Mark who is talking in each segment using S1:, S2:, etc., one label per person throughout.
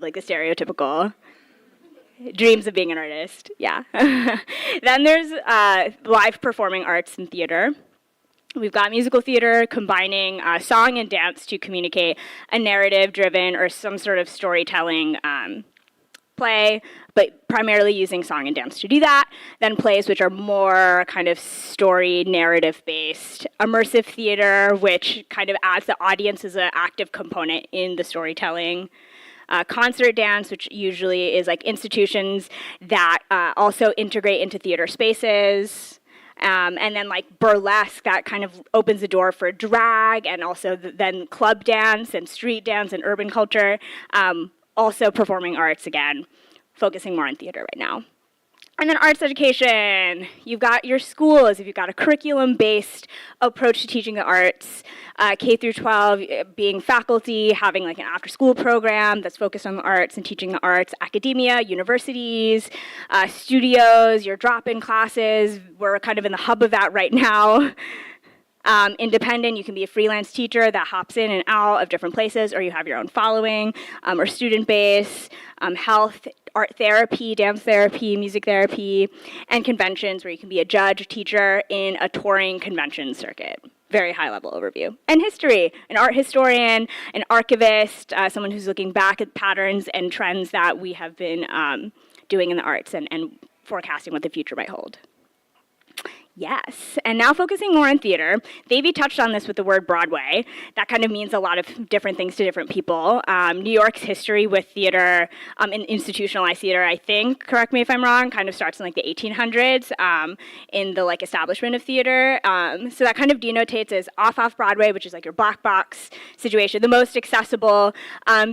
S1: like the stereotypical dreams of being an artist, yeah. Then there's live performing arts and theater. We've got musical theater combining song and dance to communicate a narrative-driven or some sort of storytelling play, but primarily using song and dance to do that. Then plays which are more kind of story narrative-based. Immersive theater, which kind of adds the audience as an active component in the storytelling. Concert dance, which usually is like institutions that also integrate into theater spaces. And then like burlesque, that kind of opens the door for drag, and also then club dance and street dance and urban culture. Also performing arts again, focusing more on theater right now. And then arts education. You've got your schools, if you've got a curriculum-based approach to teaching the arts, K through 12 being faculty, having like an after-school program that's focused on the arts and teaching the arts, academia, universities, studios, your drop-in classes. We're kind of in the hub of that right now. Independent, you can be a freelance teacher that hops in and out of different places, or you have your own following, or student base, health, art therapy, dance therapy, music therapy, and conventions where you can be a judge, teacher in a touring convention circuit. Very high level overview. And history, an art historian, an archivist, someone who's looking back at patterns and trends that we have been doing in the arts and forecasting what the future might hold. Yes, and now focusing more on theater. Devi touched on this with the word Broadway. That kind of means a lot of different things to different people. New York's history with theater, and institutionalized theater, I think, correct me if I'm wrong, kind of starts in like the 1800s in the like establishment of theater. So that kind of denotates as off Broadway, which is like your black box situation, the most accessible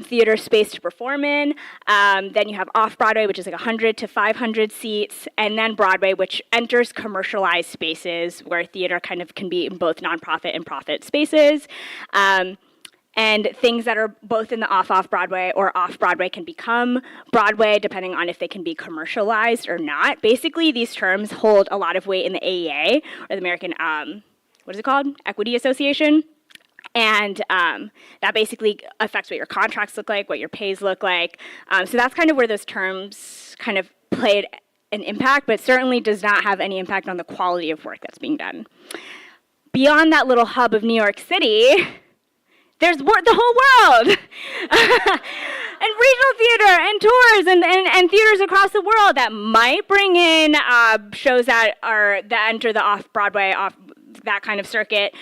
S1: theater space to perform in. Then you have off Broadway, which is like 100 to 500 seats, and then Broadway, which enters commercialized spaces where theater kind of can be in both nonprofit and profit spaces. And things that are both in the off Broadway or off Broadway can become Broadway depending on if they can be commercialized or not. Basically, these terms hold a lot of weight in the AEA, or the American, what is it called? Equity Association. And that basically affects what your contracts look like, what your pays look like. So that's kind of where those terms kind of played an impact, but certainly does not have any impact on the quality of work that's being done. Beyond that little hub of New York City, there's the whole world. And regional theater and tours and theaters across the world that might bring in shows that enter the off-Broadway, that kind of circuit,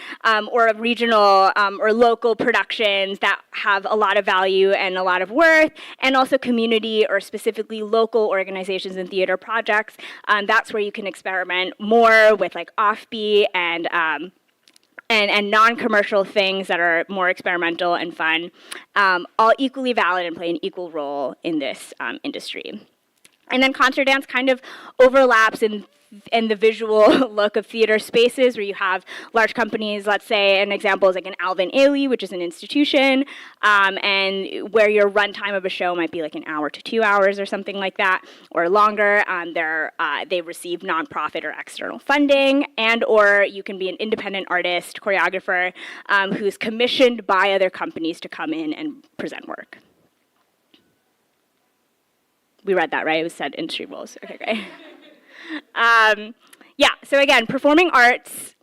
S1: or regional or local productions that have a lot of value and a lot of worth, and also community or specifically local organizations and theater projects. That's where you can experiment more with like offbeat and non-commercial things that are more experimental and fun, all equally valid and play an equal role in this industry. And then concert dance kind of overlaps in the visual look of theater spaces where you have large companies. Let's say an example is like an Alvin Ailey, which is an institution, and where your runtime of a show might be like an hour to 2 hours or something like that, or longer. They receive nonprofit or external funding, and or you can be an independent artist, choreographer, who's commissioned by other companies to come in and present work. We read that, right? It was said industry roles. Okay, great. Yeah, so again, performing arts,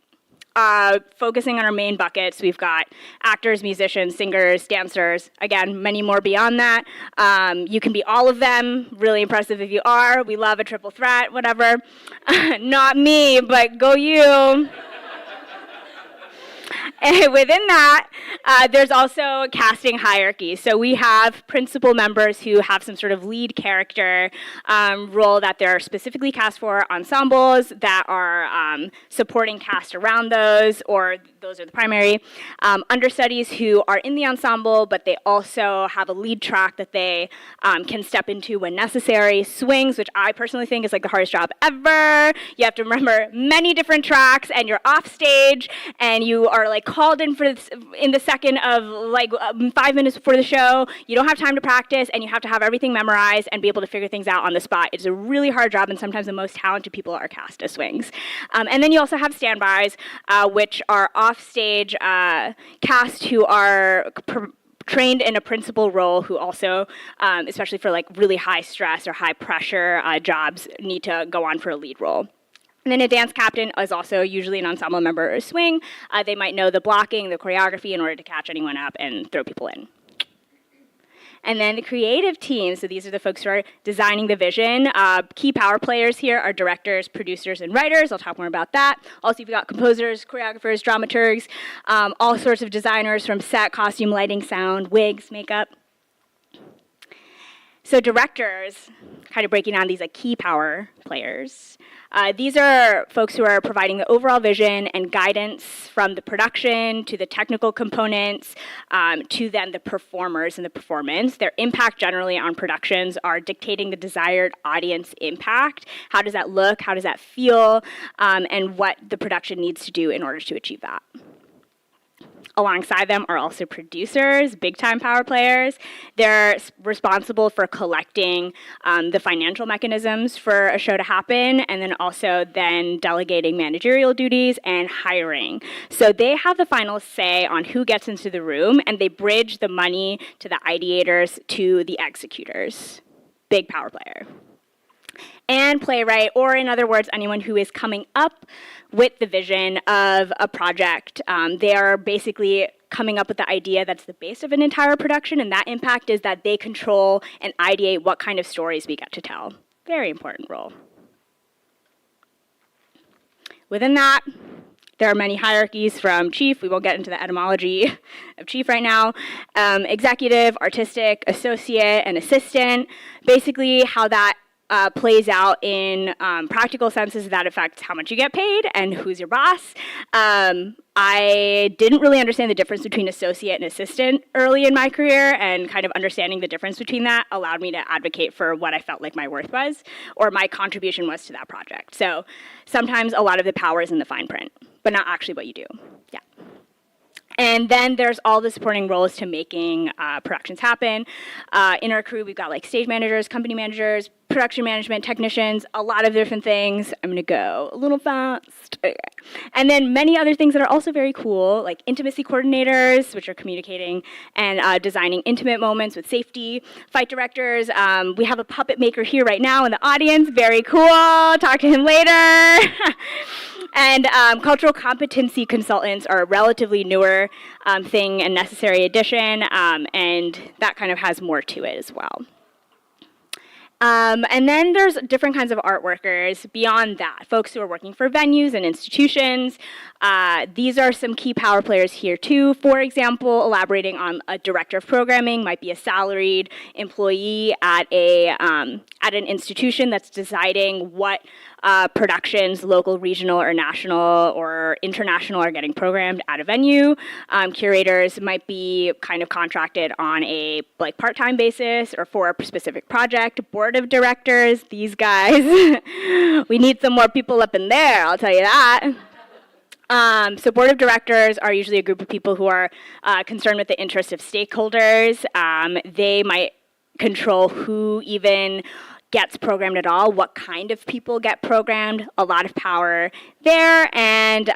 S1: focusing on our main buckets. We've got actors, musicians, singers, dancers, again, many more beyond that. You can be all of them, really impressive if you are. We love a triple threat, whatever. Not me, but go you. And within that, there's also a casting hierarchy. So we have principal members who have some sort of lead character role that they're specifically cast for, ensembles that are supporting cast around those, or those are the primary. Understudies who are in the ensemble, but they also have a lead track that they can step into when necessary. Swings, which I personally think is like the hardest job ever. You have to remember many different tracks, and you're off stage, and you are like called in in the second of like 5 minutes before the show. You don't have time to practice, and you have to have everything memorized and be able to figure things out on the spot. It's a really hard job, and sometimes the most talented people are cast as swings. And then you also have standbys, which are off-stage cast who are trained in a principal role who also, especially for like really high stress or high pressure jobs, need to go on for a lead role. And then a dance captain is also usually an ensemble member or a swing. They might know the blocking, the choreography in order to catch anyone up and throw people in. And then the creative team, so these are the folks who are designing the vision. Key power players here are directors, producers, and writers. I'll talk more about that. Also, you've got composers, choreographers, dramaturgs, all sorts of designers from set, costume, lighting, sound, wigs, makeup. So directors, kind of breaking down these like key power players. These are folks who are providing the overall vision and guidance from the production to the technical components to then the performers and the performance. Their impact generally on productions are dictating the desired audience impact. How does that look? How does that feel? And what the production needs to do in order to achieve that. Alongside them are also producers, big-time power players. They're responsible for collecting the financial mechanisms for a show to happen, and then also then delegating managerial duties and hiring. So they have the final say on who gets into the room, and they bridge the money to the ideators to the executors. Big power player. And playwright, or in other words, anyone who is coming up with the vision of a project. They are basically coming up with the idea that's the base of an entire production, and that impact is that they control and ideate what kind of stories we get to tell. Very important role. Within that, there are many hierarchies from chief. We won't get into the etymology of chief right now. Executive, artistic, associate, and assistant. Basically, how that plays out in practical senses that affects how much you get paid and who's your boss. I didn't really understand the difference between associate and assistant early in my career, and kind of understanding the difference between that allowed me to advocate for what I felt like my worth was, or my contribution was to that project. So sometimes a lot of the power is in the fine print, but not actually what you do. Yeah. And then there's all the supporting roles to making productions happen. In our crew, we've got like stage managers, company managers, production management, technicians, a lot of different things. I'm gonna go a little fast. Okay. And then many other things that are also very cool, like intimacy coordinators, which are communicating and designing intimate moments with safety. Fight directors, we have a puppet maker here right now in the audience, very cool, talk to him later. And cultural competency consultants are a relatively newer thing and necessary addition, and that kind of has more to it as well. And then there's different kinds of art workers beyond that, folks who are working for venues and institutions. These are some key power players here too. For example, elaborating on a director of programming might be a salaried employee at an institution that's deciding what productions, local, regional, or national, or international, are getting programmed at a venue. Curators might be kind of contracted on a like part-time basis or for a specific project. Board of directors, these guys, we need some more people up in there, I'll tell you that. So board of directors are usually a group of people who are concerned with the interests of stakeholders. They might control who even gets programmed at all, what kind of people get programmed, a lot of power there, and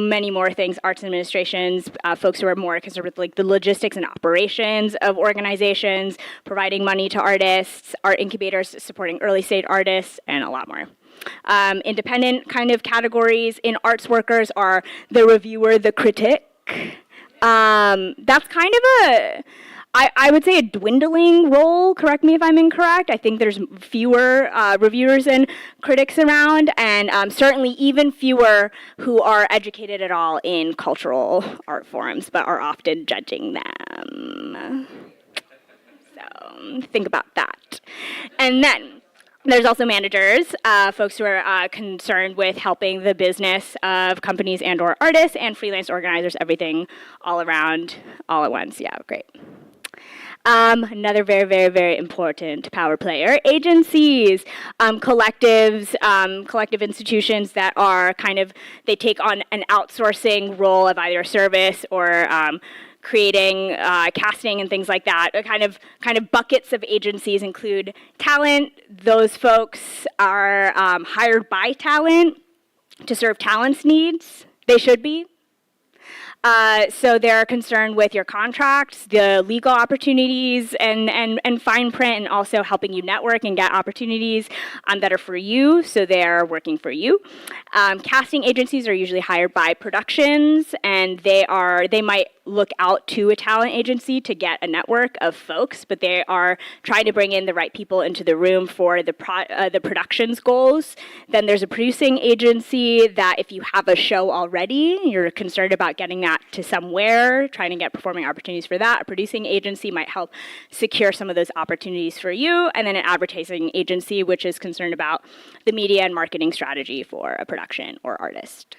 S1: many more things. Arts administrations, folks who are more concerned with like the logistics and operations of organizations, providing money to artists, art incubators supporting early stage artists, and a lot more. Independent kind of categories in arts workers are the reviewer, the critic. That's kind of I would say a dwindling role, correct me if I'm incorrect. I think there's fewer reviewers and critics around, and certainly even fewer who are educated at all in cultural art forms, but are often judging them. So think about that. And then there's also managers, folks who are concerned with helping the business of companies and or artists, and freelance organizers, everything all around, all at once. Yeah, great. Another very, very, very important power player, agencies, collectives, collective institutions that are kind of, they take on an outsourcing role of either service or creating casting and things like that. Kind of buckets of agencies include talent. Those folks are hired by talent to serve talent's needs. They should be. So they're concerned with your contracts, the legal opportunities, and fine print, and also helping you network and get opportunities that are for you, so they're working for you. Casting agencies are usually hired by productions, and they might look out to a talent agency to get a network of folks, but they are trying to bring in the right people into the room for the production's goals. Then there's a producing agency that if you have a show already, you're concerned about getting that to somewhere, trying to get performing opportunities for that. A producing agency might help secure some of those opportunities for you. And then an advertising agency, which is concerned about the media and marketing strategy for a production or artist.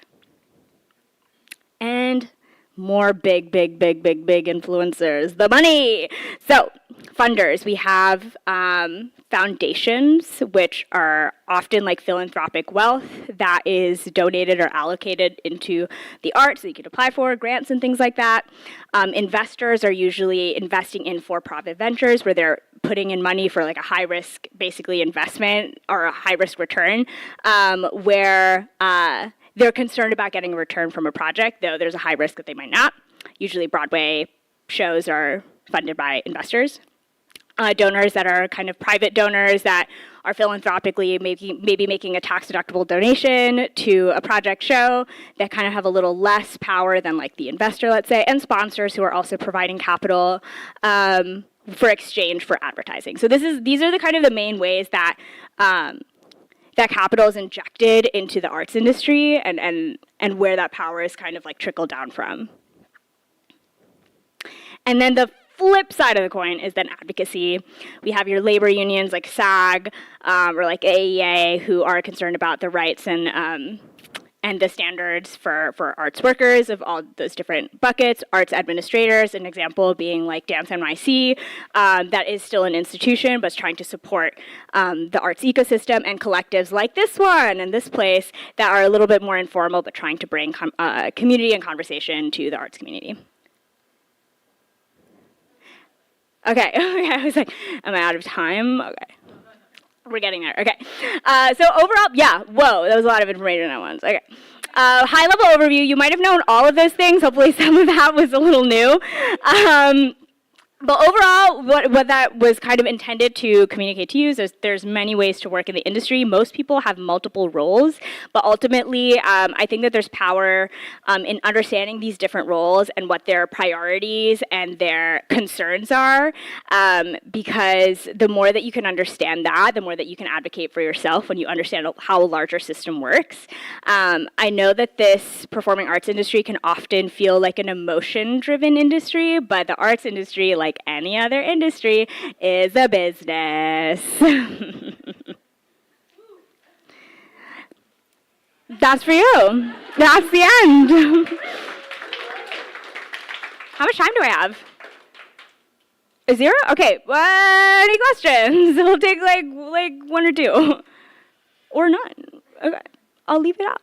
S1: And more big influencers, the money. So funders, we have foundations, which are often like philanthropic wealth that is donated or allocated into the arts that you could apply for, grants and things like that. Investors are usually investing in for-profit ventures where they're putting in money for like a high-risk, basically, investment or a high-risk return, where they're concerned about getting a return from a project, though there's a high risk that they might not. Usually Broadway shows are funded by investors. Donors that are kind of private donors that are philanthropically maybe making a tax-deductible donation to a project show that kind of have a little less power than like the investor, let's say, and sponsors who are also providing capital for exchange for advertising. So these are the kind of the main ways that that capital is injected into the arts industry and where that power is kind of like trickled down from. And then the flip side of the coin is then advocacy. We have your labor unions like SAG or like AEA who are concerned about the rights and the standards for arts workers of all those different buckets. Arts administrators, an example being like Dance NYC, that is still an institution but is trying to support the arts ecosystem, and collectives like this one and this place that are a little bit more informal but trying to bring community and conversation to the arts community. Okay, I was like, am I out of time? Okay. We're getting there. Okay. So overall, yeah, whoa, that was a lot of information at once. Okay. High-level overview, you might have known all of those things. Hopefully some of that was a little new. But overall, what that was kind of intended to communicate to you is there's many ways to work in the industry. Most people have multiple roles, but ultimately, I think that there's power in understanding these different roles and what their priorities and their concerns are, because the more that you can understand that, the more that you can advocate for yourself when you understand how a larger system works. I know that this performing arts industry can often feel like an emotion-driven industry, but the arts industry, like any other industry, is a business. That's for you. That's the end. How much time do I have? A 0? Okay. Any questions? We'll take like 1 or 2. Or none. Okay. I'll leave it out.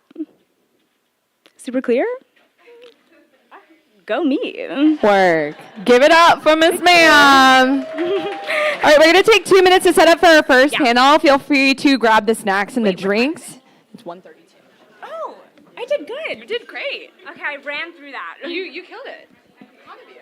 S1: Super clear? Go me. Work.
S2: Give it up for Miss Ma'am. All right, we're going to take 2 minutes to set up for our first panel. Feel free to grab the snacks and the drinks. It's 1:32.
S1: Oh, I did good.
S2: You did great.
S1: Okay, I ran through that.
S2: You killed it. Proud of you.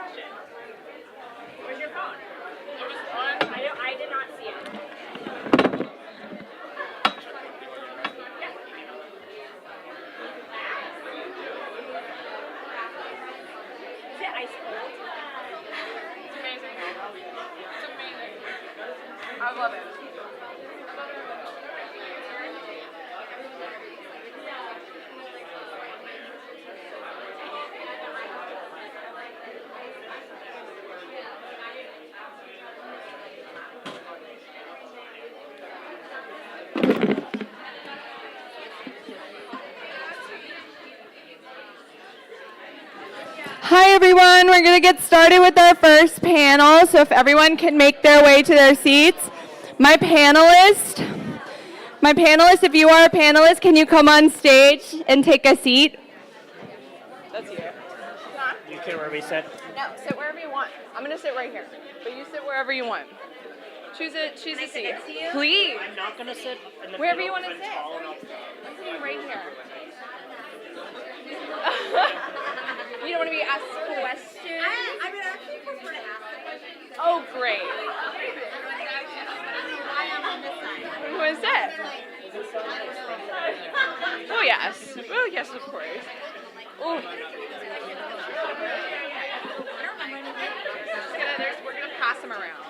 S1: question. Where's your phone? It was on. I did not see it. Is it ice cold?
S2: It's amazing. It's amazing. I love it. Hi everyone, we're going to get started with our first panel, so if everyone can make their way to their seats. My panelist, if you are a panelist, can you come on stage and take a seat? That's you.
S3: You care where we sit?
S2: No, sit wherever you want. I'm going to sit right here, but you sit wherever you want. Choose a seat. Please.
S3: I'm not going to sit in the
S2: Wherever
S3: middle
S2: you want to
S3: because
S2: sit.
S3: I'm tall enough.
S2: I'm sitting right here. You don't want to be asked questions?
S4: I mean, I think we're going to ask the question.
S2: Oh, great.
S4: I am on this side.
S2: Who is it? Oh, yes. Oh, yes, of course. Oh. We're going to pass them around.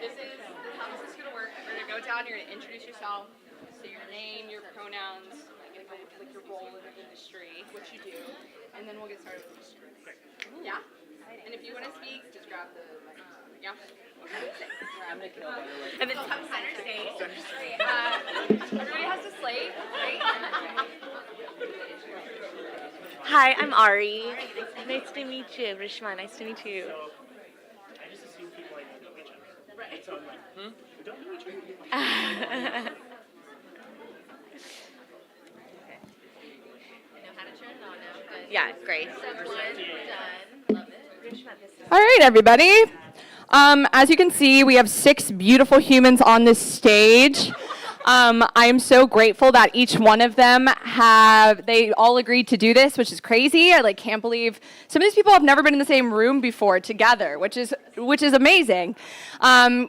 S2: This is how this is going to work. We're going to go down, you're going to introduce yourself, say your name, your pronouns, you're going to go into like your role in the industry, what you do, and then we'll get started with the script. Yeah? And if you want to speak, just grab the microphone. Yeah? I'm going to kill it. And then come center stage. Everybody has to slate, right?
S4: Hi, I'm Ari. Nice to meet you. Rishma, nice to meet you.
S3: I just assume people like know each other. Right. So I'm like, we don't know each other.
S4: Yeah, great. Step one, done. Love it. Rishma, this is
S2: All right, everybody. As you can see, we have 6 beautiful humans on this stage. I am so grateful that each one of them they all agreed to do this, which is crazy. I can't believe some of these people have never been in the same room before together, which is amazing.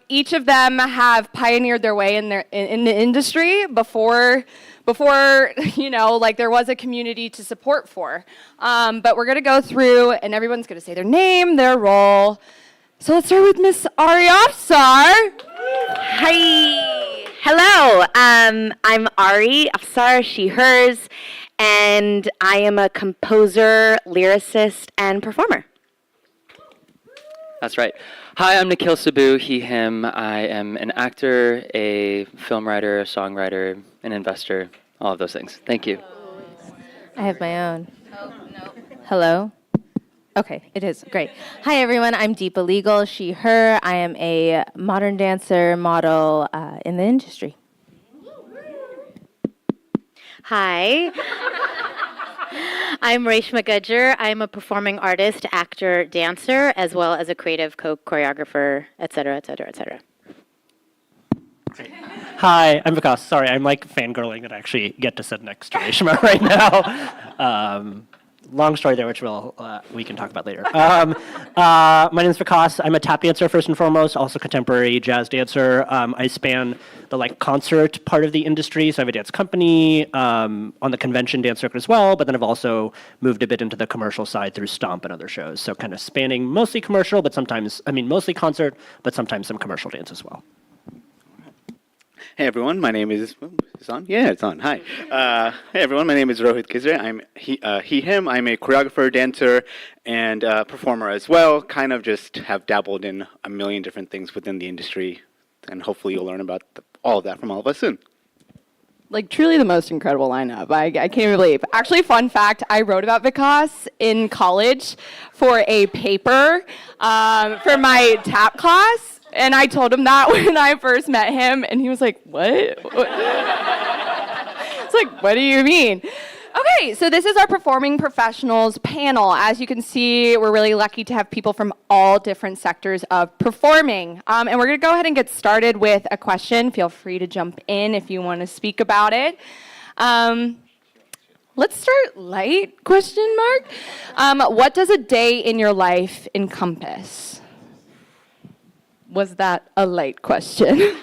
S2: Each of them have pioneered their way in the industry before there was a community to support for. But we're gonna go through, and everyone's gonna say their name, their role. So let's start with Miss Ari Afsar.
S4: Hi. Hello. I'm Ari Afsar, she, hers, and I am a composer, lyricist, and performer.
S5: That's right. Hi, I'm Nikhil Sabu, he, him. I am an actor, a film writer, a songwriter, an investor, all of those things. Thank you.
S6: I have my own. Oh, no. Hello? Okay, it is. Great. Hi, everyone. I'm Deepa Legal, she, her. I am a modern dancer, model in the industry.
S4: Hi. I'm Reshma Gujjar. I'm a performing artist, actor, dancer, as well as a creative choreographer, et cetera, et cetera, et cetera.
S3: Great. Hi, I'm Vikas. Sorry, I'm fangirling that I actually get to sit next to Reshma right now. Long story there, which we can talk about later. My name is Vikas. I'm a tap dancer first and foremost, also contemporary jazz dancer. I span the concert part of the industry, so I have a dance company on the convention dance circuit as well, but then I've also moved a bit into the commercial side through Stomp and other shows, so kind of spanning mostly commercial, but mostly concert, but sometimes some commercial dance as well.
S7: Hey everyone, my name is. It's on? Yeah, it's on. Hi. Hey everyone, my name is Rohit Kizre. I'm he, him. I'm a choreographer, dancer, and performer as well. Kind of just have dabbled in a million different things within the industry, and hopefully you'll learn about all of that from all of us soon.
S2: Truly the most incredible lineup. I can't even believe. Actually, fun fact, I wrote about Vikas in college for a paper for my tap class. And I told him that when I first met him, and he was like, what? It's what do you mean? Okay, right, so this is our performing professionals panel. As you can see, we're really lucky to have people from all different sectors of performing. And we're going to go ahead and get started with a question. Feel free to jump in if you want to speak about it. Let's start light, question mark. What does a day in your life encompass? Was that a light question?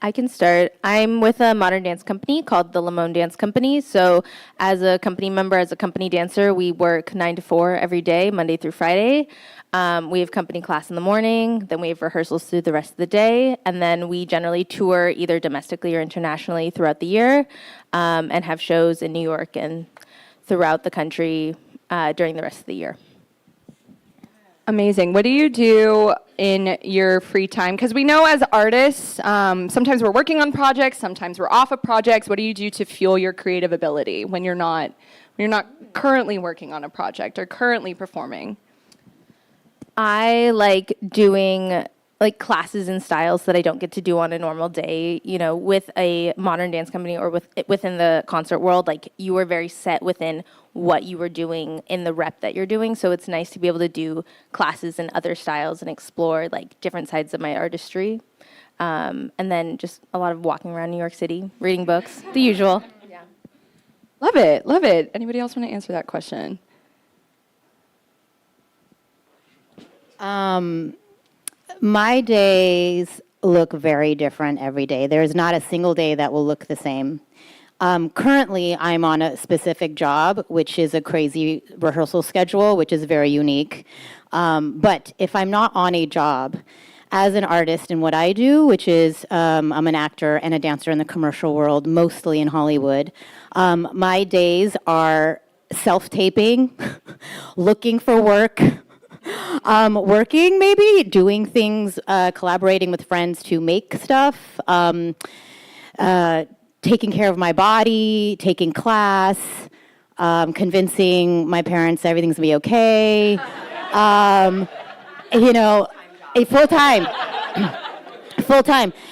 S6: I can start. I'm with a modern dance company called the Limon Dance Company. So as a company member, as a company dancer, we work 9 to 4 every day, Monday through Friday. We have company class in the morning, then we have rehearsals through the rest of the day, and then we generally tour either domestically or internationally throughout the year, and have shows in New York and throughout the country during the rest of the year.
S2: Amazing. What do you do in your free time? Because we know as artists, sometimes we're working on projects, sometimes we're off of projects. What do you do to fuel your creative ability when you're not currently working on a project or currently performing?
S6: I like doing like classes and styles that I don't get to do on a normal day, you know, with a modern dance company or within the concert world. Like, you are very set within what you were doing in the rep that you're doing. So it's nice to be able to do classes and other styles and explore like different sides of my artistry. And then just a lot of walking around New York City, reading books, the usual. Yeah.
S2: Love it, love it. Anybody else want to answer that question?
S8: My days look very different every day. There's not a single day that will look the same. Currently, I'm on a specific job, which is a crazy rehearsal schedule, which is very unique. But if I'm not on a job, as an artist in what I do, which is I'm an actor and a dancer in the commercial world, mostly in Hollywood, my days are self-taping, looking for work, working maybe, doing things, collaborating with friends to make stuff, taking care of my body, taking class, convincing my parents everything's gonna be okay, you know, a full time,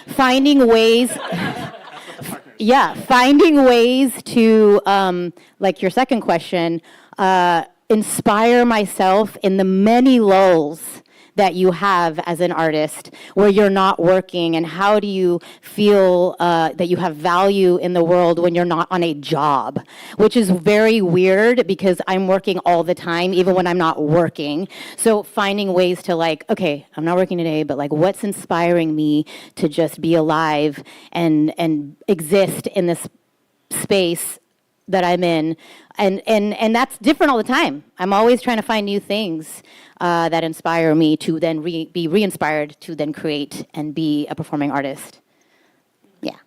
S8: finding ways, finding ways to, like your second question, inspire myself in the many lulls that you have as an artist where you're not working, and how do you feel that you have value in the world when you're not on a job, which is very weird because I'm working all the time, even when I'm not working. So finding ways to like, okay, I'm not working today, but like what's inspiring me to just be alive and exist in this space that I'm in, and that's different all the time. I'm always trying to find new things that inspire me to then be re-inspired to then create and be a performing artist. Yeah,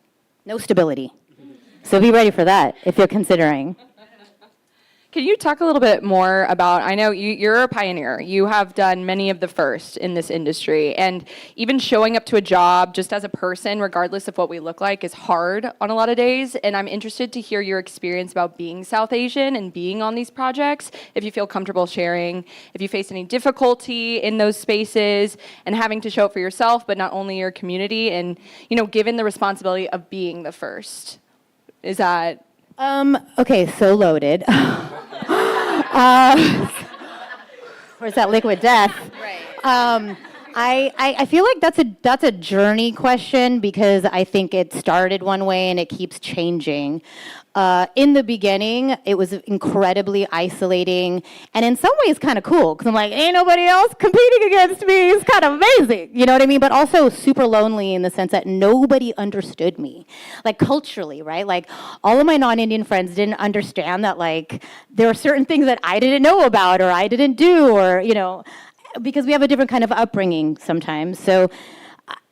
S8: no stability. So be ready for that if you're considering.
S2: Can you talk a little bit more about, I know you're a pioneer. You have done many of the first in this industry, and even showing up to a job just as a person, regardless of what we look like, is hard on a lot of days. And I'm interested to hear your experience about being South Asian and being on these projects, if you feel comfortable sharing, if you face any difficulty in those spaces and having to show up for yourself, but not only your community, and, you know, given the responsibility of being the first. Is that...
S8: Okay, so loaded. Where's that liquid death? Right. I feel like that's a journey question, because I think it started one way and it keeps changing. In the beginning, it was incredibly isolating, and in some ways kind of cool, because I'm like, ain't nobody else competing against me. It's kind of amazing, you know what I mean? But also super lonely in the sense that nobody understood me, like culturally, right? Like all of my non-Indian friends didn't understand that like there are certain things that I didn't know about or I didn't do, or, you know, because we have a different kind of upbringing sometimes. So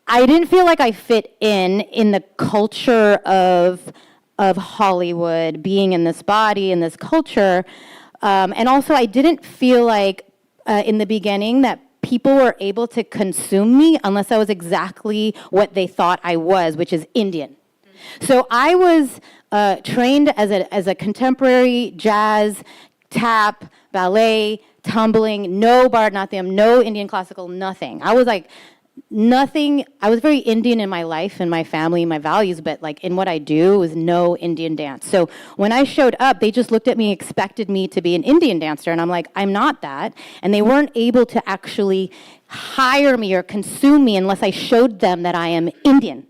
S8: I didn't feel like I fit in the culture of Hollywood, being in this body, in this culture. And also I didn't feel like in the beginning that people were able to consume me unless I was exactly what they thought I was, which is Indian. So I was trained as a contemporary jazz, tap, ballet, tumbling, no Bharatanatyam, no Indian classical, nothing. I was like nothing, I was very Indian in my life and my family, my values, but like in what I do was no Indian dance. So when I showed up, they just looked at me, expected me to be an Indian dancer, and I'm like, I'm not that. And they weren't able to actually hire me or consume me unless I showed them that I am Indian.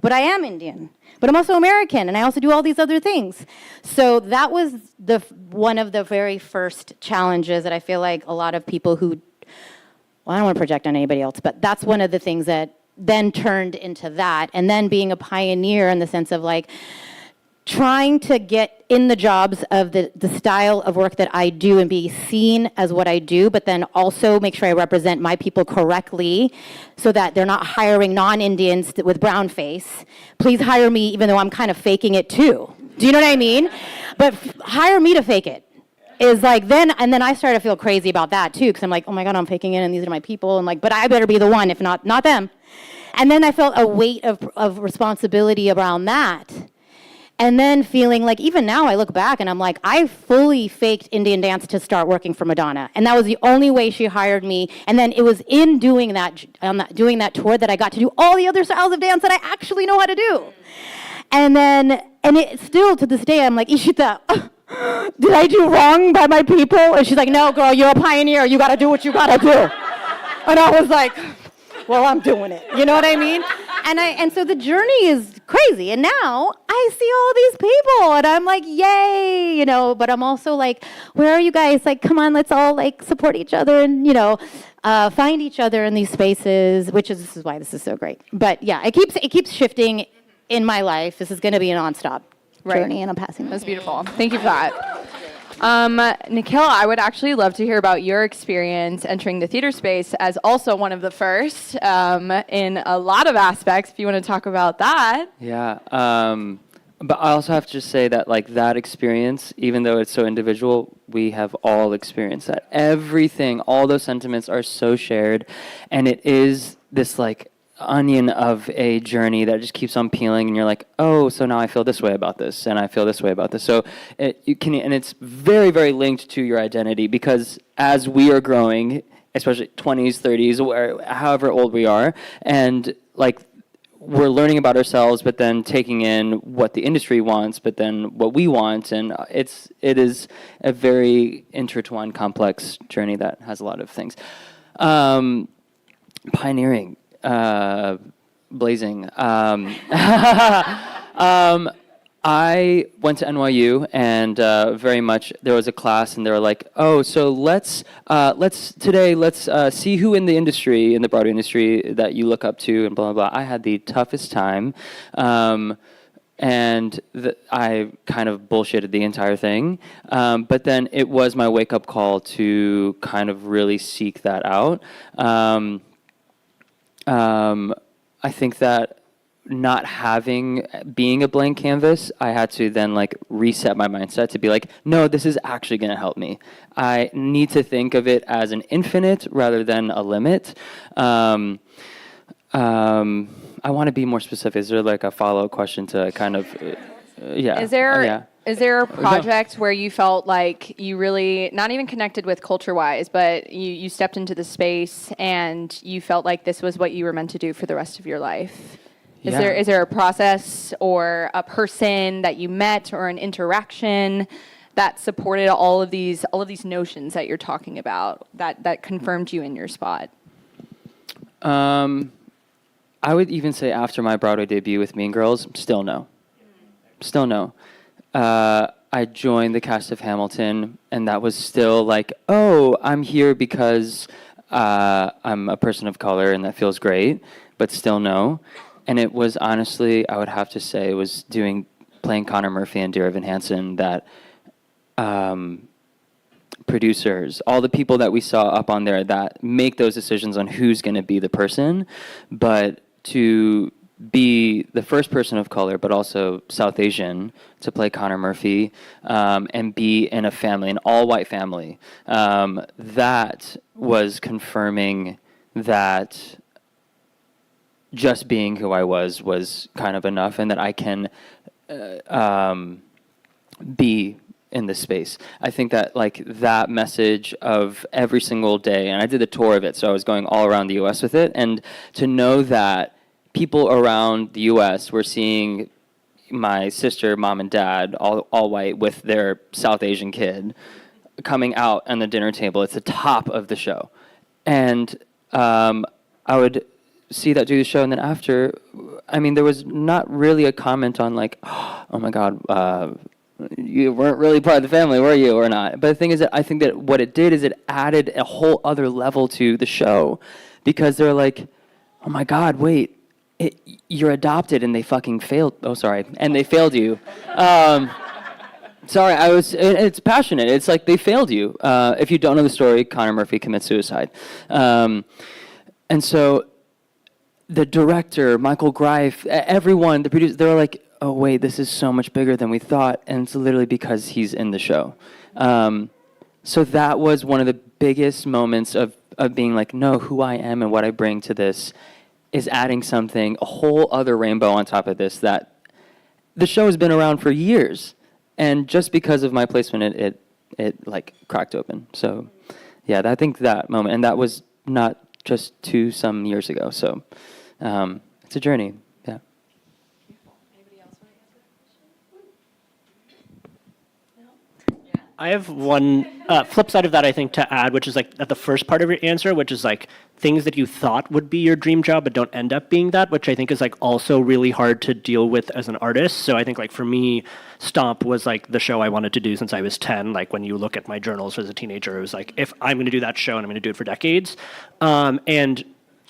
S8: But I am Indian. But I'm also American, and I also do all these other things. So that was one of the very first challenges that I feel like a lot of people who, well, I don't want to project on anybody else, but that's one of the things that then turned into that. And then being a pioneer in the sense of like trying to get in the jobs of the style of work that I do and be seen as what I do, but then also make sure I represent my people correctly so that they're not hiring non-Indians with brown face. Please hire me even though I'm kind of faking it too. Do you know what I mean? But hire me to fake it. Is like then, and then I started to feel crazy about that too, because I'm like, oh my God, I'm faking it and these are my people, and like, but I better be the one, if not them. And then I felt a weight of responsibility around that. And then feeling like, even now I look back and I'm like, I fully faked Indian dance to start working for Madonna. And that was the only way she hired me. And then it was in doing that tour that I got to do all the other styles of dance that I actually know how to do. And it still to this day, I'm like, Ishita, did I do wrong by my people? And she's like, no, girl, you're a pioneer. You got to do what you got to do. And I was like, well, I'm doing it. You know what I mean? And so the journey is crazy. And now I see all these people and I'm like, yay, you know, but I'm also like, where are you guys? Like, come on, let's all like support each other and, you know, find each other in these spaces, this is why this is so great. But yeah, it keeps shifting in my life. This is going to be a nonstop journey and I'm passing.
S2: That's beautiful. Thank you for that. Nikhil, I would actually love to hear about your experience entering the theater space as also one of the first in a lot of aspects, if you want to talk about that.
S5: Yeah, but I also have to just say that like that experience, even though it's so individual, we have all experienced that. Everything, all those sentiments are so shared, and it is this like onion of a journey that just keeps on peeling, and you're like, oh, so now I feel this way about this, and I feel this way about this. So and it's very, very linked to your identity, because as we are growing, especially 20s, 30s, or however old we are, and like we're learning about ourselves, but then taking in what the industry wants, but then what we want, and it is a very intertwined, complex journey that has a lot of things. Pioneering. Blazing. I went to NYU, and very much there was a class, and they were like, "Oh, so let's see who in the industry, in the Broadway industry, that you look up to," and blah blah blah. I had the toughest time, and I kind of bullshitted the entire thing. But then it was my wake up call to kind of really seek that out. I think that being a blank canvas, I had to then like reset my mindset to be like, no, this is actually going to help me. I need to think of it as an infinite rather than a limit. I want to be more specific. Is there like a follow-up question to kind of, yeah.
S2: Is there a project where you felt like you really, not even connected with culture-wise, but you stepped into the space and you felt like this was what you were meant to do for the rest of your life? Is there a process or a person that you met or an interaction that supported all of these notions that you're talking about that confirmed you in your spot?
S5: I would even say after my Broadway debut with Mean Girls, still no. I joined the cast of Hamilton, and that was still like, oh, I'm here because I'm a person of color, and that feels great, but still no. And it was honestly, I would have to say, it was playing Connor Murphy and Dear Evan Hansen that producers, all the people that we saw up on there that make those decisions on who's going to be the person, but to be the first person of color, but also South Asian, to play Connor Murphy, and be in a family, an all-white family. That was confirming that just being who I was kind of enough, and that I can be in this space. I think that like that message of every single day, and I did a tour of it, so I was going all around the US with it, and to know that people around the US were seeing my sister, mom and dad, all white with their South Asian kid coming out on the dinner table. It's the top of the show. And I would see that do the show, and then after, I mean, there was not really a comment on like, oh my God, you weren't really part of the family, were you, or not? But the thing is that I think that what it did is it added a whole other level to the show, because they're like, oh my God, wait, you're adopted and they fucking failed. Oh, sorry, and they failed you. Sorry, it's passionate. It's like they failed you. If you don't know the story, Connor Murphy commits suicide. And so the director, Michael Greif, everyone, the producer, they were like, oh, wait, this is so much bigger than we thought. And it's literally because he's in the show. So that was one of the biggest moments of being like, no, who I am and what I bring to this is adding something, a whole other rainbow on top of this, that the show has been around for years. And just because of my placement, it like cracked open. So yeah, I think that moment, and that was not just some years ago. So it's a journey. Yeah.
S2: Anybody else want to answer that question? No?
S3: I have one flip side of that, I think, to add, which is like at the first part of your answer, which is like things that you thought would be your dream job but don't end up being that, which I think is like also really hard to deal with as an artist. So I think like for me, Stomp was like the show I wanted to do since I was 10. Like when you look at my journals as a teenager, it was like, if I'm going to do that show and I'm going to do it for decades. And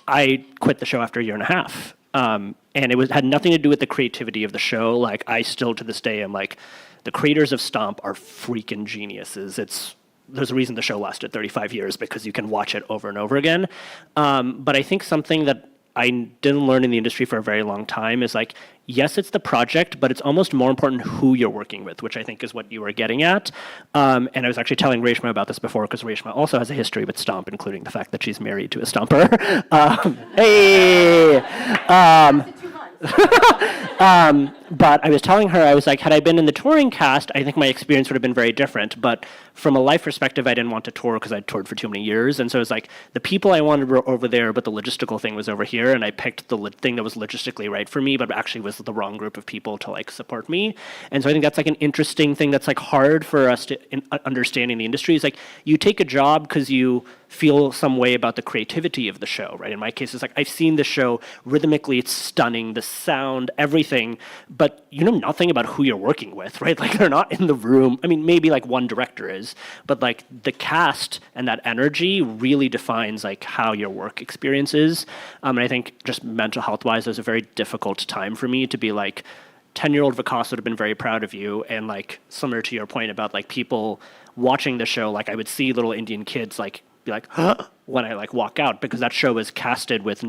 S3: I quit the show after a year and a half. And it had nothing to do with the creativity of the show. Like I still to this day am like, the creators of Stomp are freaking geniuses. There's a reason the show lasted 35 years, because you can watch it over and over again. But I think something that I didn't learn in the industry for a very long time is like, yes, it's the project, but it's almost more important who you're working with, which I think is what you were getting at. And I was actually telling Reshma about this before, because Reshma also has a history with Stomp, including the fact that she's married to a Stomper. Hey! But I was telling her, I was like, had I been in the touring cast, I think my experience would have been very different. But from a life perspective, I didn't want to tour because I'd toured for too many years. And so it was like, the people I wanted were over there, but the logistical thing was over here. And I picked the thing that was logistically right for me, but actually was the wrong group of people to like support me. And so I think that's like an interesting thing that's like hard for us to understand in the industry. Is like, you take a job because you feel some way about the creativity of the show, right? In my case, it's like, I've seen the show rhythmically, it's stunning, the sound, everything, but you know nothing about who you're working with, right? Like they're not in the room. I mean, maybe like one director is, but like the cast and that energy really defines like how your work experience is. And I think just mental health wise, it was a very difficult time for me to be like, 10-year-old Vikas would have been very proud of you. And like, similar to your point about like people watching the show, like I would see little Indian kids like, be like, huh, when I like walk out, because that show is casted with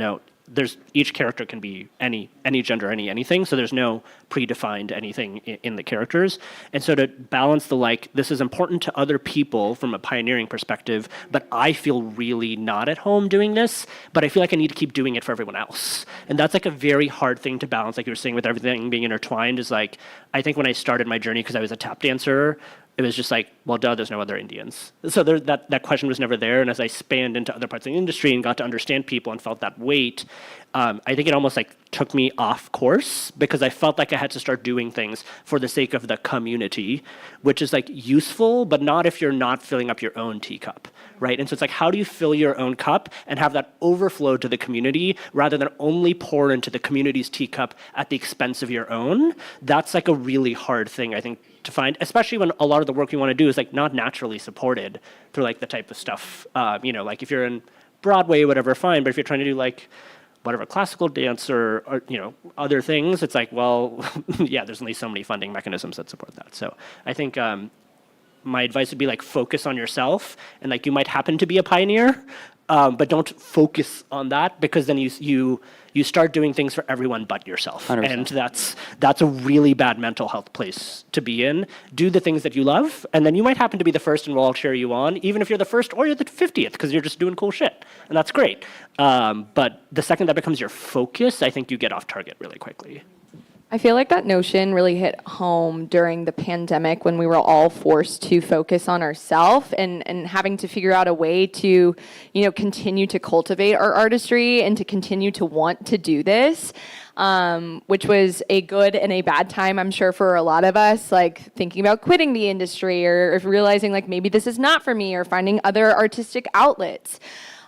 S3: each character can be any gender, anything, so there's no predefined anything in the characters. And so to balance the like, this is important to other people from a pioneering perspective, but I feel really not at home doing this, but I feel like I need to keep doing it for everyone else. And that's like a very hard thing to balance, like you were saying, with everything being intertwined. Is like, I think when I started my journey, because I was a tap dancer, it was just like, well, duh, there's no other Indians. So that question was never there. And as I spanned into other parts of the industry and got to understand people and felt that weight, I think it almost like took me off course, because I felt like I had to start doing things for the sake of the community, which is like useful, but not if you're not filling up your own teacup, right? And so it's like, how do you fill your own cup and have that overflow to the community rather than only pour into the community's teacup at the expense of your own? That's like a really hard thing, I think, to find, especially when a lot of the work you want to do is like not naturally supported through like the type of stuff, like if you're in Broadway, whatever, fine. But if you're trying to do like whatever classical dance or other things, it's like, well, yeah, there's only so many funding mechanisms that support that. So I think my advice would be like, focus on yourself, and like you might happen to be a pioneer, but don't focus on that, because then you start doing things for everyone but yourself.
S5: 100%.
S3: And that's a really bad mental health place to be in. Do the things that you love, and then you might happen to be the first and we'll all cheer you on, even if you're the first or you're the 50th, because you're just doing cool shit, and that's great. But the second that becomes your focus, I think you get off target really quickly.
S2: I feel like that notion really hit home during the pandemic when we were all forced to focus on ourselves and having to figure out a way to, continue to cultivate our artistry and to continue to want to do this, which was a good and a bad time, I'm sure, for a lot of us, like thinking about quitting the industry or realizing like maybe this is not for me or finding other artistic outlets.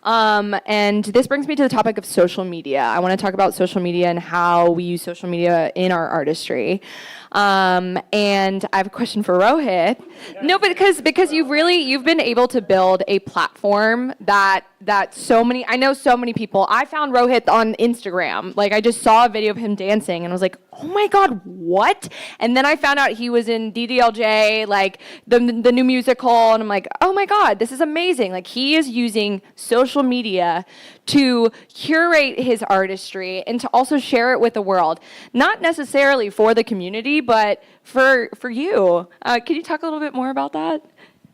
S2: And this brings me to the topic of social media. I want to talk about social media and how we use social media in our artistry. And I have a question for Rohit. No, but because you've been able to build a platform that I know so many people. I found Rohit on Instagram. Like I just saw a video of him dancing and I was like, oh my God, what? And then I found out he was in DDLJ, like the new musical, and I'm like, oh my God, this is amazing. Like he is using social media to curate his artistry and to also share it with the world. Not necessarily for the community, but for you. Can you talk a little bit more about that?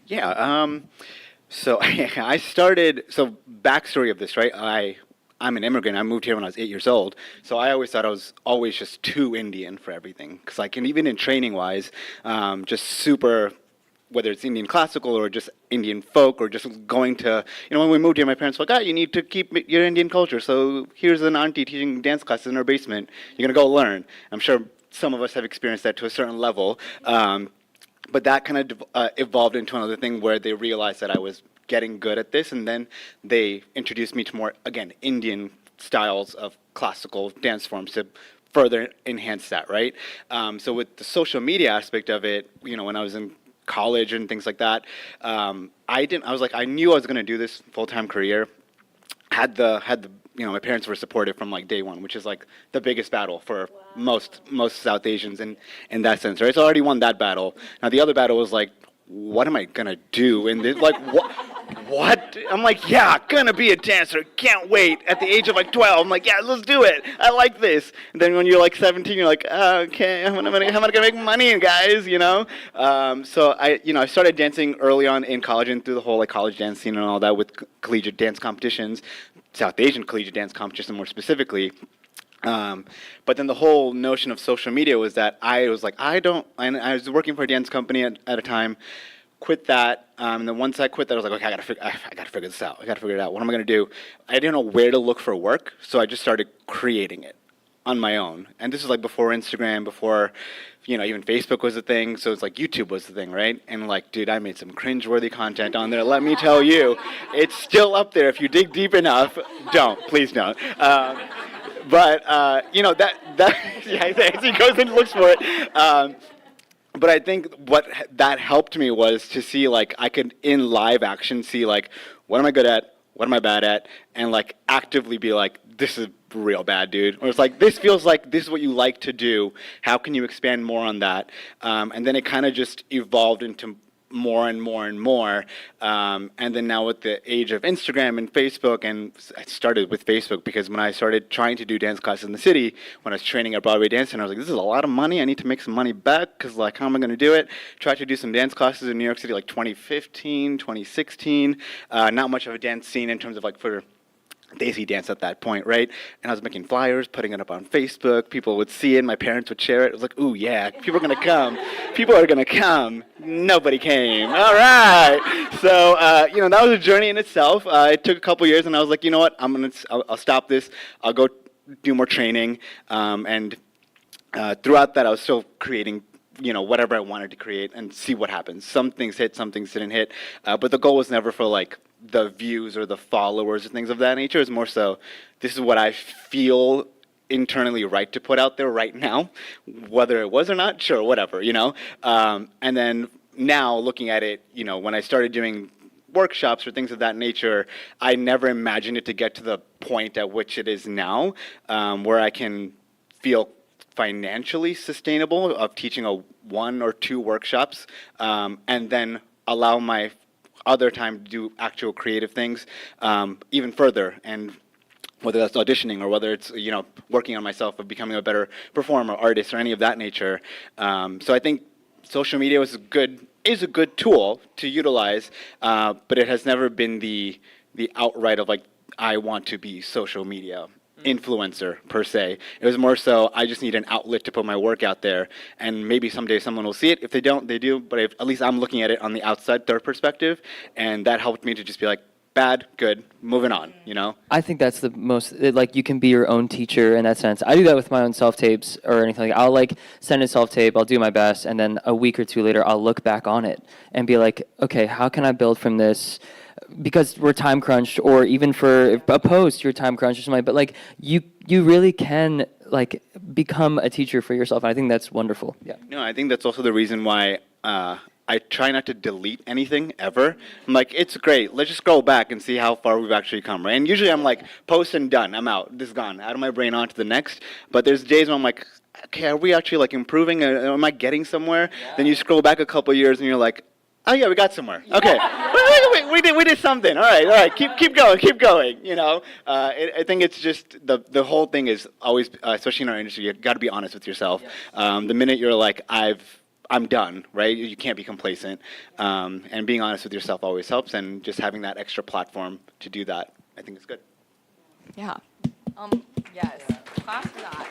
S7: Yeah. So I started. So backstory of this, right? I'm an immigrant. I moved here when I was 8 years old. So I always thought I was always just too Indian for everything. Because like, and even in training wise, just super, whether it's Indian classical or just Indian folk or just going to, when we moved here, my parents were like, you need to keep your Indian culture. So here's an auntie teaching dance classes in her basement. You're going to go learn. I'm sure some of us have experienced that to a certain level. But that kind of evolved into another thing where they realized that I was getting good at this, and then they introduced me to more, again, Indian styles of classical dance forms to further enhance that, right? So with the social media aspect of it, when I was in college and things like that, I knew I was going to do this full-time career. Had the my parents were supportive from like day one, which is like the biggest battle for most South Asians in that sense, right? So I already won that battle. Now the other battle was like, what am I gonna do? And like, what? I'm like, yeah, gonna be a dancer. Can't wait. At the age of like 12, I'm like, yeah, let's do it. I like this. And then when you're like 17, you're like, okay, how am I gonna make money, guys? So I started dancing early on in college and through the whole like college dance scene and all that with collegiate dance competitions, South Asian collegiate dance competition more specifically. But then the whole notion of social media was that I was like, and I was working for a dance company at a time, quit that, and then once I quit that, I was like, okay, I gotta figure this out. I gotta figure it out. What am I gonna do? I didn't know where to look for work, so I just started creating it on my own. And this is like before Instagram, before, even Facebook was a thing, so it's like YouTube was the thing, right? And like, dude, I made some cringeworthy content on there. Let me tell you, it's still up there if you dig deep enough. Please don't. But he goes and looks for it. But I think what that helped me was to see like I could in live action see like what am I good at, what am I bad at, and like actively be like, this is real bad, dude. Or it's like, this feels like this is what you like to do. How can you expand more on that? And then it kind of just evolved into more and more and more. And then now with the age of Instagram and Facebook, and I started with Facebook because when I started trying to do dance classes in the city, when I was training at Broadway Dance Center, I was like, this is a lot of money. I need to make some money back because like, how am I going to do it? Tried to do some dance classes in New York City like 2015, 2016. Not much of a dance scene in terms of like for Daisy dance at that point, right? And I was making flyers, putting it up on Facebook. People would see it. My parents would share it. It was like, ooh, yeah, people are going to come. People are going to come. Nobody came. All right. So, that was a journey in itself. It took a couple years, and I was like, you know what? I'll stop this. I'll go do more training. And throughout that, I was still creating whatever I wanted to create and see what happens. Some things hit, some things didn't hit. But the goal was never for like the views or the followers or things of that nature. It's more so, this is what I feel internally right to put out there right now, whether it was or not, sure, whatever, And then now looking at it, when I started doing workshops or things of that nature, I never imagined it to get to the point at which it is now, where I can feel financially sustainable of teaching a 1 or 2 workshops, and then allow my other time to do actual creative things even further, and whether that's auditioning or whether it's working on myself of becoming a better performer, artist, or any of that nature. So I think social media is a good tool to utilize, but it has never been the outright of like, I want to be social media influencer per se. It was more so I just need an outlet to put my work out there, and maybe someday someone will see it. If they don't, they do. But at least I'm looking at it on the outside, third perspective, and that helped me to just be like, bad, good, moving on, you know?
S5: I think that's the most, like, you can be your own teacher in that sense. I do that with my own self-tapes or anything. Like, I'll, like, send a self-tape, I'll do my best, and then a week or two later, I'll look back on it and be like, okay, how can I build from this? Because we're time crunched, or even for a post, you're time crunched or something. But, like, you really can, like, become a teacher for yourself. And I think that's wonderful. Yeah.
S7: No, I think that's also the reason why I try not to delete anything ever. I'm like, it's great. Let's just scroll back and see how far we've actually come, right? And usually I'm like, post and done. I'm out. This is gone. Out of my brain, on to the next. But there's days when I'm like, okay, are we actually like improving? Am I getting somewhere? Yeah. Then you scroll back a couple years and you're like, oh yeah, we got somewhere. Okay, wait, we did something. All right, keep going. You know, I think it's just the whole thing is always, especially in our industry, you got to be honest with yourself. Yes. The minute you're like, I'm done, right? You can't be complacent, and being honest with yourself always helps. And just having that extra platform to do that, I think is good.
S2: Yeah. Yes. Class for that.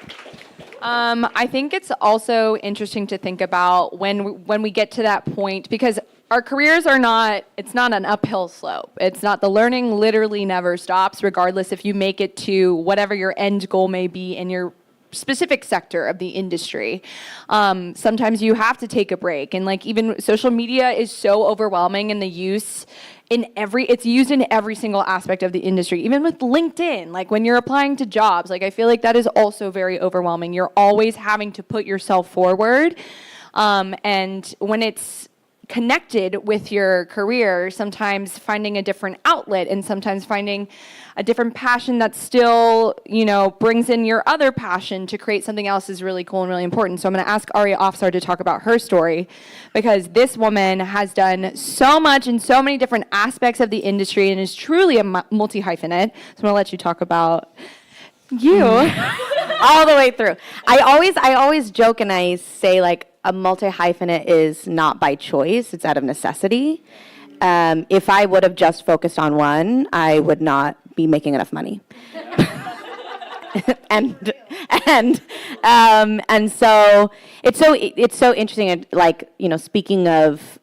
S2: I think it's also interesting to think about when we get to that point, because our careers are not, it's not an uphill slope. It's not, the learning literally never stops, regardless if you make it to whatever your end goal may be in your specific sector of the industry. Sometimes you have to take a break, and like even social media is so overwhelming in the use it's used in every single aspect of the industry, even with LinkedIn. Like when you're applying to jobs, like I feel like that is also very overwhelming. You're always having to put yourself forward. And when it's connected with your career, sometimes finding a different outlet and sometimes finding a different passion that still, brings in your other passion to create something else is really cool and really important. So I'm going to ask Aria Afsar to talk about her story, because this woman has done so much in so many different aspects of the industry and is truly a multi-hyphenate. So I'm going to let you talk about you.
S6: All the way through. I always joke and I say, like, a multi-hyphenate is not by choice, it's out of necessity. If I would have just focused on one, I would not be making enough money. and so it's so interesting. Like, speaking of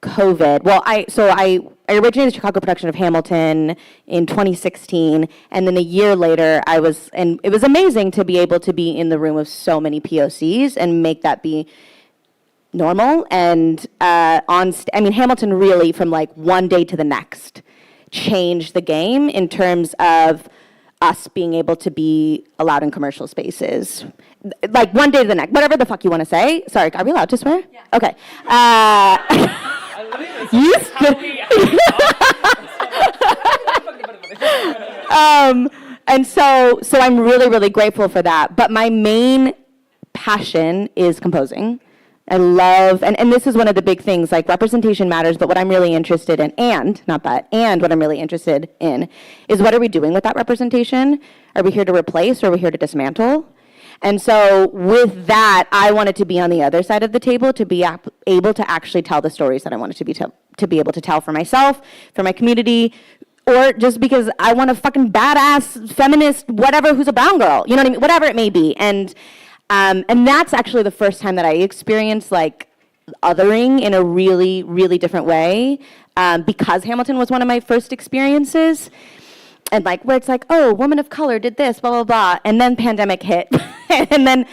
S6: COVID. Well, I originated the Chicago production of Hamilton in 2016, and then a year later and it was amazing to be able to be in the room of so many POCs and make that be normal. And Hamilton really, from like one day to the next, changed the game in terms of us being able to be allowed in commercial spaces. Like one day to the next, whatever the fuck you want to say. Sorry, are we allowed to swear? Yeah. Okay. And so I'm really, really grateful for that. But my main passion is composing. I love, and this is one of the big things, like representation matters, but what I'm really interested in, and what I'm really interested in is, what are we doing with that representation? Are we here to replace, or are we here to dismantle? And so with that, I wanted to be on the other side of the table, to be able to actually tell the stories that I wanted to be able to tell for myself, for my community, or just because I want a fucking badass feminist, whatever, who's a brown girl, you know what I mean? Whatever it may be. And that's actually the first time that I experienced like othering in a really, really different way, because Hamilton was one of my first experiences. And like, where it's like, oh, woman of color did this, blah, blah, blah. And then pandemic hit. and then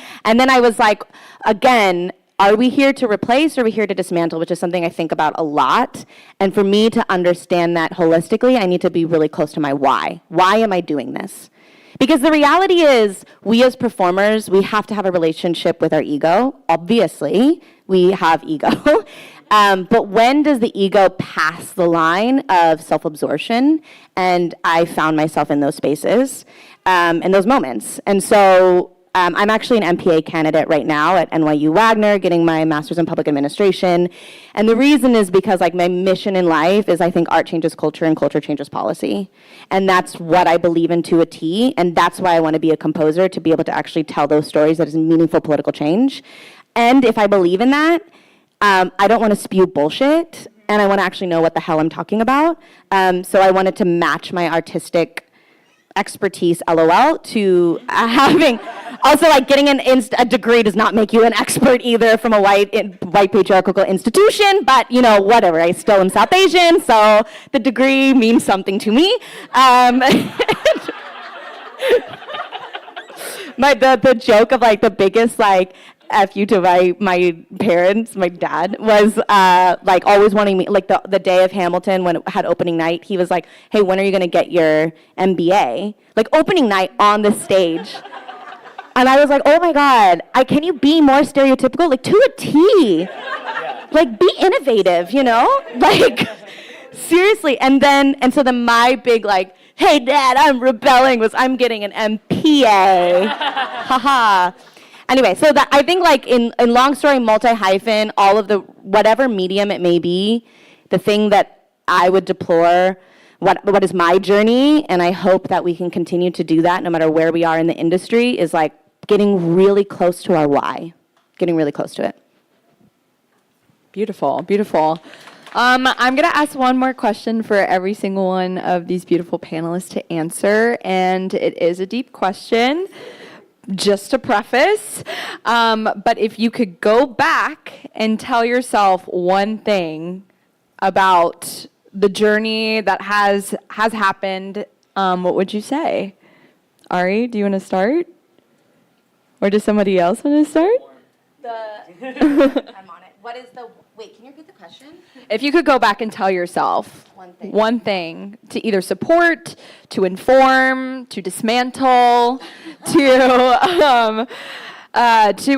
S6: I was like, again, are we here to replace, or are we here to dismantle? Which is something I think about a lot. And for me to understand that holistically, I need to be really close to my why. Why am I doing this? Because the reality is, we as performers, we have to have a relationship with our ego. Obviously, we have ego. But when does the ego pass the line of self-absorption? And I found myself in those spaces, in those moments. And so I'm actually an MPA candidate right now at NYU Wagner, getting my master's in public administration. And the reason is because like my mission in life is, I think art changes culture and culture changes policy. And that's what I believe in to a T. And that's why I want to be a composer, to be able to actually tell those stories that is meaningful political change. And if I believe in that, I don't want to spew bullshit, and I want to actually know what the hell I'm talking about. So I wanted to match my artistic expertise, LOL, to having, also like getting a degree does not make you an expert either from a white patriarchal institution, but you know, whatever, I still am South Asian, so the degree means something to me. The joke of like the biggest like F you to my parents, my dad, was like always wanting me, like the day of Hamilton when it had opening night, he was like, hey, when are you gonna get your MBA? Like opening night on the stage. And I was like, oh my God, can you be more stereotypical? Like to a T. Yeah. Like be innovative, you know? Like seriously. And so then my big like, hey dad, I'm rebelling was I'm getting an MPA. Haha. Anyway, so that I think like in long story, multi-hyphen, all of the, whatever medium it may be, the thing that I would deplore, what is my journey, and I hope that we can continue to do that no matter where we are in the industry, is like getting really close to our why, getting really close to it.
S2: Beautiful, beautiful. I'm going to ask one more question for every single one of these beautiful panelists to answer, and it is a deep question. Just to preface, but if you could go back and tell yourself one thing about the journey that has happened, what would you say? Ari, do you want to start? Or does somebody else want to start?
S6: I'm on it. What is the, wait, can you repeat the question?
S2: If you could go back and tell yourself one thing to either support, to inform, to dismantle, to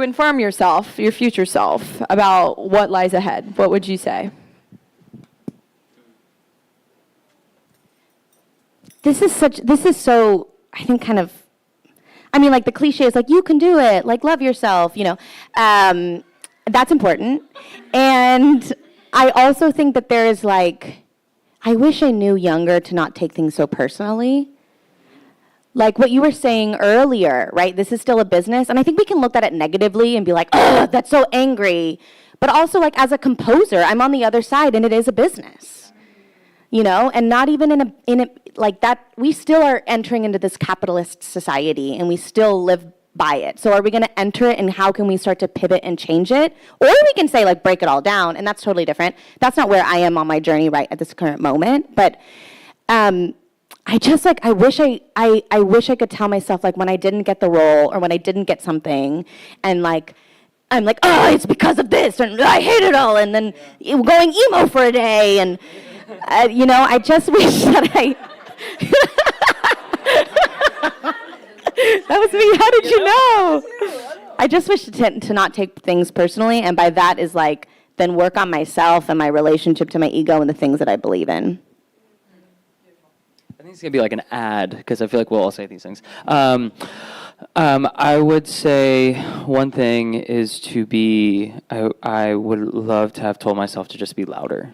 S2: inform yourself, your future self, about what lies ahead, what would you say?
S6: This is so, I think kind of, I mean, like the cliche is like, you can do it, like love yourself, you know. That's important. And I also think that there is like, I wish I knew younger to not take things so personally. Like what you were saying earlier, right? This is still a business. And I think we can look at it negatively and be like, oh, that's so angry. But also like as a composer, I'm on the other side and it is a business. You know, and not even in a like that, we still are entering into this capitalist society and we still live by it. So are we going to enter it, and how can we start to pivot and change it? Or we can say like break it all down, and that's totally different. That's not where I am on my journey right at this current moment. But I just like, I wish I could tell myself like when I didn't get the role or when I didn't get something, and like I'm like, oh, it's because of this, and I hate it all, and then going emo for a day, and you know, I just wish that I. That was me. How did you know? I just wish to not take things personally, and by that is like then work on myself and my relationship to my ego and the things that I believe in.
S5: I think it's gonna be like an ad because I feel like we'll all say these things. I would say one thing is to be. I would love to have told myself to just be louder,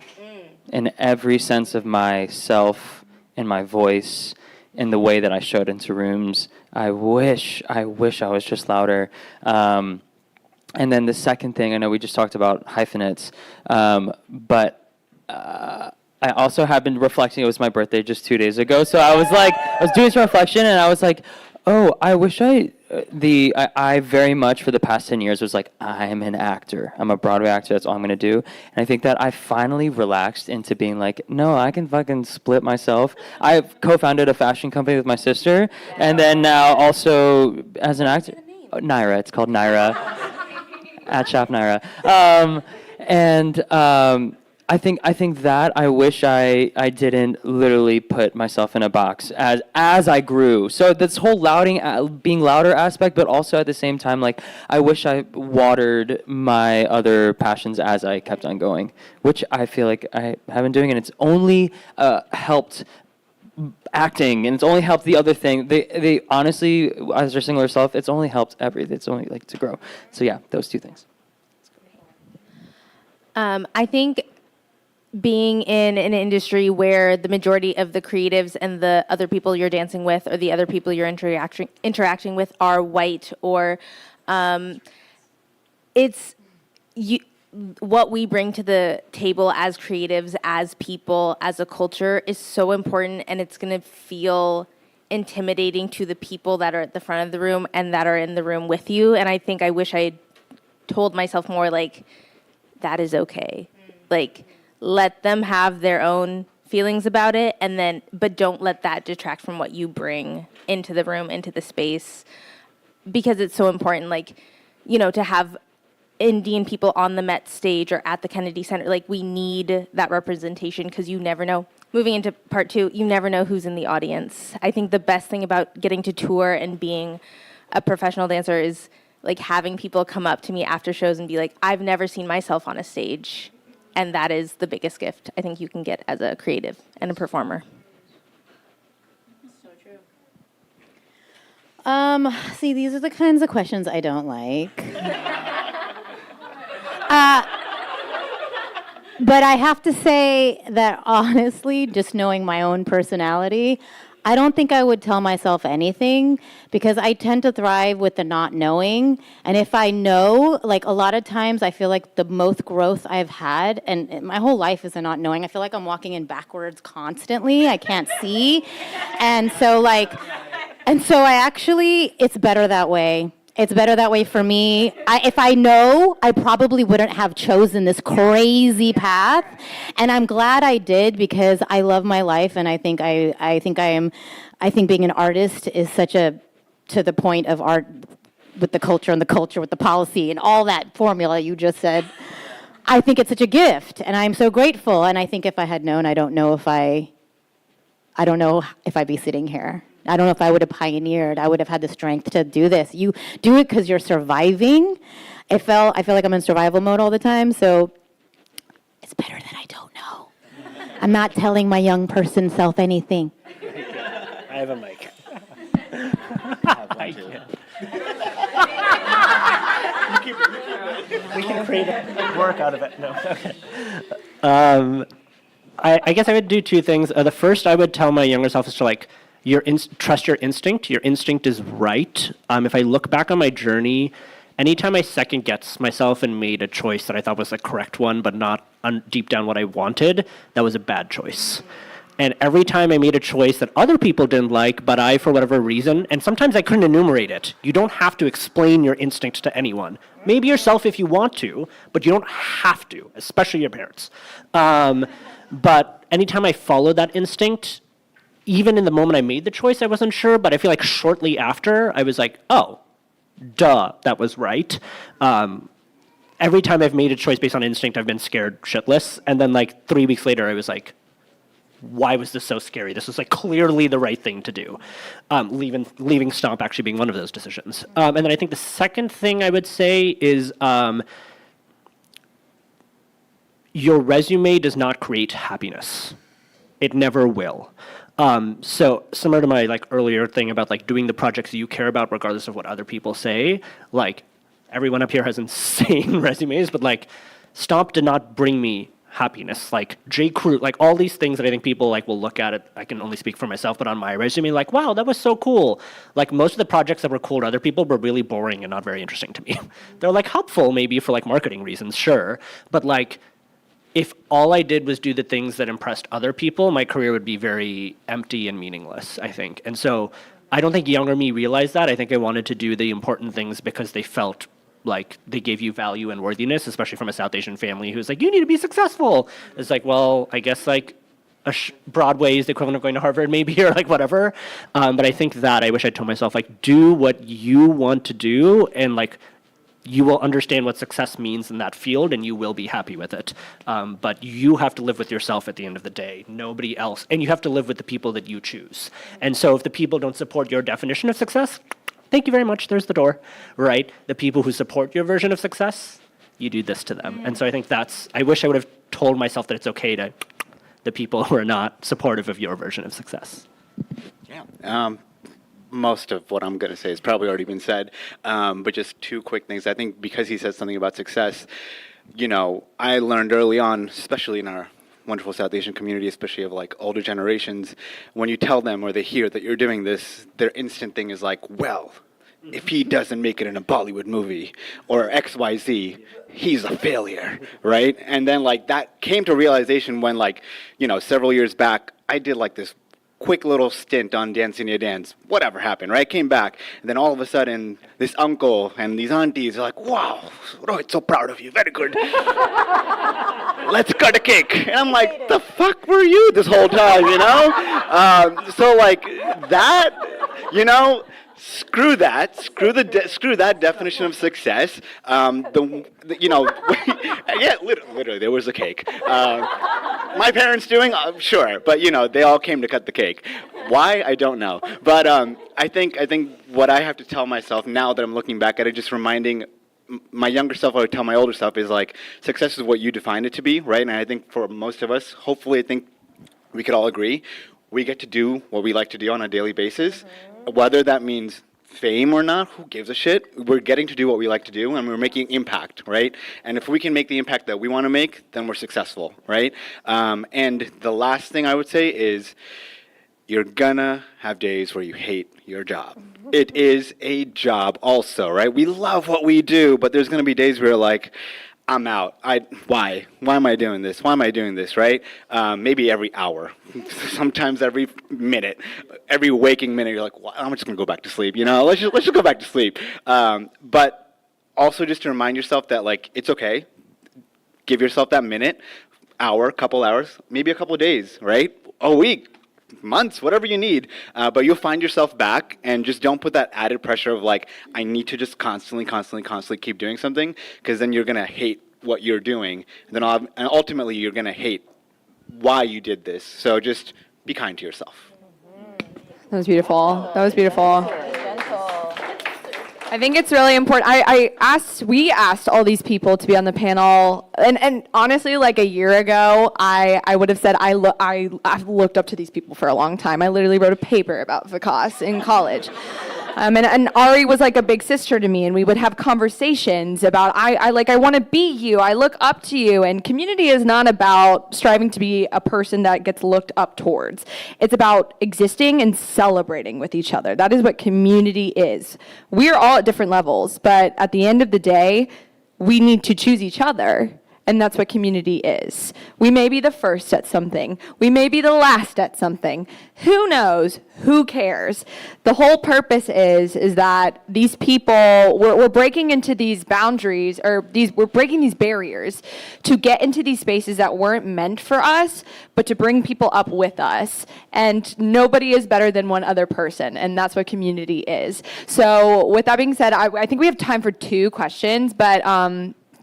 S5: in every sense of myself and my voice, in the way that I showed into rooms. I wish I was just louder. And then the second thing, I know we just talked about hyphenates, but I also have been reflecting. It was my birthday just 2 days ago, so I was like, I was doing some reflection, and I was like, oh, I wish I very much for the past 10 years was like, I'm an actor. I'm a Broadway actor. That's all I'm going to do. And I think that I finally relaxed into being like, no, I can fucking split myself. I've co-founded a fashion company with my sister. And then now also as an actor. Naira. It's called Naira. At Shop Naira. I think that I wish I didn't literally put myself in a box as I grew. So this whole being louder aspect, but also at the same time, like I wish I watered my other passions as I kept on going, which I feel like I have been doing, and it's only helped acting, and it's only helped the other thing. They honestly, as their singular self, it's only helped everything. It's only like to grow. So yeah, those two things.
S6: I think being in an industry where the majority of the creatives and the other people you're dancing with or the other people you're interacting with are white, or what we bring to the table as creatives, as people, as a culture is so important, and it's going to feel intimidating to the people that are at the front of the room and that are in the room with you. And I think I wish I had told myself more like, that is okay. Like, let them have their own feelings about it, and then, but don't let that detract from what you bring into the room, into the space, because it's so important, like, you know, to have Indian people on the Met stage or at the Kennedy Center. Like, we need that representation, because you never know. Moving into part 2, you never know who's in the audience. I think the best thing about getting to tour and being a professional dancer is like having people come up to me after shows and be like, I've never seen myself on a stage. And that is the biggest gift I think you can get as a creative and a performer.
S8: So true. See, these are the kinds of questions I don't like. But I have to say that honestly, just knowing my own personality, I don't think I would tell myself anything, because I tend to thrive with the not knowing. And if I know, like a lot of times I feel like the most growth I've had, and my whole life is a not knowing. I feel like I'm walking in backwards constantly. I can't see. And so I actually, it's better that way. It's better that way for me. If I know, I probably wouldn't have chosen this crazy path, and I'm glad I did, because I love my life, and I think being an artist is such a, to the point of art with the culture and the culture with the policy and all that formula you just said. I think it's such a gift, and I'm so grateful. And I think if I had known, I don't know if I'd be sitting here. I don't know if I would have pioneered. I would have had the strength to do this. You do it because you're surviving. I feel like I'm in survival mode all the time, so it's better that I don't know. I'm not telling my young person self anything.
S3: I have a mic. We can create work out of it. No. Okay. I guess I would do two things. The first, I would tell my younger self is to like, trust your instinct. Your instinct is right. If I look back on my journey, anytime I second guessed myself and made a choice that I thought was the correct one, but not deep down what I wanted, that was a bad choice. And every time I made a choice that other people didn't like, but I, for whatever reason, and sometimes I couldn't enumerate it. You don't have to explain your instinct to anyone. Maybe yourself if you want to, but you don't have to, especially your parents. But anytime I followed that instinct, even in the moment I made the choice, I wasn't sure, but I feel like shortly after, I was like, oh, duh, that was right. Every time I've made a choice based on instinct, I've been scared shitless. And then like 3 weeks later, I was like, why was this so scary? This was like clearly the right thing to do. Leaving Stomp actually being one of those decisions. And then I think the second thing I would say is your resume does not create happiness. It never will. So similar to my like earlier thing about like doing the projects you care about regardless of what other people say, like everyone up here has insane resumes, but like Stomp did not bring me happiness. Like J. Crew, like all these things that I think people like will look at it. I can only speak for myself, but on my resume, like, wow, that was so cool. Like most of the projects that were cool to other people were really boring and not very interesting to me. They're like helpful maybe for like marketing reasons, sure. But like, if all I did was do the things that impressed other people, my career would be very empty and meaningless, I think. And so I don't think younger me realized that. I think I wanted to do the important things because they felt like they gave you value and worthiness, especially from a South Asian family who's like, you need to be successful. It's like, well, I guess like Broadway is the equivalent of going to Harvard maybe, or like whatever. But I think that I wish I told myself, like, do what you want to do, and like, you will understand what success means in that field and you will be happy with it. But you have to live with yourself at the end of the day, nobody else. And you have to live with the people that you choose. And so if the people don't support your definition of success, thank you very much, there's the door, right? The people who support your version of success, you do this to them. And so I think I wish I would have told myself that it's okay to the people who are not supportive of your version of success.
S7: Yeah. Most of what I'm going to say has probably already been said, but just two quick things. I think because he said something about success, you know, I learned early on, especially in our wonderful South Asian community, especially of like older generations, when you tell them or they hear that you're doing this, their instant thing is like, well, if he doesn't make it in a Bollywood movie or XYZ, he's a failure, right? And then like that came to realization when like, you know, several years back, I did like this quick little stint on Dance India Dance. Whatever happened, right? Came back. And then all of a sudden, this uncle and these aunties are like, wow, Rohit, so proud of you. Very good. Let's cut a cake. And I'm like, the fuck were you this whole time, you know? So like that, you know, screw that. Screw that definition of success. You know, yeah, literally, there was a cake. My parents doing, sure, but you know, they all came to cut the cake. Why? I don't know. But I think what I have to tell myself now that I'm looking back at it, just reminding my younger self, I would tell my older self, is like, success is what you define it to be, right? And I think for most of us, hopefully, I think we could all agree, we get to do what we like to do on a daily basis. Whether that means fame or not, who gives a shit? We're getting to do what we like to do, and we're making impact, right? And if we can make the impact that we want to make, then we're successful, right? And the last thing I would say is, you're gonna have days where you hate your job. It is a job also, right? We love what we do, but there's gonna be days where you're like, I'm out. Why? Why am I doing this? Why am I doing this, right? Maybe every hour, sometimes every minute, every waking minute, you're like, well, I'm just gonna go back to sleep, you know? Let's just go back to sleep. But also just to remind yourself that, like, it's okay. Give yourself that minute, hour, couple hours, maybe a couple days, right? A week, months, whatever you need, but you'll find yourself back, and just don't put that added pressure of like, I need to just constantly keep doing something, because then you're gonna hate what you're doing, and then and ultimately you're gonna hate why you did this. So just be kind to yourself.
S2: That was beautiful. That was beautiful. I think it's really important. We asked all these people to be on the panel, and honestly, like a year ago, I would have said I've looked up to these people for a long time. I literally wrote a paper about Vikas in college. And Ari was like a big sister to me, and we would have conversations about, I want to be you, I look up to you, and community is not about striving to be a person that gets looked up towards. It's about existing and celebrating with each other. That is what community is. We're all at different levels, but at the end of the day, we need to choose each other. And that's what community is. We may be the first at something. We may be the last at something. Who knows? Who cares? The whole purpose is that these people, we're breaking into these boundaries, we're breaking these barriers to get into these spaces that weren't meant for us, but to bring people up with us. And nobody is better than one other person, and that's what community is. So with that being said, I think we have time for 2 questions, but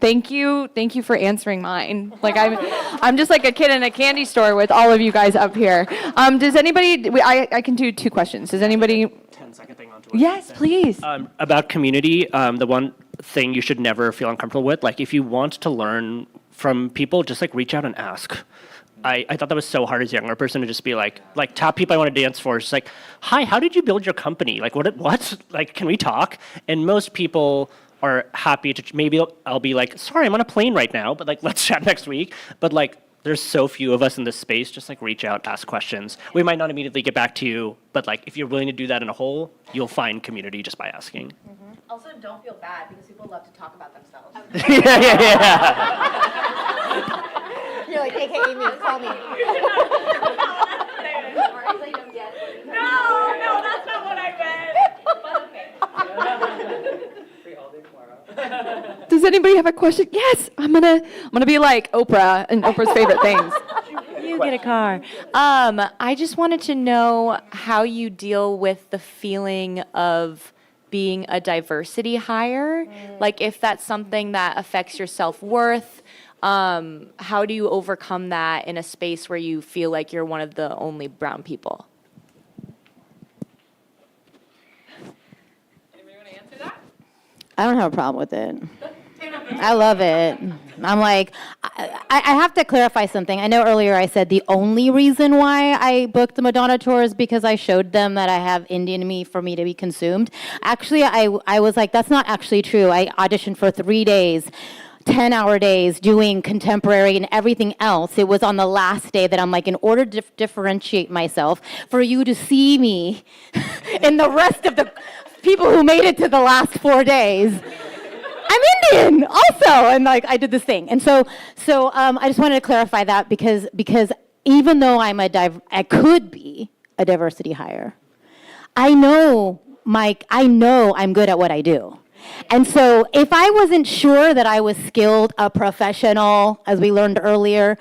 S2: Thank you for answering mine. Like I'm just like a kid in a candy store with all of you guys up here. Does anybody? I can do 2 questions. Does anybody?
S3: 10-second thing onto it.
S2: Yes, please.
S3: About community, the one thing you should never feel uncomfortable with, like if you want to learn from people, just like reach out and ask. I thought that was so hard as a younger person to just be like top people I want to dance for. It's like, hi, how did you build your company? Like what? Like, can we talk? And most people are happy to, maybe I'll be like, sorry, I'm on a plane right now, but like, let's chat next week. But like, there's so few of us in this space, just like reach out, ask questions. We might not immediately get back to you, but like, if you're willing to do that in a whole, you'll find community just by asking.
S6: Mm-hmm. Also, don't feel bad, because people love to talk about themselves.
S3: yeah.
S8: You're like, AKA me, call me.
S1: No, that's not what I meant.
S2: Does anybody have a question? Yes, I'm gonna be like Oprah and Oprah's favorite things.
S6: You get a car. I just wanted to know how you deal with the feeling of being a diversity hire. Like if that's something that affects your self-worth, how do you overcome that in a space where you feel like you're one of the only brown people?
S8: I don't have a problem with it. I love it. I'm like, I have to clarify something. I know earlier I said the only reason why I booked the Madonna tour is because I showed them that I have Indian me for me to be consumed. Actually, I was like, that's not actually true. I auditioned for 3 days. 10-hour days doing contemporary and everything else. It was on the last day that I'm like, in order to differentiate myself, for you to see me in the rest of the people who made it to the last 4 days, I'm Indian also. And like, I did this thing. And so I just wanted to clarify that because even though I could be a diversity hire. I know, Mike, I know I'm good at what I do. And so if I wasn't sure that I was skilled, a professional, as we learned earlier,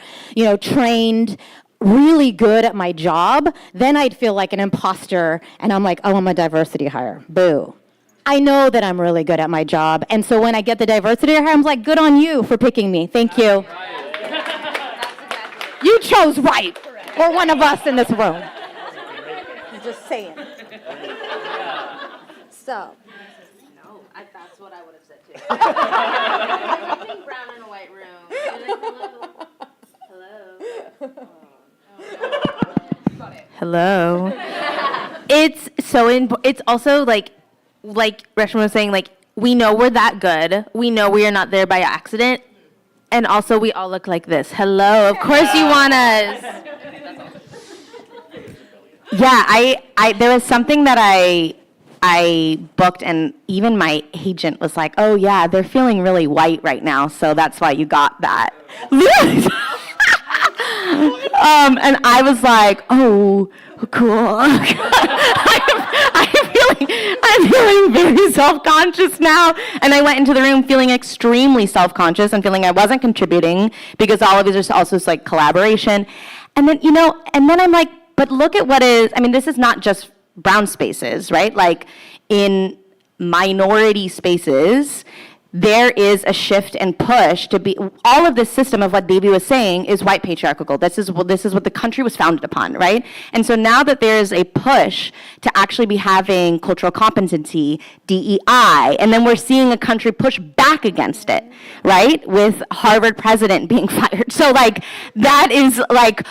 S8: trained, really good at my job, then I'd feel like an imposter, and I'm like, oh, I'm a diversity hire. Boo. I know that I'm really good at my job, and so when I get the diversity hire, I'm like, good on you for picking me. Thank you. You chose right, or one of us in this room. Just saying. So.
S6: No, that's what I would have said too. I think brown in a white room. Hello. It's also like Reshma was saying, like, we know we're that good. We know we are not there by accident. And also we all look like this. Hello, of course you want us. Yeah, I there was something that I booked, and even my agent was like, oh yeah, they're feeling really white right now, so that's why you got that. And I was like, oh, cool. I'm feeling very self-conscious now. And I went into the room feeling extremely self-conscious and feeling I wasn't contributing because all of it is also like collaboration. And then, I'm like, but look at this is not just brown spaces, right? Like in minority spaces, there is a shift and push to be, all of this system of what Devi was saying is white patriarchal. This is what the country was founded upon, right? And so now that there is a push to actually be having cultural competency, DEI, and then we're seeing a country push back against it, right? With Harvard president being fired. So like, that is like,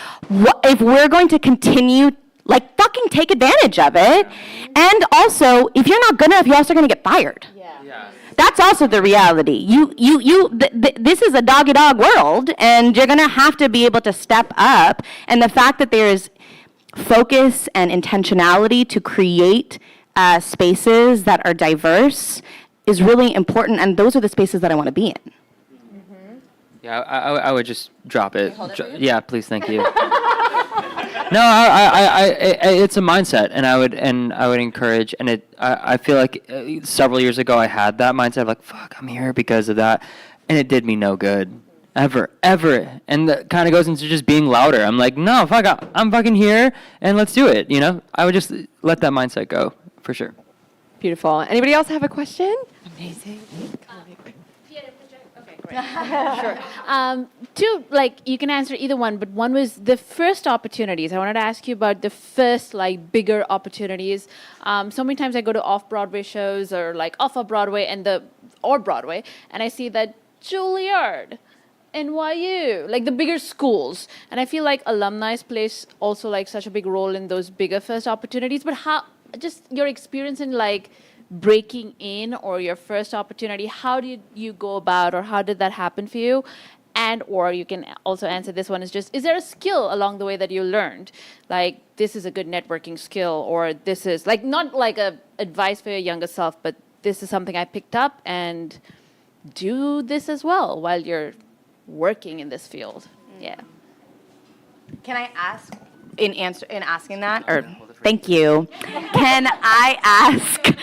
S6: if we're going to continue, like fucking take advantage of it. And also, if you're not good enough, you're also gonna get fired. That's also the reality. This is a dog-eat-dog world, and you're gonna have to be able to step up. And the fact that there's focus and intentionality to create spaces that are diverse is really important, and those are the spaces that I want to be in.
S5: Yeah, I would just drop it. Yeah, please, thank you. No, it's a mindset, and I would encourage, and I feel like several years ago I had that mindset of like, fuck, I'm here because of that, and it did me no good, ever, and that kind of goes into just being louder. I'm like, no, fuck, I'm fucking here, and let's do it. I would just let that mindset go for sure.
S2: Beautiful. Anybody else have a question?
S6: Amazing.
S4: Sure. Two, you can answer either one, but one was the first opportunities. I wanted to ask you about the first, bigger opportunities. So many times I go to off-Broadway shows or, off of Broadway or Broadway, and I see that Juilliard, NYU, the bigger schools. And I feel like alumni plays also, such a big role in those bigger first opportunities. But how, just your experience in, breaking in or your first opportunity, how did you go about, or how did that happen for you? And or you can also answer this one, is there a skill along the way that you learned, this is a good networking skill, or this is not a advice for your younger self, but this is something I picked up, and do this as well while you're working in this field? Yeah.
S6: Can I ask, in asking that, or thank you, can I ask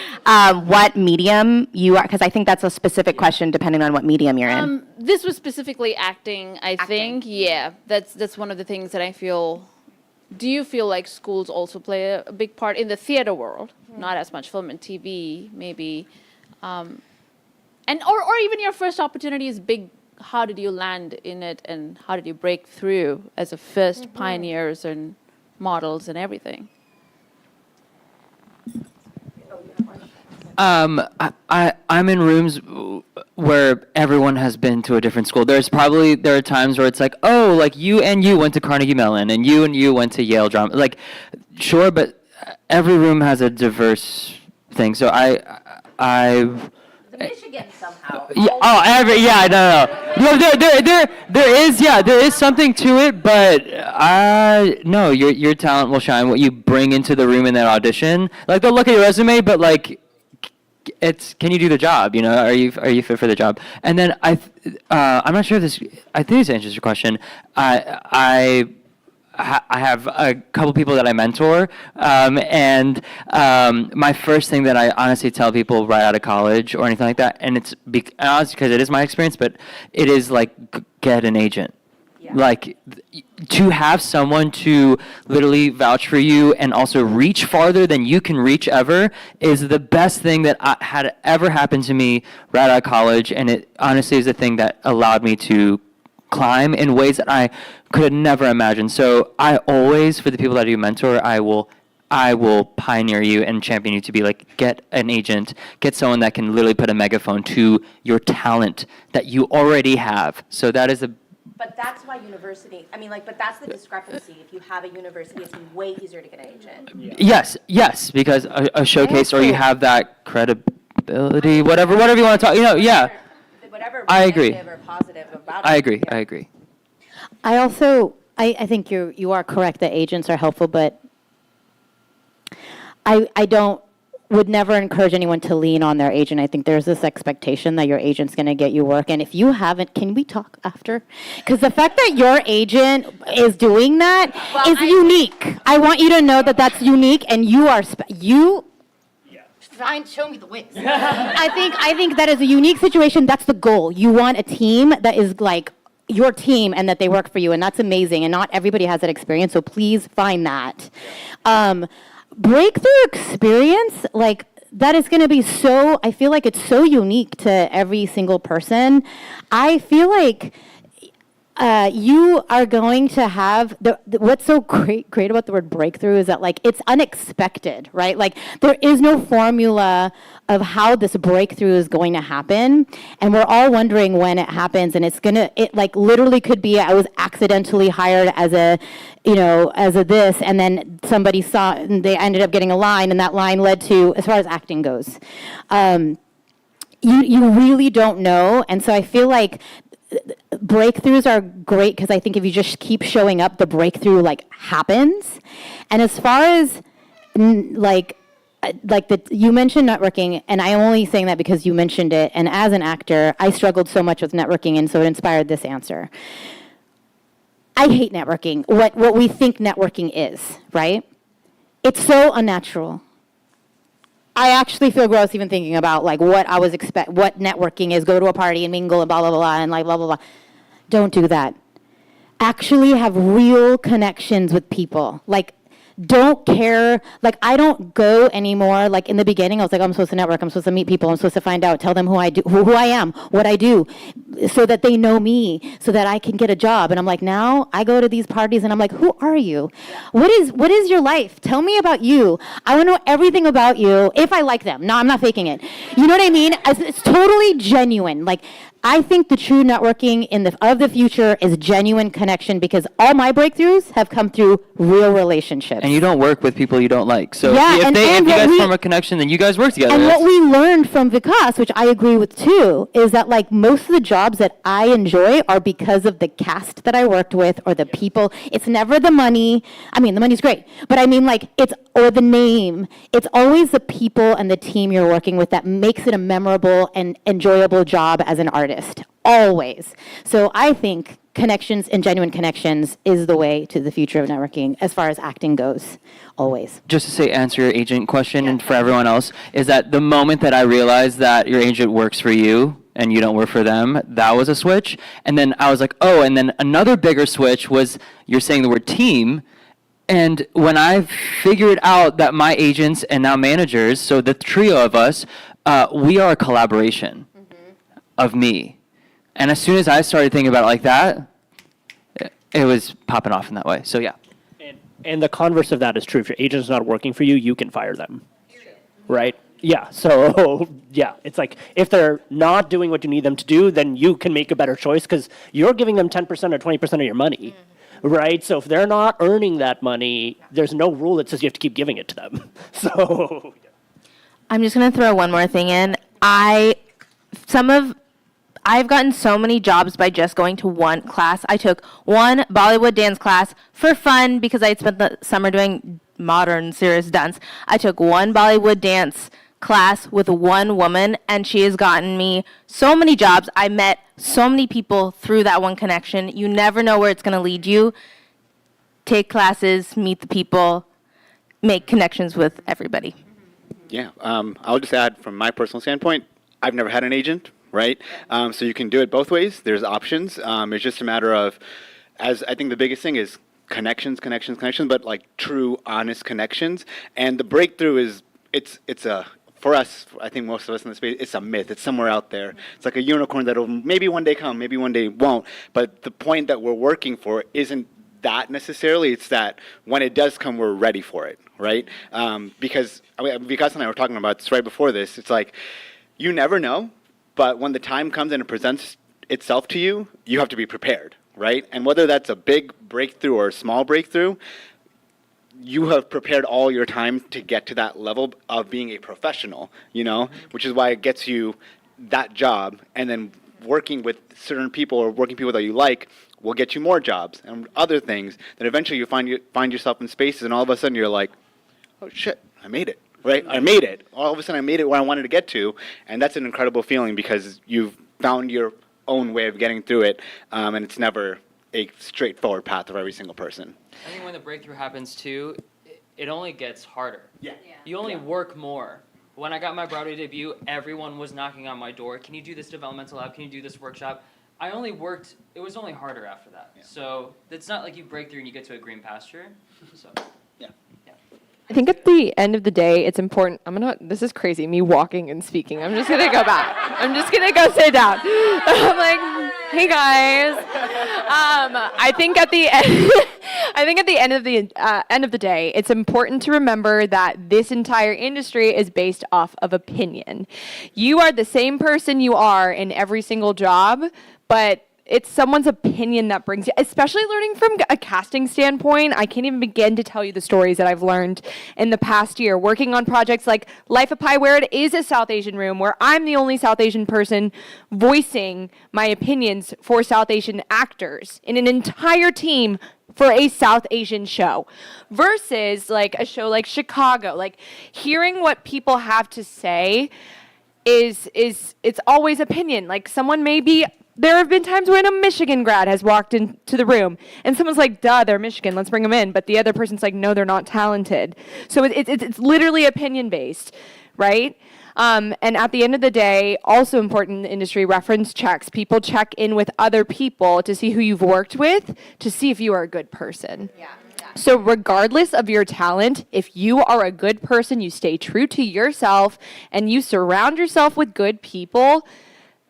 S6: what medium you are, because I think that's a specific question depending on what medium you're in.
S4: This was specifically acting, I think. Yeah, that's one of the things that I feel. Do you feel like schools also play a big part in the theater world? Not as much film and TV, maybe, and or even your first opportunity is big. How did you land in it, and how did you break through as a first pioneers and models and everything?
S5: I'm in rooms where everyone has been to a different school. There are times where it's like, oh, you and you went to Carnegie Mellon, and you went to Yale Drama. Sure, but every room has a diverse thing. So
S6: Michigan somehow.
S5: Yeah, no. There is something to it, but no, your talent will shine. What you bring into the room in that audition, they'll look at your resume, but can you do the job? Are you fit for the job? And then I'm not sure if this. I think this answers your question. I I have a couple people that I mentor, and my first thing that I honestly tell people right out of college or anything like that, and it's because it is my experience, but it is like get an agent. Like to have someone to literally vouch for you and also reach farther than you can reach ever is the best thing that had ever happened to me right out of college, and it honestly is the thing that allowed me to climb in ways that I could have never imagined. So I always, for the people that I do mentor, I will pioneer you and champion you to be like, get an agent, get someone that can literally put a megaphone to your talent that you already have. So that is
S6: But that's why but that's the discrepancy. If you have a university, it's way easier to get an agent.
S5: Yes, because a showcase or you have that credibility, whatever you want to talk,
S6: Whatever
S5: I agree.
S6: negative or positive about it.
S5: I agree.
S8: I also, I think you are correct that agents are helpful, but I would never encourage anyone to lean on their agent. I think there's this expectation that your agent's going to get you work. And if you haven't, can we talk after? Because the fact that your agent is doing that is unique. I want you to know that that's unique, and you are, Fine, show me the wings. I think that is a unique situation. That's the goal. You want a team that is like your team and that they work for you, and that's amazing. And not everybody has that experience, so please find that. Breakthrough experience, like that is going to be so, I feel like it's so unique to every single person. I feel like you are going to have what's so great about the word breakthrough is that like it's unexpected, right? Like there is no formula of how this breakthrough is going to happen, and we're all wondering when it happens. And it like literally could be I was accidentally hired as a this, and then somebody saw and they ended up getting a line, and that line led to, as far as acting goes, you really don't know. And so I feel like breakthroughs are great because I think if you just keep showing up, the breakthrough like happens. And as far as you mentioned networking, and I'm only saying that because you mentioned it. And as an actor, I struggled so much with networking, and so it inspired this answer. I hate networking. What we think networking is, right? It's so unnatural. I actually feel gross even thinking about like what networking is. Go to a party and mingle and blah, blah, blah, and like blah, blah, blah. Don't do that. Actually have real connections with people. Like, don't care. Like, I don't go anymore. Like, in the beginning, I was like, I'm supposed to network. I'm supposed to meet people. I'm supposed to find out, tell them who I am, what I do, so that they know me, so that I can get a job. And I'm like, now I go to these parties and I'm like, who are you? What is your life? Tell me about you. I want to know everything about you if I like them. No, I'm not faking it. You know what I mean? It's totally genuine. Like, I think the true networking of the future is genuine connection, because all my breakthroughs have come through real relationships.
S5: And you don't work with people you don't like. So
S8: yeah,
S5: if you guys form a connection, then you guys work together.
S8: And what we learned from Vikas, which I agree with too, is that like most of the jobs that I enjoy are because of the cast that I worked with or the people. It's never the money. I mean, the money's great, but I mean like or the name. It's always the people and the team you're working with that makes it a memorable and enjoyable job as an artist. Always. So I think connections and genuine connections is the way to the future of networking as far as acting goes. Always.
S5: Just to answer your agent question, and for everyone else, is that the moment that I realized that your agent works for you and you don't work for them, that was a switch. And then I was like, oh, and then another bigger switch was you're saying the word team. And when I figured out that my agents and now managers, so the trio of us, we are a collaboration of me. And as soon as I started thinking about it like that, it was popping off in that way. So yeah.
S3: And the converse of that is true. If your agent's not working for you, you can fire them. Right? Yeah. So yeah, it's like if they're not doing what you need them to do, then you can make a better choice because you're giving them 10% or 20% of your money. Right? So if they're not earning that money, there's no rule that says you have to keep giving it to them. So
S6: I'm just going to throw one more thing in. I've gotten so many jobs by just going to one class. I took one Bollywood dance class for fun because I had spent the summer doing modern serious dance. I took one Bollywood dance class with one woman, and she has gotten me so many jobs. I met so many people through that one connection. You never know where it's going to lead you. take classes, meet the people, make connections with everybody.
S7: Yeah, I'll just add from my personal standpoint, I've never had an agent, right? So you can do it both ways. There's options. It's just a matter of, as I think the biggest thing is connections, but like true, honest connections. And the breakthrough is, it's a, for us, I think most of us in the space, it's a myth. It's somewhere out there. It's like a unicorn that'll maybe one day come, maybe one day won't. But the point that we're working for isn't that necessarily. It's that when it does come, we're ready for it, right? Because Vikas and I were talking about this right before this. It's like, you never know, but when the time comes and it presents itself to you, you have to be prepared, right? And whether that's a big breakthrough or a small breakthrough, you have prepared all your time to get to that level of being a professional, you know, which is why it gets you that job. And then working with certain people or working people that you like will get you more jobs and other things. Then eventually you find yourself in spaces, and all of a sudden you're like, oh shit, I made it, right? I made it. All of a sudden I made it where I wanted to get to, and that's an incredible feeling because you've found your own way of getting through it, and it's never a straightforward path for every single person.
S5: I think when the breakthrough happens too, it only gets harder.
S7: Yeah.
S5: You only work more. When I got my Broadway debut, everyone was knocking on my door. Can you do this developmental lab? Can you do this workshop? I only worked, it was only harder after that.
S7: Yeah.
S5: So it's not like you break through and you get to a green pasture. So,
S7: Yeah.
S2: I think at the end of the day, it's important. This is crazy, me walking and speaking. I'm just gonna go back. I'm just gonna go sit down. I'm like, hey guys. I think at the end, end of the day, it's important to remember that this entire industry is based off of opinion. You are the same person you are in every single job, but it's someone's opinion that brings you, especially learning from a casting standpoint. I can't even begin to tell you the stories that I've learned in the past year, working on projects like Life of Pi, where it is a South Asian room, where I'm the only South Asian person voicing my opinions for South Asian actors in an entire team for a South Asian show, versus like a show like Chicago. Like, hearing what people have to say is it's always opinion. Like, someone may be, there have been times when a Michigan grad has walked into the room and someone's like, duh, they're Michigan, let's bring them in. But the other person's like, no, they're not talented. So it's literally opinion based, right? And at the end of the day, also important in the industry, reference checks. People check in with other people to see who you've worked with, to see if you are a good person. Yeah. So regardless of your talent, if you are a good person, you stay true to yourself, and you surround yourself with good people,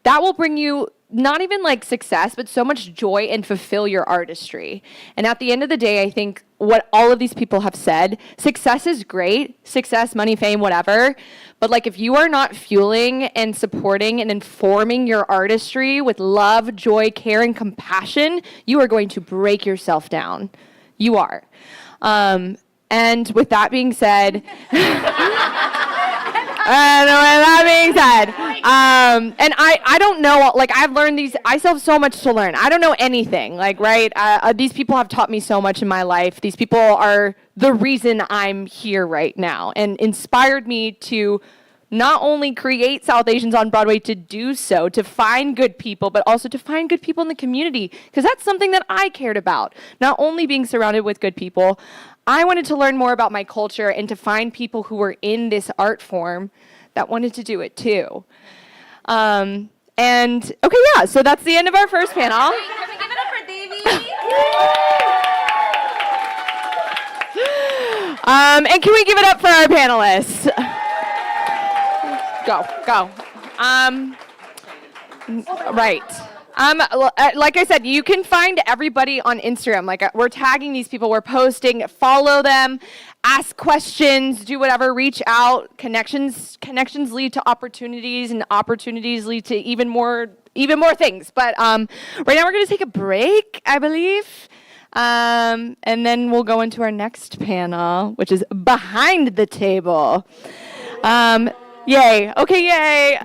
S2: that will bring you not even like success, but so much joy and fulfill your artistry. And at the end of the day, I think what all of these people have said, success is great, success, money, fame, whatever. But like, if you are not fueling and supporting and informing your artistry with love, joy, care, and compassion, you are going to break yourself down. You are. And with that being said, and I don't know, like, I've learned these, I still have so much to learn. I don't know anything, like, right? These people have taught me so much in my life. These people are the reason I'm here right now, and inspired me to not only create South Asians on Broadway, to do so, to find good people, but also to find good people in the community, because that's something that I cared about. Not only being surrounded with good people, I wanted to learn more about my culture and to find people who were in this art form that wanted to do it too. And okay, yeah, so that's the end of our first panel.
S6: Can we give it up for Devi?
S2: And can we give it up for our panelists? Go. Right. Like I said, you can find everybody on Instagram. Like, we're tagging these people, we're posting, follow them, ask questions, do whatever, reach out. Connections lead to opportunities, and opportunities lead to even more things. But right now we're gonna take a break, I believe. And then we'll go into our next panel, which is behind the table. Yay. Okay, yay.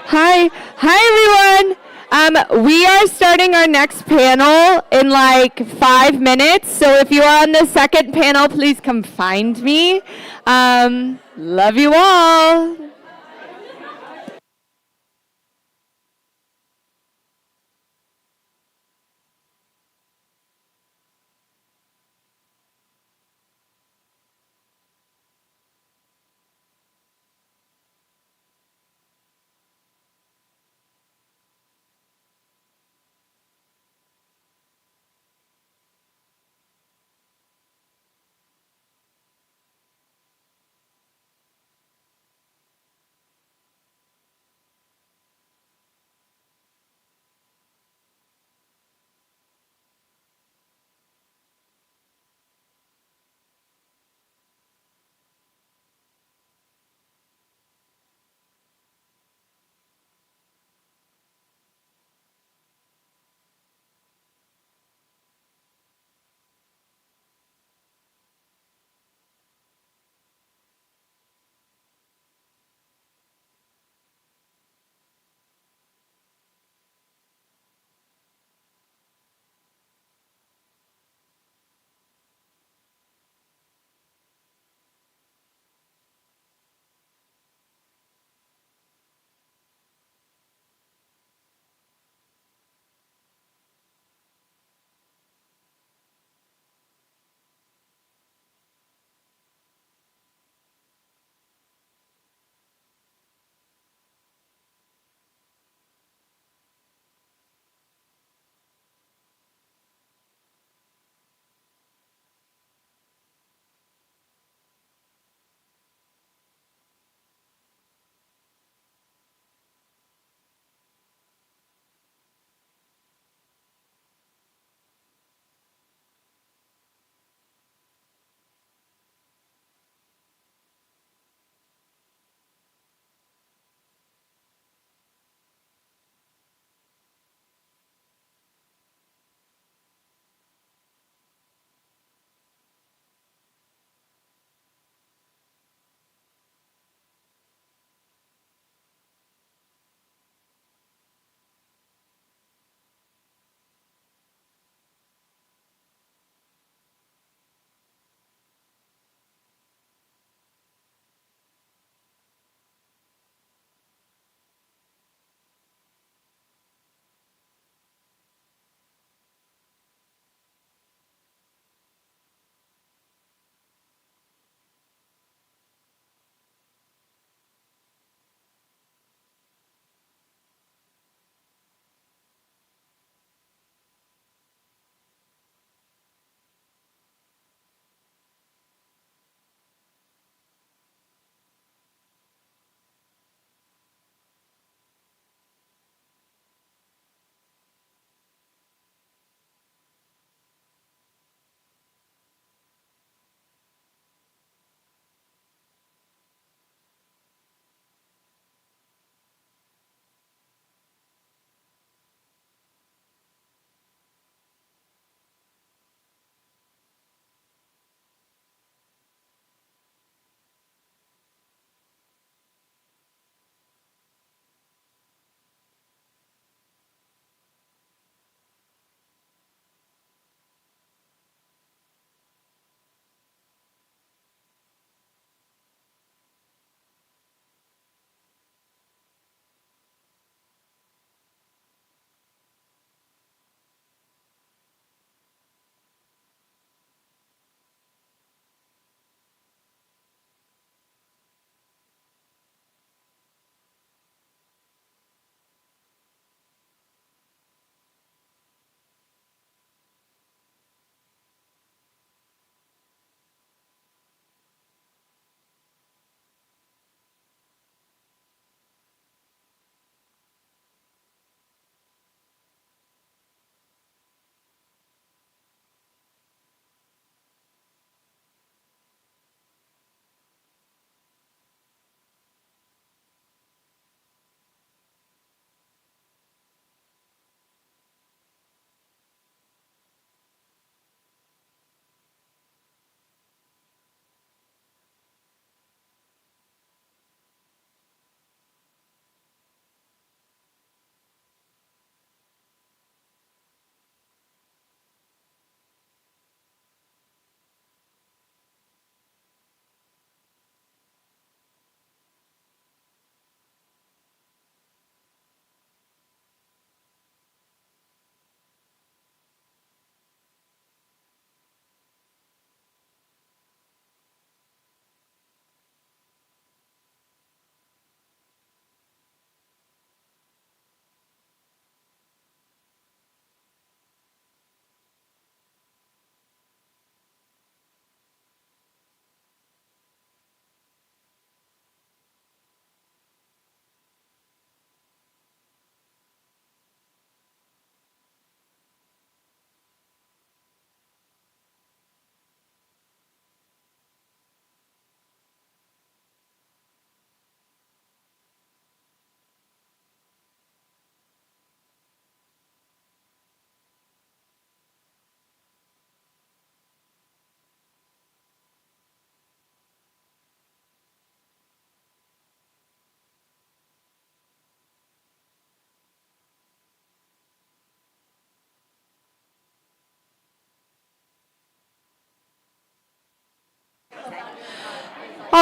S2: Hi everyone. We are starting our next panel in like 5 minutes. So if you are on the second panel, please come find me. Love you all.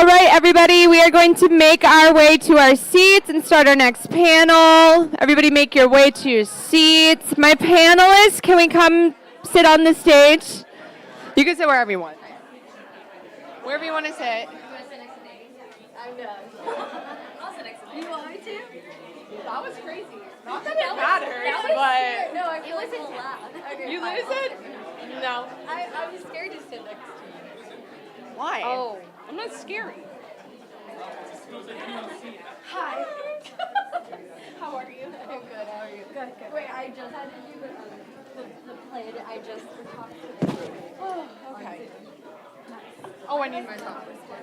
S2: All right, everybody, we are going to make our way to our seats and start our next panel. Everybody make your way to your seats. My panelists, can we come sit on the stage? You can sit wherever you want. Wherever you want to sit. I'm done. I'll sit next to you. Want me to? That was crazy. Not that it matters, but... No, it wasn't loud. Okay, you lose it? No. I was scared to sit next to you. Why? Oh. I'm not scary. Hi. How are you? I'm good. How are you? Good. Wait, I just had to do the play that I just talked to. Oh, okay. Oh, I need my phone.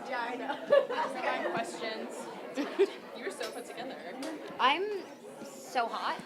S2: Yeah, I know. Asking questions. You're so put together.
S9: I'm so hot.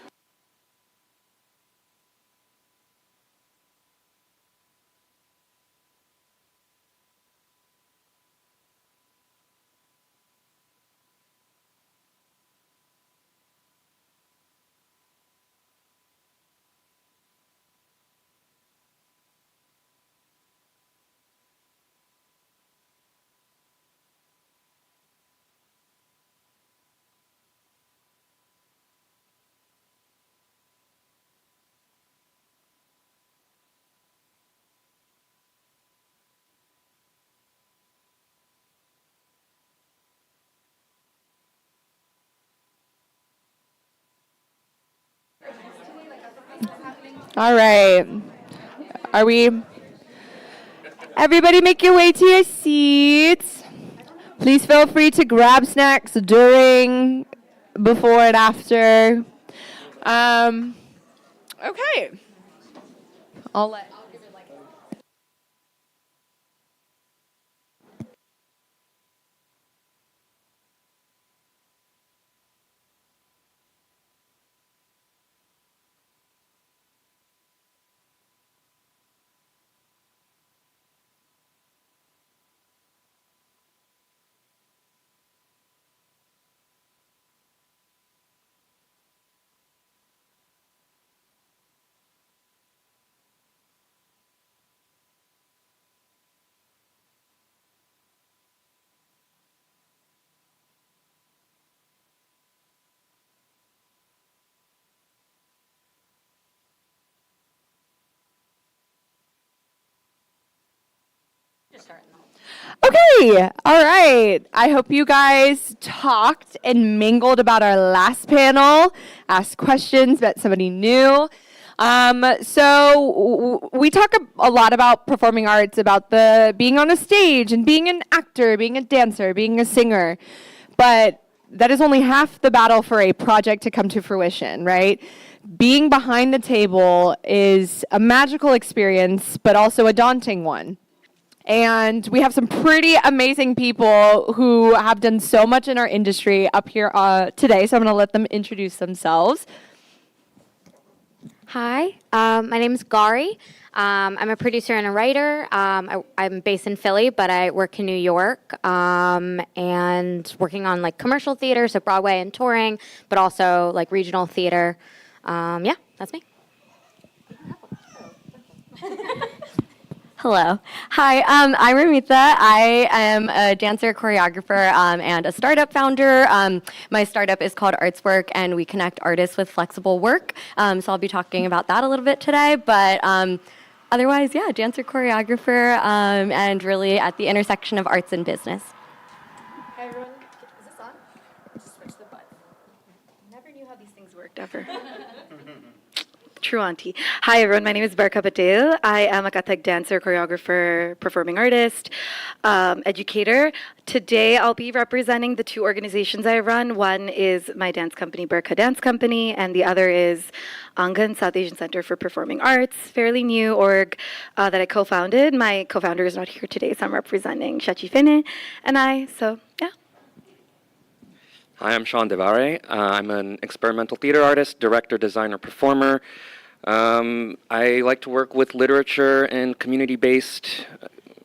S2: All right. Are we? Everybody make your way to your seats. Please feel free to grab snacks during, before, and after. Okay. I'll let. Okay, all right. I hope you guys talked and mingled about our last panel, asked questions, met somebody new. We talk a lot about performing arts, about the being on a stage and being an actor, being a dancer, being a singer. But that is only half the battle for a project to come to fruition, right? Being behind the table is a magical experience, but also a daunting one. And we have some pretty amazing people who have done so much in our industry up here today, so I'm going to let them introduce themselves.
S9: Hi, my name is Gari. I'm a producer and a writer. I'm based in Philly, but I work in New York and working on like commercial theater, so Broadway and touring, but also like regional theater. Yeah, that's me.
S10: Hello. Hi, I'm Ramita. I am a dancer, choreographer, and a startup founder. My startup is called Artswork, and we connect artists with flexible work. So I'll be talking about that a little bit today. But otherwise, yeah, dancer, choreographer, and really at the intersection of arts and business.
S11: Hi, everyone. Is this on? Just switch the button. Never knew how these things worked ever. True auntie. Hi everyone, my name is Barka Patel. I am a Kathak dancer, choreographer, performing artist, educator. Today I'll be representing the two organizations I run. One is my dance company, Barka Dance Company, and the other is Angan, South Asian Center for Performing Arts, fairly new org that I co-founded. My co-founder is not here today, so I'm representing Shachi Fine and I, so yeah.
S12: Hi, I'm Sean Devare. I'm an experimental theater artist, director, designer, performer. I like to work with literature and community-based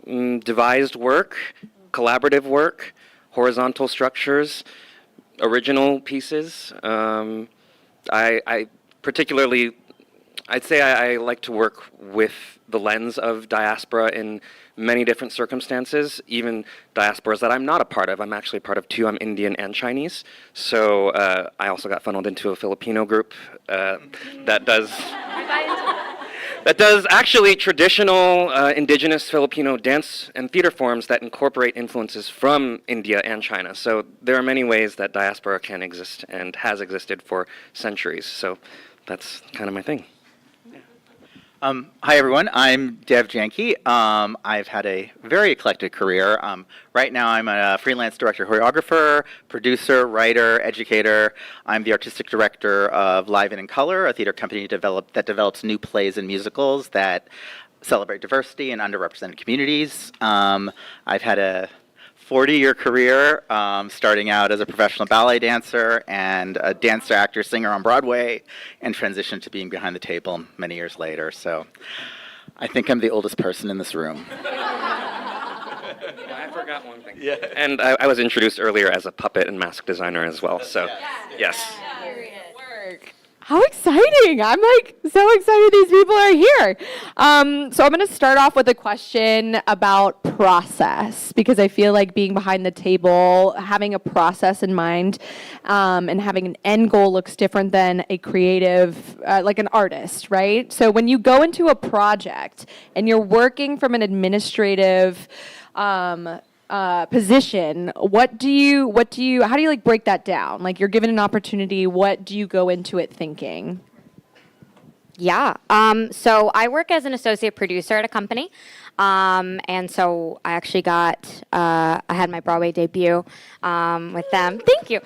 S12: devised work, collaborative work, horizontal structures, original pieces. I particularly I'd say I like to work with the lens of diaspora in many different circumstances, even diasporas that I'm not a part of. I'm actually a part of two. I'm Indian and Chinese. So I also got funneled into a Filipino group that does actually traditional indigenous Filipino dance and theater forms that incorporate influences from India and China. So there are many ways that diaspora can exist and has existed for centuries. So that's kind of my thing.
S13: Hi, everyone. I'm Dev Janke. I've had a very eclectic career. Right now, I'm a freelance director, choreographer, producer, writer, educator. I'm the artistic director of Live in Color, a theater company that develops new plays and musicals that celebrate diversity and underrepresented communities. I've had a 40-year career, starting out as a professional ballet dancer and a dancer, actor, singer on Broadway, and transitioned to being behind the table many years later. So I think I'm the oldest person in this room.
S12: I forgot one thing. Yeah. And I was introduced earlier as a puppet and mask designer as well. So, yes.
S2: How exciting! I'm like so excited these people are here. So I'm going to start off with a question about process, because I feel like being behind the table, having a process in mind, and having an end goal looks different than a creative, like an artist, right? So when you go into a project and you're working from an administrative position, how do you like break that down? Like, you're given an opportunity, what do you go into it thinking?
S9: Yeah. So I work as an associate producer at a company. And so I actually I had my Broadway debut with them. Thank you.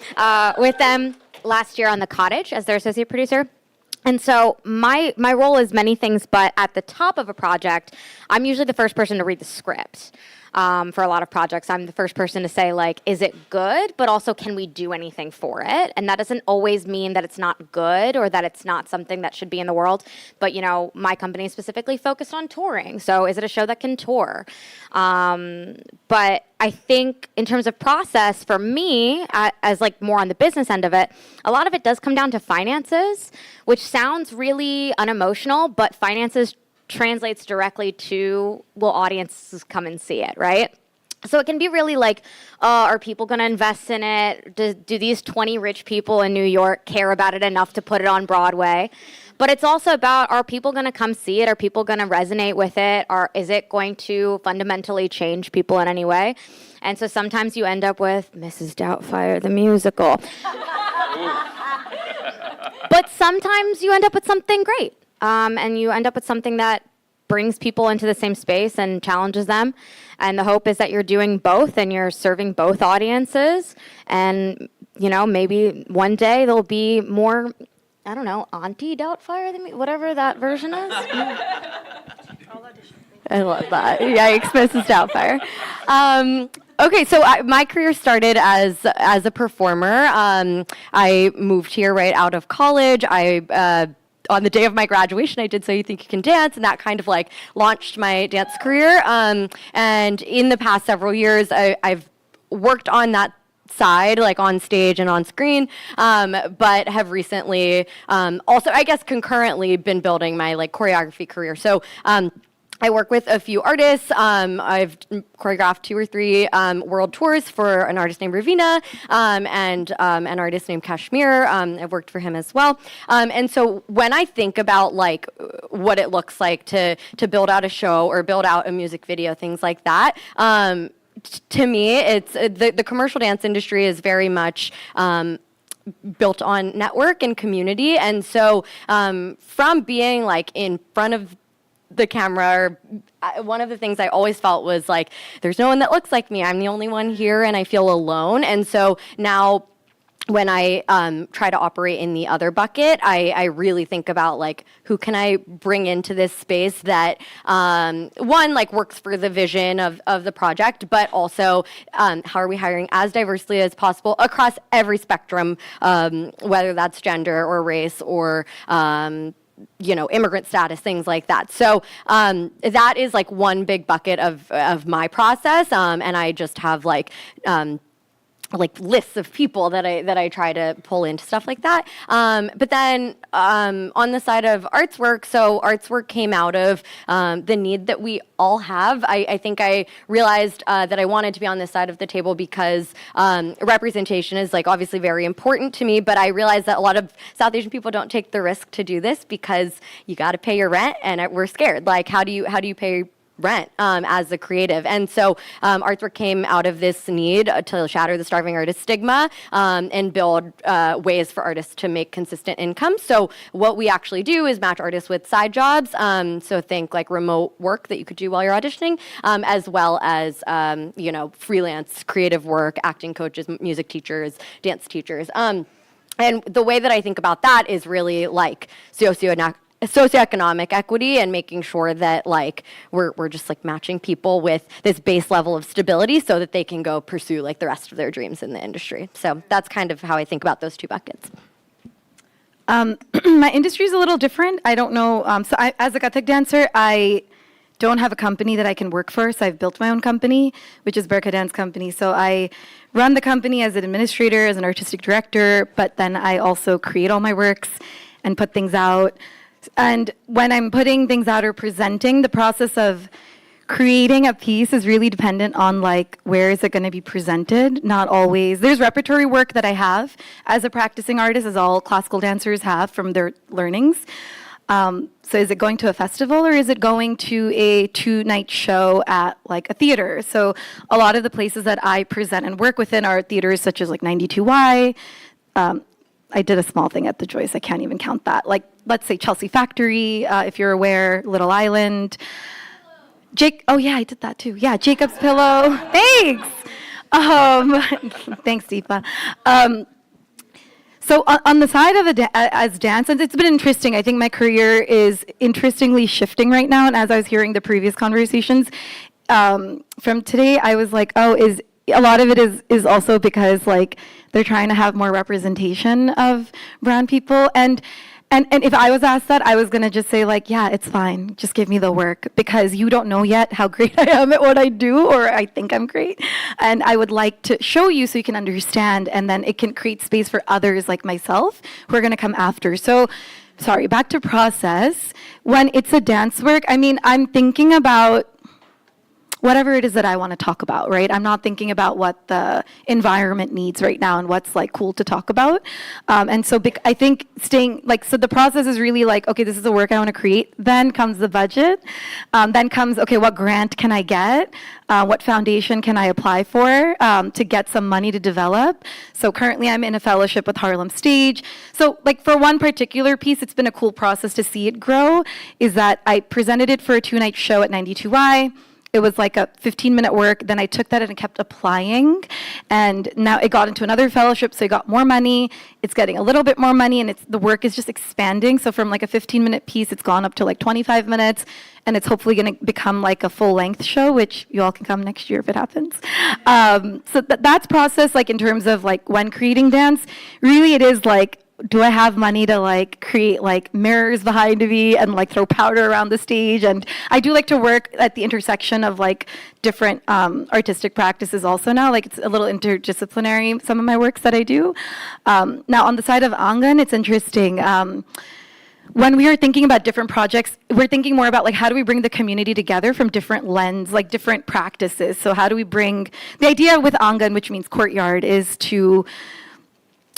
S9: With them last year on The Cottage as their associate producer. And so my role is many things, but at the top of a project, I'm usually the first person to read the script. For a lot of projects, I'm the first person to say, like, is it good? But also, can we do anything for it? And that doesn't always mean that it's not good or that it's not something that should be in the world. But, you know, my company is specifically focused on touring. So is it a show that can tour? But I think in terms of process, for me, as like more on the business end of it, a lot of it does come down to finances, which sounds really unemotional, but finances translates directly to, will audiences come and see it, right? So it can be really like, are people going to invest in it? Do these 20 rich people in New York care about it enough to put it on Broadway? But it's also about, are people going to come see it? Are people going to resonate with it? Or is it going to fundamentally change people in any way? And so sometimes you end up with Mrs. Doubtfire, the musical. But sometimes you end up with something great. And you end up with something that brings people into the same space and challenges them. And the hope is that you're doing both and you're serving both audiences. And, you know, maybe one day there'll be more, I don't know, Auntie Doubtfire than me, whatever that version is.
S10: I love that. Yikes, Mrs. Doubtfire. Okay, so my career started as a performer. I moved here right out of college. On the day of my graduation, I did So You Think You Can Dance, and that kind of like launched my dance career. And in the past several years, I've worked on that side, like on stage and on screen, but have recently also, I guess, concurrently been building my like choreography career. So I work with a few artists. I've choreographed 2 or 3 world tours for an artist named Ravina and an artist named Kashmir. I've worked for him as well. And so when I think about like what it looks like to build out a show or build out a music video, things like that, to me, it's the commercial dance industry is very much built on network and community. And so from being like in front of the camera, one of the things I always felt was like, there's no one that looks like me. I'm the only one here and I feel alone. And so now when I try to operate in the other bucket, I really think about like, who can I bring into this space that one, like works for the vision of the project, but also how are we hiring as diversely as possible across every spectrum, whether that's gender or race or you know, immigrant status, things like that. So that is like one big bucket of my process. And I just have like like lists of people that I try to pull into stuff like that. But then on the side of arts work, so arts work came out of the need that we all have. I think I realized that I wanted to be on this side of the table because representation is like obviously very important to me, but I realized that a lot of South Asian people don't take the risk to do this because you got to pay your rent, and we're scared. Like, how do you pay rent as a creative? And so artwork came out of this need to shatter the starving artist stigma and build ways for artists to make consistent income. So what we actually do is match artists with side jobs. So think like remote work that you could do while you're auditioning, as well as freelance creative work, acting coaches, music teachers, dance teachers. And the way that I think about that is really like socioeconomic equity and making sure that like we're just like matching people with this base level of stability so that they can go pursue like the rest of their dreams in the industry. So that's kind of how I think about those two buckets.
S11: My industry is a little different. I don't know. As a Kathak dancer, I don't have a company that I can work for, so I've built my own company, which is Berka Dance Company. So I run the company as an administrator, as an artistic director, but then I also create all my works and put things out. And when I'm putting things out or presenting, the process of creating a piece is really dependent on like where is it going to be presented. Not always. There's repertory work that I have as a practicing artist, as all classical dancers have from their learnings. So is it going to a festival or is it going to a 2-night show at like a theater? So a lot of the places that I present and work within are theaters such as like 92Y. I did a small thing at the Joyce. I can't even count that. Like, let's say Chelsea Factory, if you're aware, Little Island. Oh yeah, I did that too. Yeah, Jacob's Pillow. Thanks. Thanks, Deepa. So on the side of as dance, and it's been interesting. I think my career is interestingly shifting right now. And as I was hearing the previous conversations from today, I was like, a lot of it is also because like they're trying to have more representation of brown people. And if I was asked that, I was going to just say like, yeah, it's fine. Just give me the work because you don't know yet how great I am at what I do, or I think I'm great. And I would like to show you so you can understand, and then it can create space for others like myself who are going to come after. So, sorry, back to process. When it's a dance work, I mean, I'm thinking about whatever it is that I want to talk about, right? I'm not thinking about what the environment needs right now and what's like cool to talk about. And so I think so the process is really like, okay, this is the work I want to create. Then comes the budget. Then comes, okay, what grant can I get? What foundation can I apply for to get some money to develop? So currently I'm in a fellowship with Harlem Stage. So like for one particular piece, it's been a cool process to see it grow, is that I presented it for a 2-night show at 92Y. It was like a 15-minute work. Then I took that and I kept applying. And now it got into another fellowship, so I got more money. It's getting a little bit more money, and the work is just expanding. So from like a 15-minute piece, it's gone up to like 25 minutes. And it's hopefully going to become like a full-length show, which you all can come next year if it happens. So that's process, like in terms of like when creating dance. Really, it is like, do I have money to like create like mirrors behind me and like throw powder around the stage? And I do like to work at the intersection of like different artistic practices also now. Like it's a little interdisciplinary, some of my works that I do. Now on the side of Angan, it's interesting. When we are thinking about different projects, we're thinking more about like how do we bring the community together from different lens, like different practices. So how do we bring, the idea with Angan, which means courtyard, is to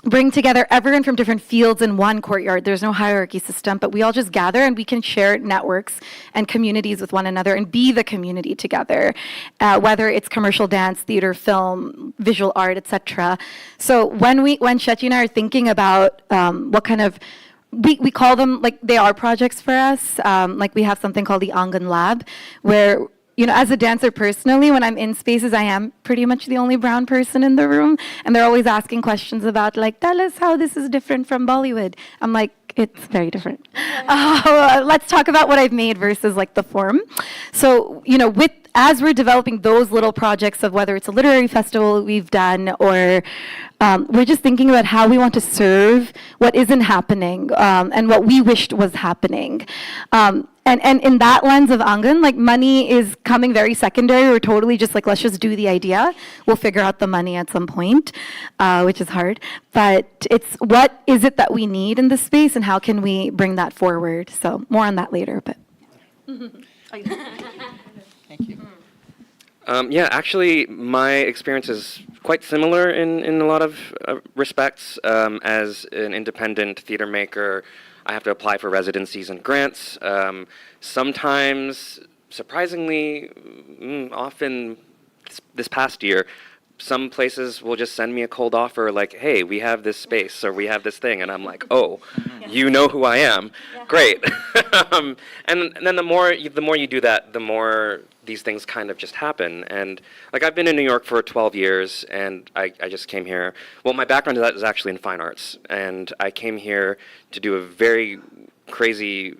S11: bring together everyone from different fields in one courtyard. There's no hierarchy system, but we all just gather and we can share networks and communities with one another and be the community together, whether it's commercial dance, theater, film, visual art, etc. So when Shetty and I are thinking about what kind of, we call them, like they are projects for us. Like we have something called the Angan Lab, where as a dancer personally, when I'm in spaces, I am pretty much the only brown person in the room. And they're always asking questions about, like, tell us how this is different from Bollywood. I'm like, it's very different. Let's talk about what I've made versus, like, the form. So, as we're developing those little projects of whether it's a literary festival we've done or we're just thinking about how we want to serve what isn't happening and what we wished was happening. And in that lens of Angan, like money is coming very secondary. We're totally just like, let's just do the idea. We'll figure out the money at some point, which is hard. But it's what is it that we need in this space and how can we bring that forward? So more on that later, but.
S13: Thank you.
S12: Yeah, actually, my experience is quite similar in a lot of respects. As an independent theater maker, I have to apply for residencies and grants. Sometimes, surprisingly, often this past year, some places will just send me a cold offer like, hey, we have this space or we have this thing. And I'm like, oh, you know who I am. Yeah. Great. And then the more you do that, the more these things kind of just happen. And like I've been in New York for 12 years and I just came here. Well, my background is actually in fine arts. And I came here to do a very crazy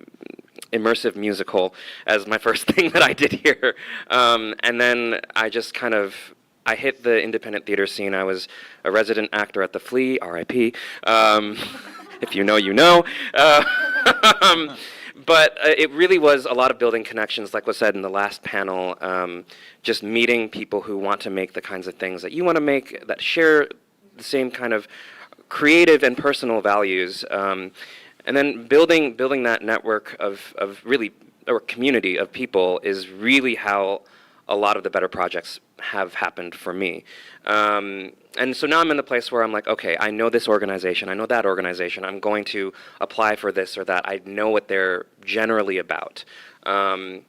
S12: immersive musical as my first thing that I did here. And then I just kind of, I hit the independent theater scene. I was a resident actor at the Flea, R.I.P. If you know, you know. But it really was a lot of building connections, like was said in the last panel, just meeting people who want to make the kinds of things that you want to make, that share the same kind of creative and personal values. And then building that network of really, or community of people is really how a lot of the better projects have happened for me. And so now I'm in the place where I'm like, okay, I know this organization, I know that organization, I'm going to apply for this or that, I know what they're generally about. And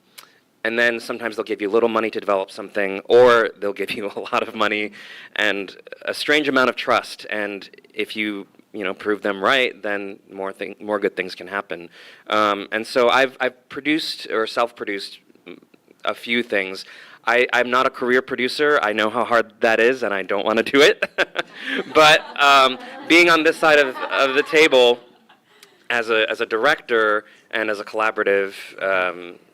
S12: then sometimes they'll give you a little money to develop something, or they'll give you a lot of money and a strange amount of trust, and if you prove them right, then more good things can happen. And so I've produced or self-produced a few things. I'm not a career producer. I know how hard that is, and I don't want to do it. But being on this side of the table as a director and as a collaborative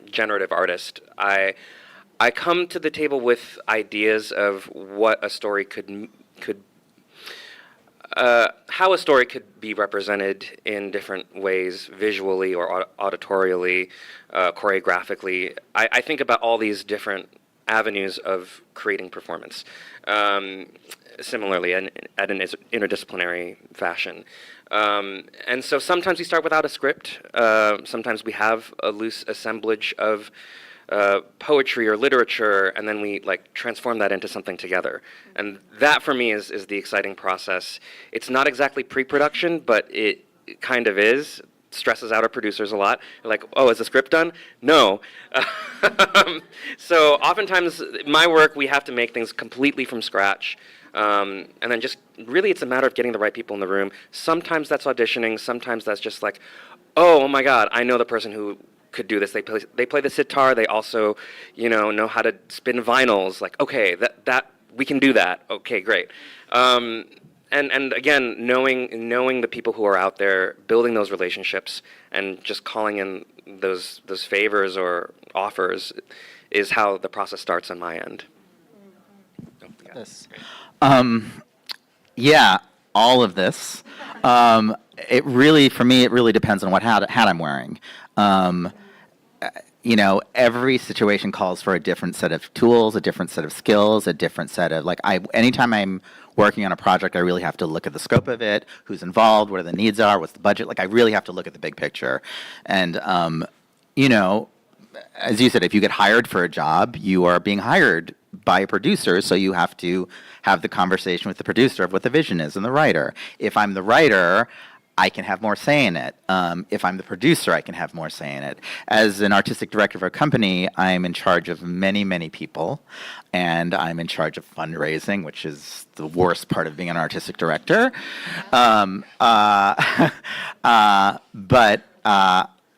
S12: generative artist, I come to the table with ideas of what a story how a story could be represented in different ways, visually or auditorially, choreographically. I think about all these different avenues of creating performance, similarly and at an interdisciplinary fashion. And so sometimes we start without a script. Sometimes we have a loose assemblage of poetry or literature, and then we transform that into something together. And that for me is the exciting process. It's not exactly pre-production, but it kind of is. Stresses out our producers a lot. They're like, oh, is the script done? No. So oftentimes, my work, we have to make things completely from scratch. And then just, really, it's a matter of getting the right people in the room. Sometimes that's auditioning. Sometimes that's just like, oh my God, I know the person who could do this. They play the sitar. They also, know how to spin vinyls. Like, okay, that we can do that. Okay, great. And again, knowing the people who are out there, building those relationships, and just calling in those favors or offers is how the process starts on my end.
S13: This. Yeah, all of this. It really, for me, it really depends on what hat I'm wearing. Every situation calls for a different set of tools, a different set of skills, a different set of, anytime I'm working on a project, I really have to look at the scope of it, who's involved, what the needs are, what's the budget. I really have to look at the big picture. And, as you said, if you get hired for a job, you are being hired by a producer, so you have to have the conversation with the producer of what the vision is and the writer. If I'm the writer, I can have more say in it. If I'm the producer, I can have more say in it. As an artistic director of a company, I'm in charge of many, many people, and I'm in charge of fundraising, which is the worst part of being an artistic director. But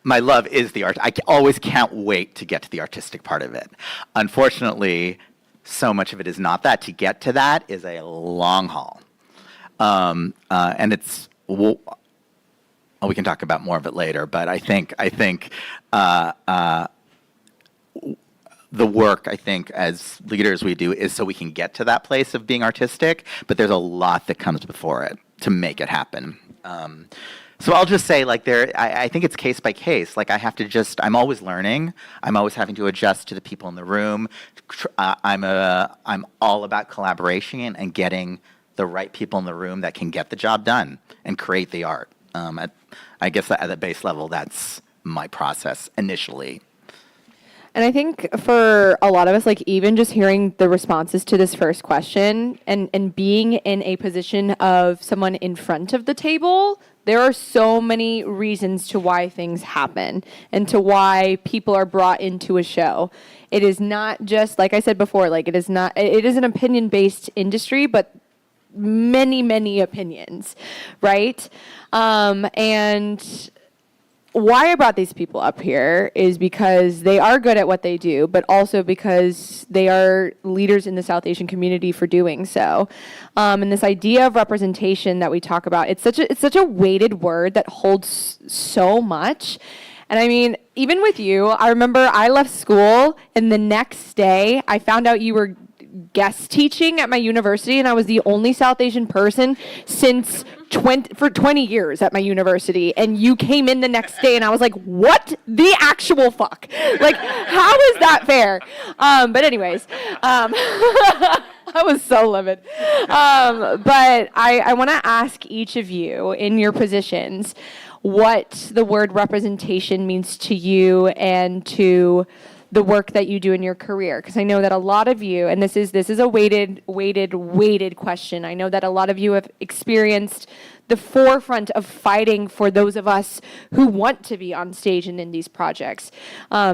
S13: my love is the art. I always can't wait to get to the artistic part of it. Unfortunately, so much of it is not that. To get to that is a long haul. And it's... we can talk about more of it later, but I think the work, as leaders we do is so we can get to that place of being artistic, but there's a lot that comes before it to make it happen. So I'll just say, like, I think it's case by case. Like, I'm always learning. I'm always having to adjust to the people in the room. I'm all about collaboration and getting the right people in the room that can get the job done and create the art. I guess at the base level, that's my process initially.
S2: And I think for a lot of us, like even just hearing the responses to this first question and being in a position of someone in front of the table, there are so many reasons to why things happen and to why people are brought into a show. It is not just, like I said before, like it is an opinion-based industry, but many opinions, right? And why I brought these people up here is because they are good at what they do, but also because they are leaders in the South Asian community for doing so. And this idea of representation that we talk about, it's such a weighted word that holds so much. And I mean, even with you, I remember I left school and the next day I found out you were guest teaching at my university, and I was the only South Asian person for 20 years at my university, and you came in the next day and I was like, what the actual fuck? Like, how is that fair? But anyways, I was so livid. But I want to ask each of you in your positions what the word representation means to you and to the work that you do in your career, because I know that a lot of you, and this is a weighted question. I know that a lot of you have experienced the forefront of fighting for those of us who want to be on stage and in these projects,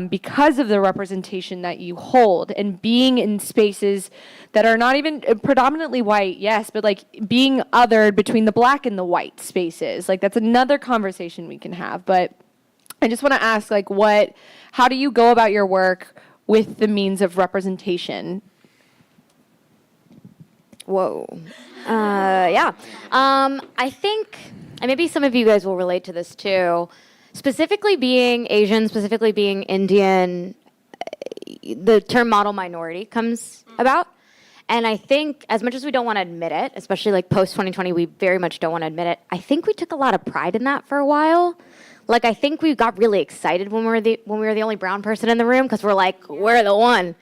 S2: because of the representation that you hold and being in spaces that are not even predominantly white, yes, but like being othered between the black and the white spaces. Like that's another conversation we can have, but I just want to ask, like, how do you go about your work with the means of representation?
S9: Whoa. Yeah. I think, and maybe some of you guys will relate to this too, specifically being Asian, specifically being Indian, the term model minority comes about. And I think as much as we don't want to admit it, especially like post-2020, we very much don't want to admit it, I think we took a lot of pride in that for a while. Like, I think we got really excited when we were the only brown person in the room, because we're like, we're the one.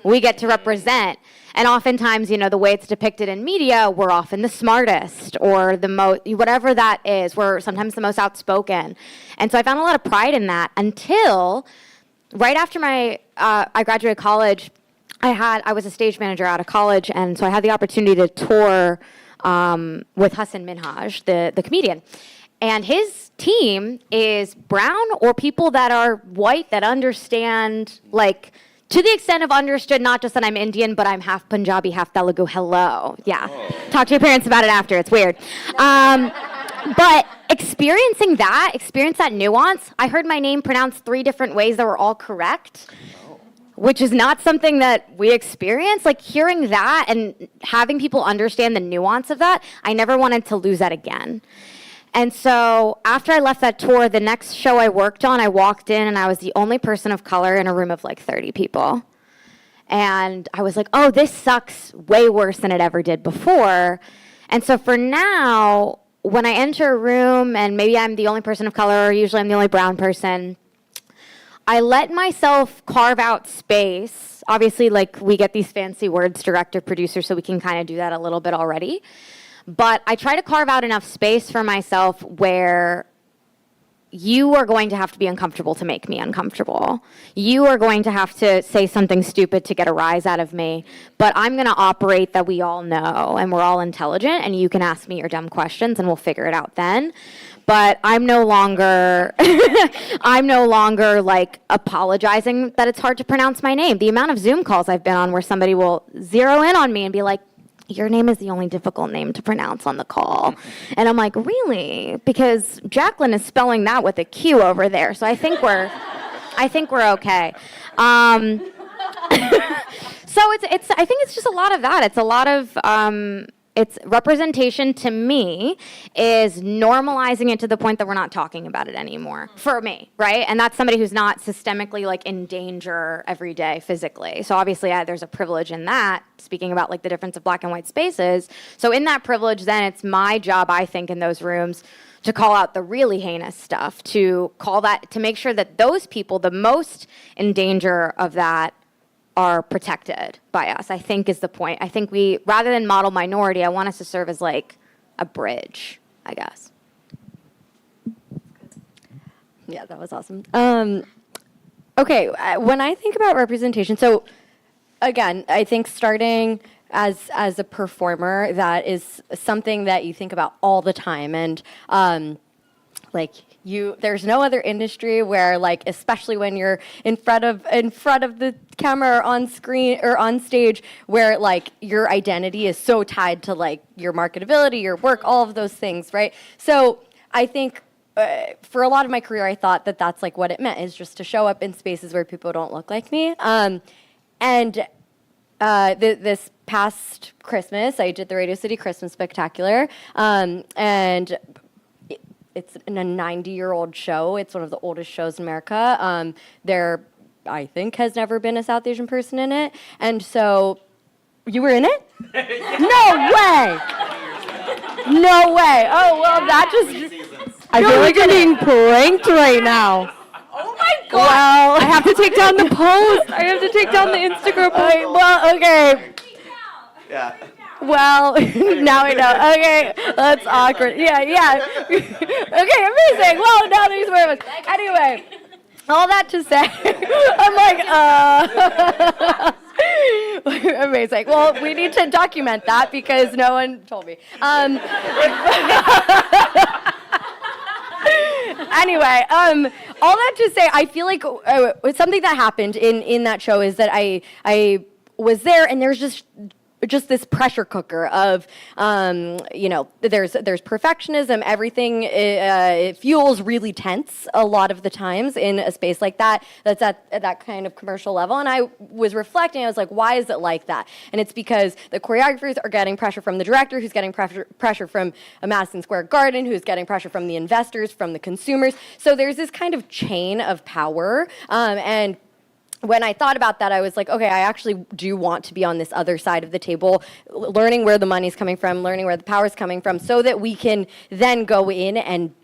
S9: We get to represent. And oftentimes, you know, the way it's depicted in media, we're often the smartest or the most, whatever that is. We're sometimes the most outspoken. And so I found a lot of pride in that until right after I graduated college, I was a stage manager out of college, and so I had the opportunity to tour with Hassan Minhaj, the comedian. And his team is brown or people that are white that understand, like, to the extent of understood, not just that I'm Indian, but I'm half Punjabi, half Telugu. Hello. Yeah. Talk to your parents about it after. It's weird. But experience that nuance. I heard my name pronounced 3 different ways that were all correct, which is not something that we experience. Like, hearing that and having people understand the nuance of that, I never wanted to lose that again. And so after I left that tour, the next show I worked on, I walked in and I was the only person of color in a room of like 30 people. And I was like, oh, this sucks way worse than it ever did before. And so for now, when I enter a room and maybe I'm the only person of color, or usually I'm the only brown person, I let myself carve out space. Obviously, like, we get these fancy words, director, producer, so we can kind of do that a little bit already. But I try to carve out enough space for myself where you are going to have to be uncomfortable to make me uncomfortable. You are going to have to say something stupid to get a rise out of me. But I'm going to operate that we all know and we're all intelligent, and you can ask me your dumb questions and we'll figure it out then. But I'm no longer like apologizing that it's hard to pronounce my name. The amount of Zoom calls I've been on where somebody will zero in on me and be like, your name is the only difficult name to pronounce on the call. And I'm like, really? Because Jacqueline is spelling that with a Q over there. So I think we're okay. So I think it's just a lot of that. It's a lot of it's representation to me is normalizing it to the point that we're not talking about it anymore for me, right? And that's somebody who's not systemically like in danger every day physically. So obviously there's a privilege in that, speaking about like the difference of black and white spaces. So in that privilege, then it's my job, I think, in those rooms to call out the really heinous stuff, to make sure that those people, the most in danger of that, are protected by us, I think is the point. I think we, rather than model minority, I want us to serve as like a bridge, I guess.
S10: Yeah, that was awesome. Okay, when I think about representation, so again, I think starting as a performer, that is something that you think about all the time, and there's no other industry where, like, especially when you're in front of the camera or on screen or on stage, where like your identity is so tied to like your marketability, your work, all of those things, right? So I think for a lot of my career, I thought that that's like what it meant, is just to show up in spaces where people don't look like me. This past Christmas, I did the Radio City Christmas Spectacular, and it's a 90-year-old show. It's one of the oldest shows in America. There, I think, has never been a South Asian person in it. And so, you were in it? No way! No way! Oh, well, that just... I feel like I'm being pranked right now. Oh my God! Well, I have to take down the post. I have to take down the Instagram post. Well, okay.
S13: Yeah.
S10: Well, now I know. Okay, that's awkward. Yeah. Okay, amazing. Well, now there's more of us. Anyway, all that to say, I'm like, amazing. Well, we need to document that because no one told me. Anyway, all that to say, I feel like something that happened in that show is that I was there, and there's just this pressure cooker of, there's perfectionism. Everything it feels really tense a lot of the times in a space like that. That's at that kind of commercial level. And I was reflecting. I was like, why is it like that? And it's because the choreographers are getting pressure from the director, who's getting pressure from a Madison Square Garden, who's getting pressure from the investors, from the consumers. So there's this kind of chain of power, and when I thought about that, I was like, okay, I actually do want to be on this other side of the table, learning where the money's coming from, learning where the power's coming from, so that we can then go in and,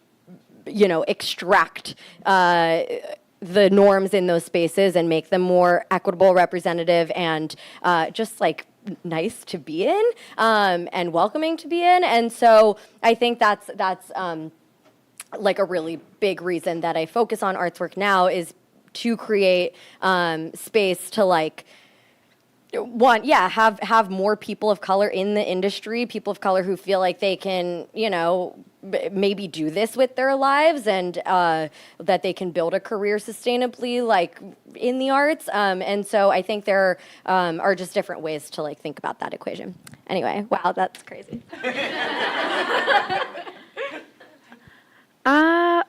S10: extract the norms in those spaces and make them more equitable, representative, and just like nice to be in, and welcoming to be in. And so I think that's like a really big reason that I focus on arts work now, is to create space to like have more people of color in the industry, people of color who feel like they can, maybe do this with their lives, and that they can build a career sustainably, like in the arts. And so I think there are just different ways to like think about that equation. Anyway, wow, that's crazy.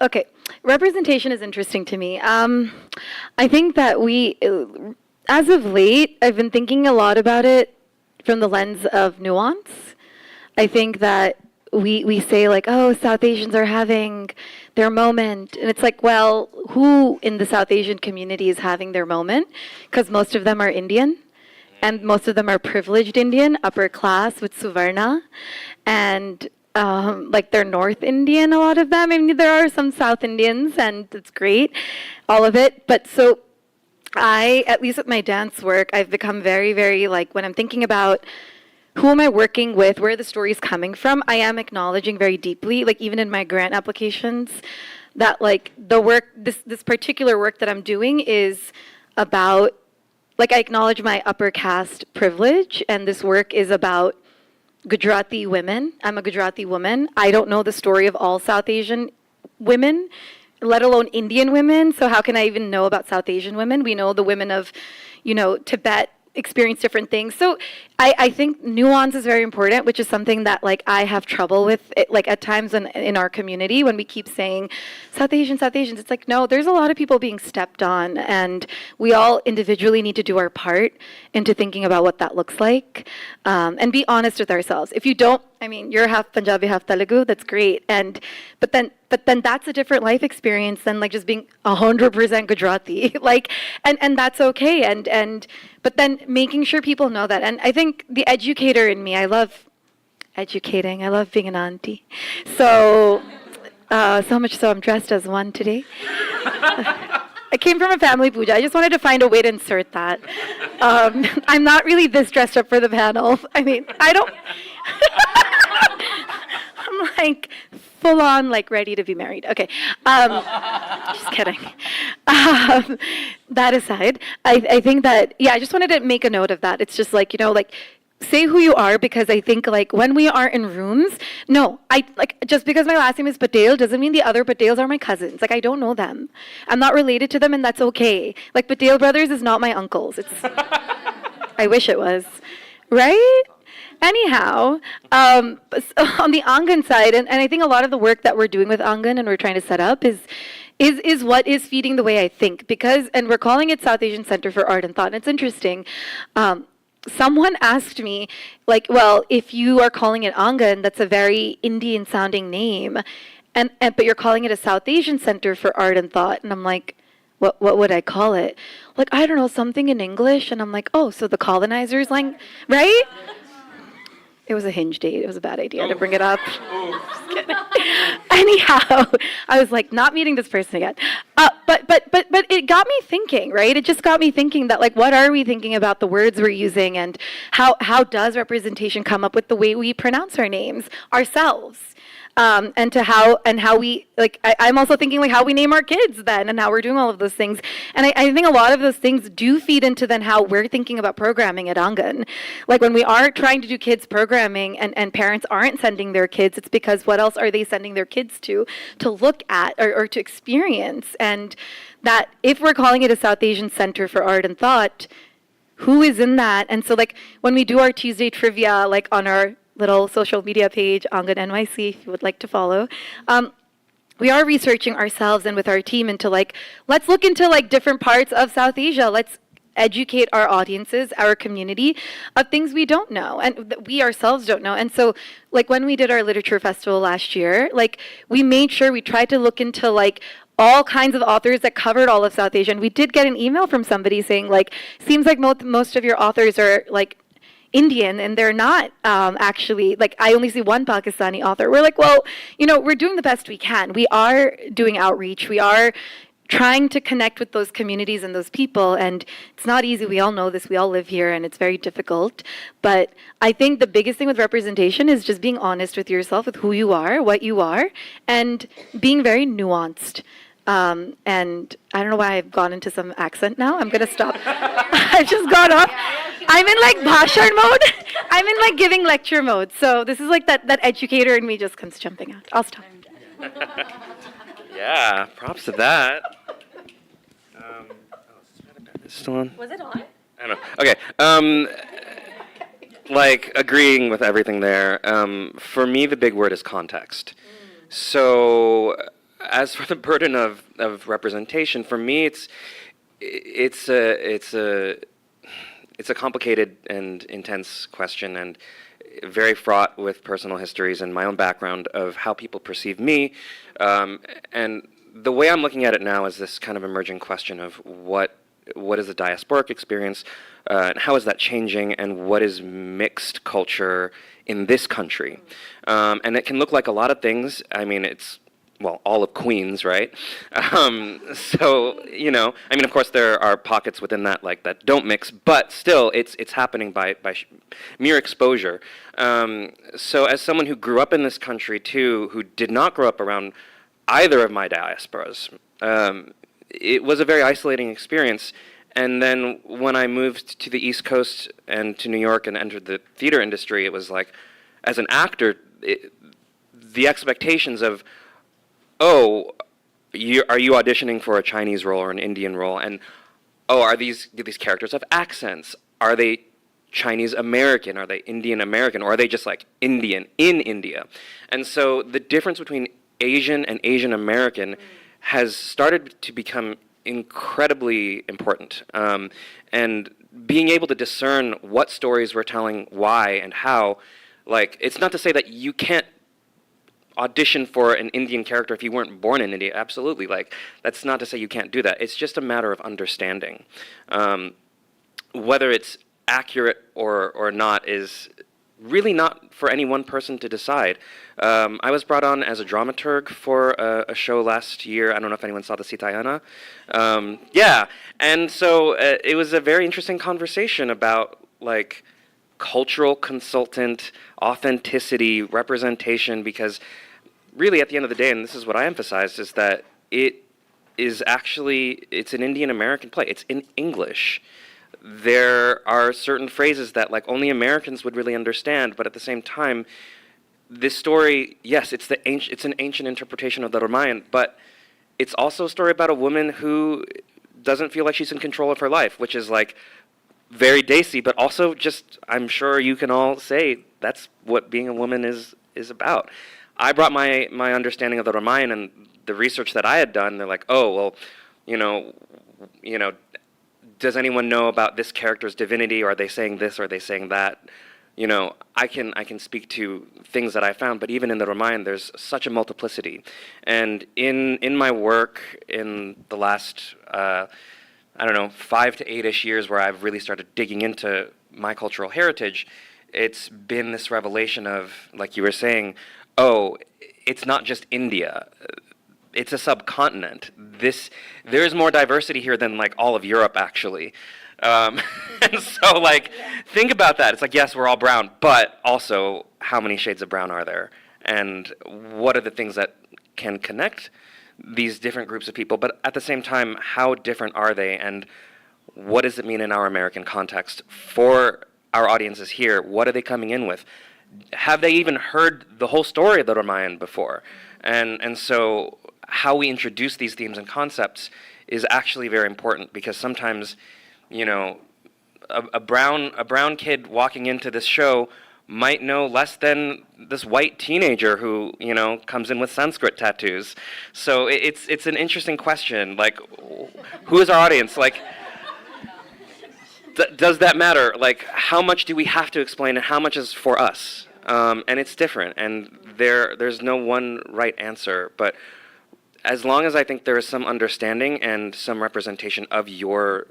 S11: Okay. Representation is interesting to me. I think that as of late, I've been thinking a lot about it from the lens of nuance. I think that we say like, oh, South Asians are having their moment. And it's like, well, who in the South Asian community is having their moment? Because most of them are Indian. And most of them are privileged Indian, upper class with Suvarna. And like they're North Indian, a lot of them. I mean, there are some South Indians, and it's great, all of it. But so I, at least with my dance work, I've become very, very, like, when I'm thinking about who am I working with, where the story is coming from, I am acknowledging very deeply, like even in my grant applications, that like the work, this particular work that I'm doing is about, like, I acknowledge my upper caste privilege, and this work is about Gujarati women. I'm a Gujarati woman. I don't know the story of all South Asian women, let alone Indian women. So how can I even know about South Asian women? We know the women of, Tibet experience different things. So I think nuance is very important, which is something that like I have trouble with. Like at times in our community, when we keep saying South Asians, it's like no, there's a lot of people being stepped on, and we all individually need to do our part into thinking about what that looks like, and be honest with ourselves. If you don't, I mean, you're half Punjabi, half Telugu. That's great, but then that's a different life experience than like just being 100% Gujarati. Like, and that's okay. But then making sure people know that. And I think the educator in me, I love educating. I love being an auntie. So much so I'm dressed as one today. I came from a family puja. I just wanted to find a way to insert that. I'm not really this dressed up for the panel. I mean, I don't. I'm like full on, like ready to be married. Okay, just kidding. That aside, I think that I just wanted to make a note of that. It's just like like say who you are, because I think like when we are in rooms, no, I like just because my last name is Patel doesn't mean the other Patels are my cousins. Like I don't know them. I'm not related to them, and that's okay. Like Patel brothers is not my uncles. It's I wish it was, right? Anyhow, on the Angan side, and I think a lot of the work that we're doing with Angan and we're trying to set up is what is feeding the way I think, because, and we're calling it South Asian Center for Art and Thought, and it's interesting. Someone asked me, like, well, if you are calling it Angan, that's a very Indian sounding name, and but you're calling it a South Asian Center for Art and Thought, and I'm like, what would I call it? Like, I don't know, something in English, and I'm like, oh, so the colonizers, like, right? It was a hinge date. It was a bad idea to bring it up. Just kidding. Anyhow, I was like, not meeting this person again. But it got me thinking, right? It just got me thinking that, like, what are we thinking about the words we're using, and how does representation come up with the way we pronounce our names ourselves? And how we, like, I'm also thinking like how we name our kids then, and how we're doing all of those things. And I think a lot of those things do feed into then how we're thinking about programming at Angan. Like when we are trying to do kids programming and parents aren't sending their kids, it's because what else are they sending their kids to look at or to experience? And that if we're calling it a South Asian Center for Art and Thought, who is in that? And so like when we do our Tuesday trivia, like on our little social media page, Angan NYC, if you would like to follow. We are researching ourselves and with our team into like, let's look into like different parts of South Asia. Let's educate our audiences, our community of things we don't know and that we ourselves don't know. And so like when we did our literature festival last year, like we made sure we tried to look into like all kinds of authors that covered all of South Asia. And we did get an email from somebody saying like, seems like most of your authors are like Indian, and they're not actually, like, I only see one Pakistani author. We're like, well, we're doing the best we can. We are doing outreach. We are trying to connect with those communities and those people, and it's not easy. We all know this. We all live here, and it's very difficult. But I think the biggest thing with representation is just being honest with yourself, with who you are, what you are, and being very nuanced. And I don't know why I've gone into some accent now. I'm going to stop. I've just gone off. I'm in like bhashan mode. I'm in like giving lecture mode. So this is like that educator in me just comes jumping out. I'll stop.
S12: Yeah, props to that. Still on?
S11: Was it on?
S12: I don't know. Okay. Like agreeing with everything there. For me, the big word is context. So, as for the burden of representation, for me, it's a complicated and intense question, and very fraught with personal histories and my own background of how people perceive me. And the way I'm looking at it now is this kind of emerging question of what is a diasporic experience, and how is that changing, and what is mixed culture in this country? And it can look like a lot of things. I mean, it's, well, all of Queens, right? So, I mean, of course, there are pockets within that like that don't mix, but still, it's happening by mere exposure. So, as someone who grew up in this country too, who did not grow up around either of my diasporas, it was a very isolating experience. And then when I moved to the East Coast and to New York and entered the theater industry, it was like, as an actor, the expectations of, oh, are you auditioning for a Chinese role or an Indian role? And, oh, do these characters have accents? Are they Chinese American? Are they Indian American? Or are they just like Indian in India? And so the difference between Asian and Asian American has started to become incredibly important. And being able to discern what stories we're telling, why, and how, like, it's not to say that you can't audition for an Indian character if you weren't born in India. Absolutely. Like, that's not to say you can't do that. It's just a matter of understanding. Whether it's accurate or not is really not for any one person to decide. I was brought on as a dramaturg for a show last year. I don't know if anyone saw the Sitayana. Yeah, and so it was a very interesting conversation about like cultural consultant, authenticity, representation, because really at the end of the day, and this is what I emphasized, is that it is actually, it's an Indian American play. It's in English. There are certain phrases that like only Americans would really understand, but at the same time, this story, yes, it's an ancient interpretation of the Ramayana, but it's also a story about a woman who doesn't feel like she's in control of her life, which is like very Desi, but also just, I'm sure you can all say that's what being a woman is about. I brought my understanding of the Ramayana and the research that I had done. They're like, oh, well, you know, does anyone know about this character's divinity? Or are they saying this? Or are they saying that? You know, I can speak to things that I found, but even in the Ramayana, there's such a multiplicity. And in my work in the last, 5 to 8-ish years where I've really started digging into my cultural heritage, it's been this revelation of, like you were saying, oh, it's not just India. It's a subcontinent. There's more diversity here than like all of Europe, actually. And so, like, think about that. It's like, yes, we're all brown, but also, how many shades of brown are there? And what are the things that can connect these different groups of people? But at the same time, how different are they? And what does it mean in our American context for our audiences here? What are they coming in with? Have they even heard the whole story of the Ramayana before? And so how we introduce these themes and concepts is actually very important, because sometimes, you know, a brown kid walking into this show might know less than this white teenager who, you know, comes in with Sanskrit tattoos. So it's an interesting question. Like, who is our audience? Like, does that matter? Like, how much do we have to explain and how much is for us? And it's different, and there's no one right answer. But as long as I think there is some understanding and some representation of your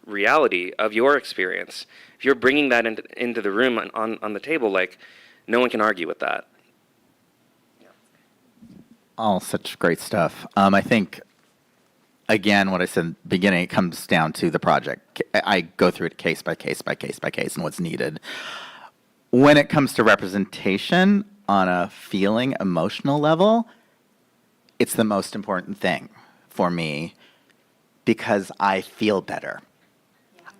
S12: reality, of your experience, if you're bringing that into the room on the table, like, no one can argue with that.
S13: All such great stuff. I think, again, what I said in the beginning, it comes down to the project. I go through it case by case by case by case and what's needed. When it comes to representation on a feeling, emotional level, it's the most important thing for me, because I feel better.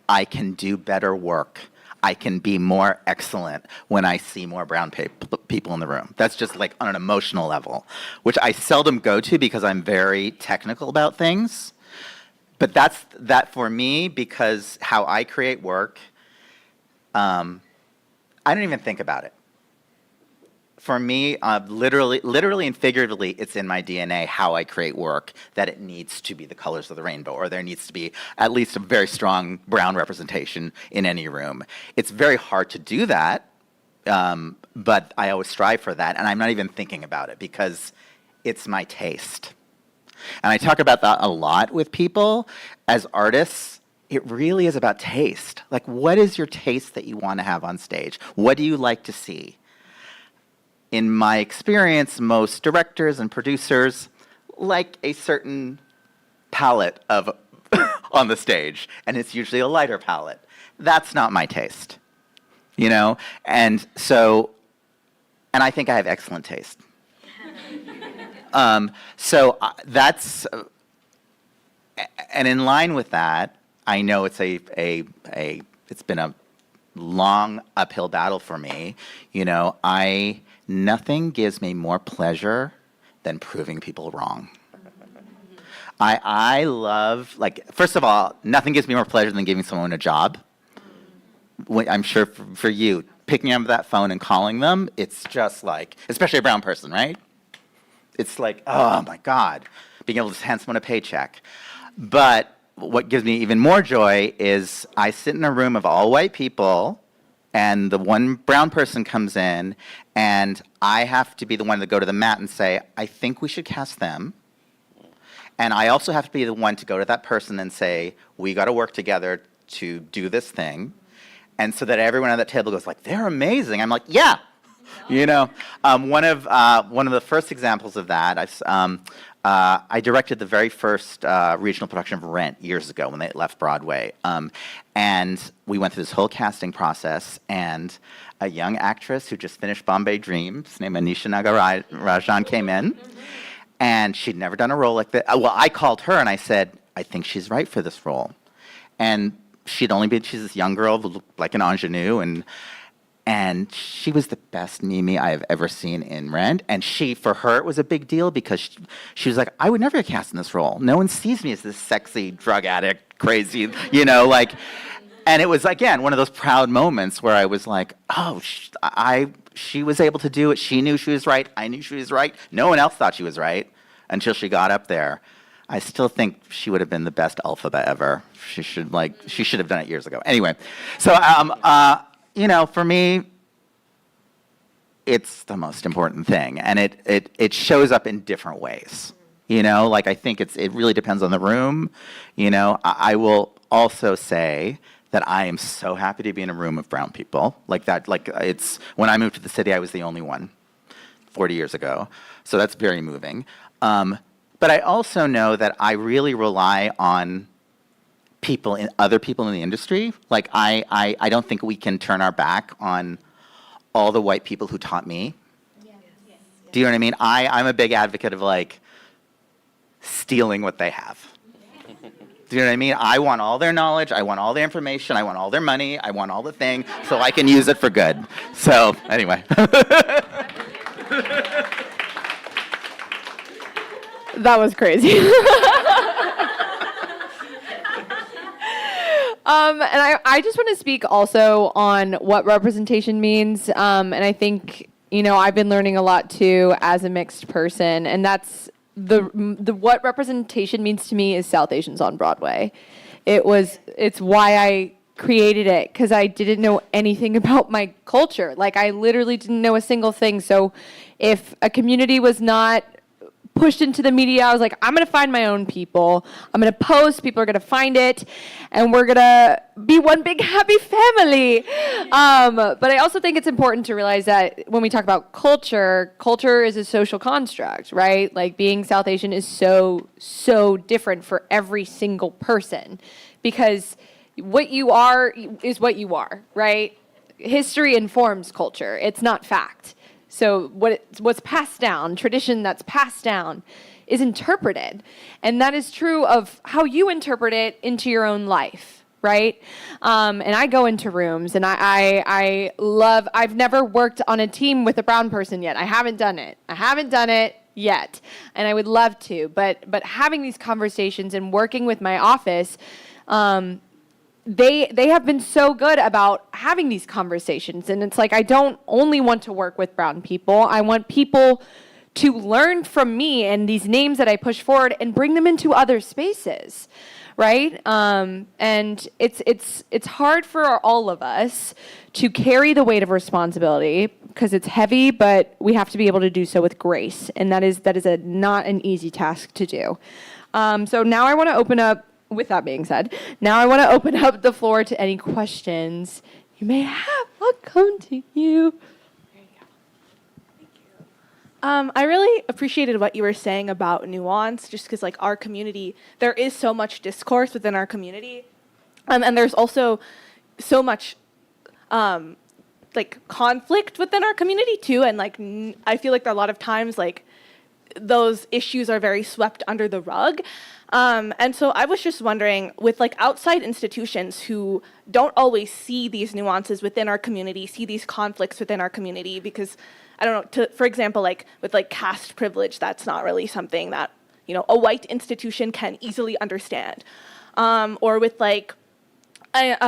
S13: I can do better work. I can be more excellent when I see more brown people in the room. That's just like on an emotional level, which I seldom go to because I'm very technical about things. But that's that for me, because how I create work, I don't even think about it. For me, literally and figuratively, it's in my DNA how I create work, that it needs to be the colors of the rainbow, or there needs to be at least a very strong brown representation in any room. It's very hard to do that, but I always strive for that, and I'm not even thinking about it because it's my taste. And I talk about that a lot with people. As artists, it really is about taste. Like, what is your taste that you want to have on stage? What do you like to see? In my experience, most directors and producers like a certain palette of on the stage, and it's usually a lighter palette. That's not my taste, you know? And so, and I think I have excellent taste. That's, and in line with that, I know it's it's been a long uphill battle for me. You know, nothing gives me more pleasure than proving people wrong. I love, like, first of all, nothing gives me more pleasure than giving someone a job. I'm sure for you, picking up that phone and calling them, it's just like, especially a brown person, right? It's like, oh my God, being able to hand someone a paycheck. But what gives me even more joy is I sit in a room of all white people, and the one brown person comes in, and I have to be the one to go to the mat and say, I think we should cast them. And I also have to be the one to go to that person and say, we got to work together to do this thing. And so that everyone at that table goes like, they're amazing. I'm like, yeah. You know, one of the first examples of that, I directed the very first regional production of Rent years ago when they left Broadway. And we went through this whole casting process, and a young actress who just finished Bombay Dreams, named Anisha Nagarajan, came in. And she'd never done a role like that. Well, I called her and I said, I think she's right for this role. And she's this young girl who looked like an ingenue, and she was the best Mimi I have ever seen in Rent. And for her, it was a big deal because she was like, I would never get cast in this role. No one sees me as this sexy drug addict, crazy, you know, like. And it was, again, one of those proud moments where I was like, oh, she was able to do it. She knew she was right. I knew she was right. No one else thought she was right until she got up there. I still think she would have been the best Alphaba ever. She should have done it years ago. Anyway, so you know, for me, it's the most important thing, and it shows up in different ways. You know, like I think it really depends on the room. You know, I will also say that I am so happy to be in a room of brown people like that. Like it's when I moved to the city, I was the only one 40 years ago, so that's very moving. But I also know that I really rely on other people in the industry. Like I don't think we can turn our back on all the white people who taught me. Yes. Do you know what I mean? I'm a big advocate of like stealing what they have. Do you know what I mean? I want all their knowledge, I want all their information, I want all their money, I want all the thing, so I can use it for good. So, anyway.
S2: That was crazy. And I just want to speak also on what representation means. And I think, you know, I've been learning a lot too as a mixed person, and that's the what representation means to me is South Asians on Broadway. It's why I created it, because I didn't know anything about my culture. Like I literally didn't know a single thing. So if a community was not pushed into the media, I was like, I'm going to find my own people. I'm going to post, people are going to find it, and we're going to be one big happy family. But I also think it's important to realize that when we talk about culture is a social construct, right? Like being South Asian is so different for every single person, because what you are is what you are, right? History informs culture. It's not fact. So what's passed down, tradition that's passed down, is interpreted. And that is true of how you interpret it into your own life, right? And I go into rooms, and I've never worked on a team with a brown person yet. I haven't done it yet. And I would love to. But having these conversations and working with my office, they have been so good about having these conversations. And it's like, I don't only want to work with brown people. I want people to learn from me and these names that I push forward and bring them into other spaces, right? And it's hard for all of us to carry the weight of responsibility because it's heavy, but we have to be able to do so with grace. And that is not an easy task to do. So now I want to open up. With that being said, now I want to open up the floor to any questions you may have. I'll come to you.
S14: There you go. Thank you. I really appreciated what you were saying about nuance, just because like our community, there is so much discourse within our community, and there's also so much like conflict within our community too, and like I feel like a lot of times like those issues are very swept under the rug. And so I was just wondering, with like outside institutions who don't always see these nuances within our community, see these conflicts within our community, because I don't know, for example, like with like caste privilege, that's not really something that, you know, a white institution can easily understand. Or with like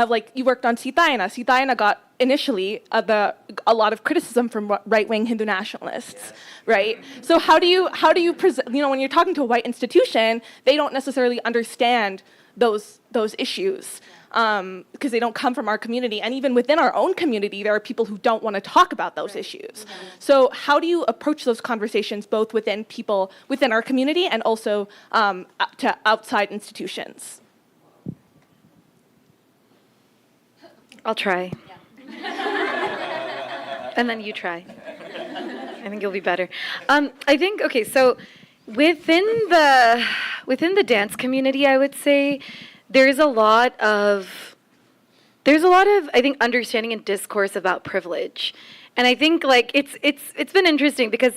S14: like you worked on Sitaina. Sitaina got initially a lot of criticism from right-wing Hindu nationalists, right? So how do you present? You know, when you're talking to a white institution, they don't necessarily understand those issues because they don't come from our community, and even within our own community, there are people who don't want to talk about those issues. So how do you approach those conversations both within people within our community and also to outside institutions?
S11: I'll try. And then you try. I think you'll be better. I think, okay, so within the dance community, I would say there's a lot of I think understanding and discourse about privilege. And I think like it's been interesting because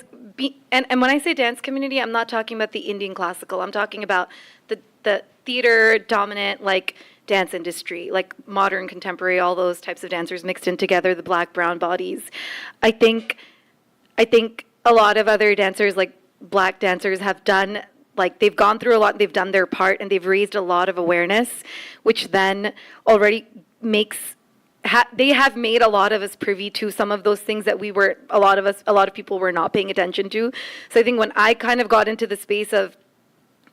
S11: and when I say dance community, I'm not talking about the Indian classical. I'm talking about the theater dominant like dance industry, like modern, contemporary, all those types of dancers mixed in together, the black, brown bodies. I think a lot of other dancers, like black dancers, have done, like they've gone through a lot, they've done their part, and they've raised a lot of awareness, which then already makes, they have made a lot of us privy to some of those things that a lot of people were not paying attention to. So I think when I kind of got into the space of,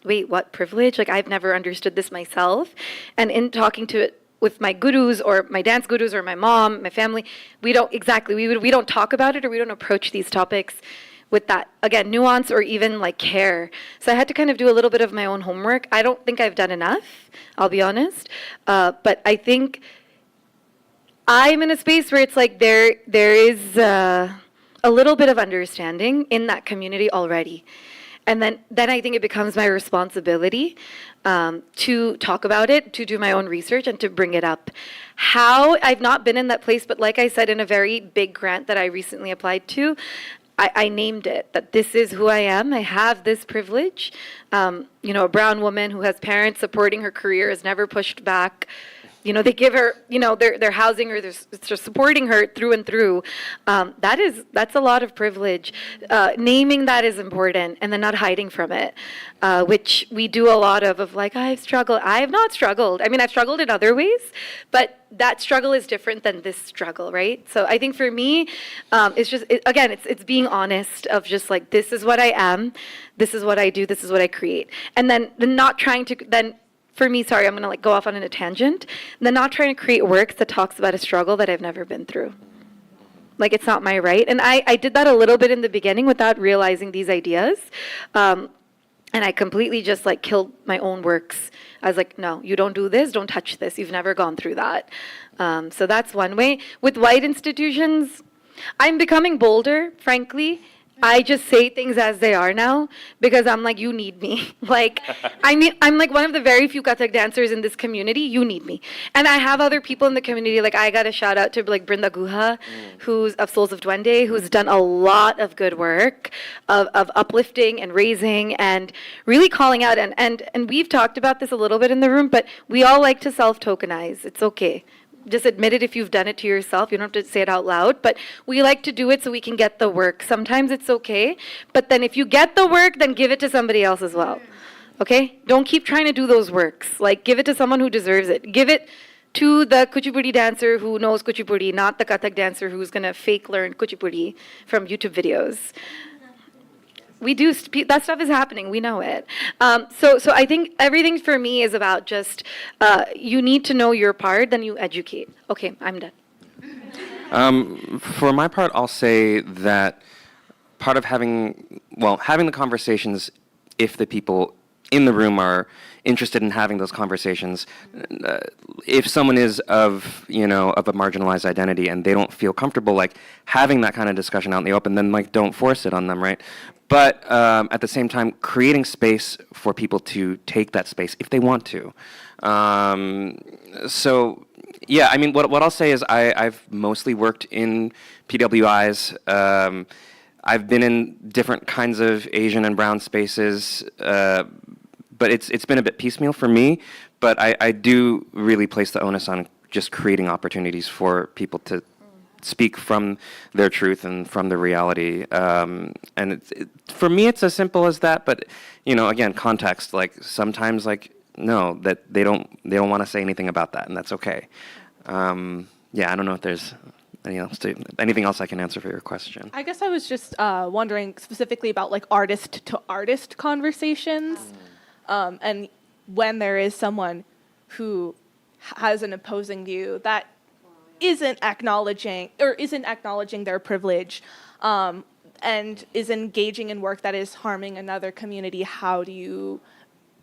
S11: wait, what privilege? Like, I've never understood this myself. And in talking to it with my gurus or my dance gurus or my mom, my family, we don't talk about it, or we don't approach these topics with that, again, nuance or even like care. So I had to kind of do a little bit of my own homework. I don't think I've done enough, I'll be honest. But I think I'm in a space where it's like there is a little bit of understanding in that community already. And then I think it becomes my responsibility to talk about it, to do my own research, and to bring it up. How? I've not been in that place, but like I said, in a very big grant that I recently applied to, I named it, that this is who I am. I have this privilege. You know, a brown woman who has parents supporting her career, has never pushed back. You know, they give her, you know, they're housing her, they're supporting her through and through. That's a lot of privilege. Naming that is important, and then not hiding from it, which we do a lot of like, I've struggled. I have not struggled. I mean, I've struggled in other ways, but that struggle is different than this struggle, right? So I think for me, it's just, it's being honest of just like, this is what I am, this is what I do, this is what I create. And then not trying to, then for me, sorry, I'm going to like go off on a tangent. Then not trying to create works that talks about a struggle that I've never been through. Like, it's not my right. And I did that a little bit in the beginning without realizing these ideas. And I completely just like killed my own works. I was like, no, you don't do this, don't touch this. You've never gone through that. So that's one way. With white institutions, I'm becoming bolder, frankly. I just say things as they are now because I'm like, you need me. Like, I mean, I'm like one of the very few Kathak dancers in this community. You need me. And I have other people in the community. Like, I got a shout out to like Brinda Guha, who's of Souls of Duende, who's done a lot of good work of uplifting and raising and really calling out. And we've talked about this a little bit in the room, but we all like to self-tokenize. It's okay. Just admit it if you've done it to yourself. You don't have to say it out loud, but we like to do it so we can get the work. Sometimes it's okay, but then if you get the work, then give it to somebody else as well. Okay? Don't keep trying to do those works. Like, give it to someone who deserves it. Give it to the Kuchipudi dancer who knows Kuchipudi, not the Kathak dancer who's going to fake learn Kuchipudi from YouTube videos. We do, that stuff is happening, we know it. So I think everything for me is about just, you need to know your part, then you educate. Okay, I'm done.
S12: For my part, I'll say that part of having the conversations, if the people in the room are interested in having those conversations, if someone is of a marginalized identity and they don't feel comfortable like having that kind of discussion out in the open, then like don't force it on them, right? But at the same time, creating space for people to take that space if they want to. So yeah, I mean, what I'll say is I've mostly worked in PWIs. I've been in different kinds of Asian and brown spaces, but it's been a bit piecemeal for me. But I do really place the onus on just creating opportunities for people to speak from their truth and from the reality. And for me, it's as simple as that. But again, context. Like sometimes, like no, that they don't want to say anything about that, and that's okay. Yeah, I don't know if there's anything else I can answer for your question.
S14: I guess I was just wondering specifically about like artist to artist conversations, and when there is someone who has an opposing view that isn't acknowledging their privilege, and is engaging in work that is harming another community. How do you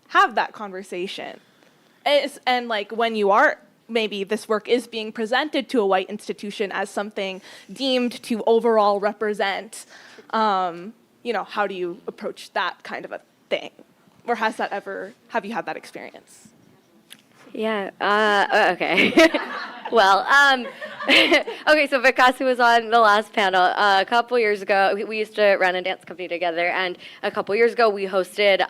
S14: have that conversation? And like when you are, maybe this work is being presented to a white institution as something deemed to overall represent, how do you approach that kind of a thing? Or have you had that experience?
S10: Yeah. Okay. Well, okay. So Vikas, who was on the last panel, a couple years ago, we used to run a dance company together, and a couple years ago we hosted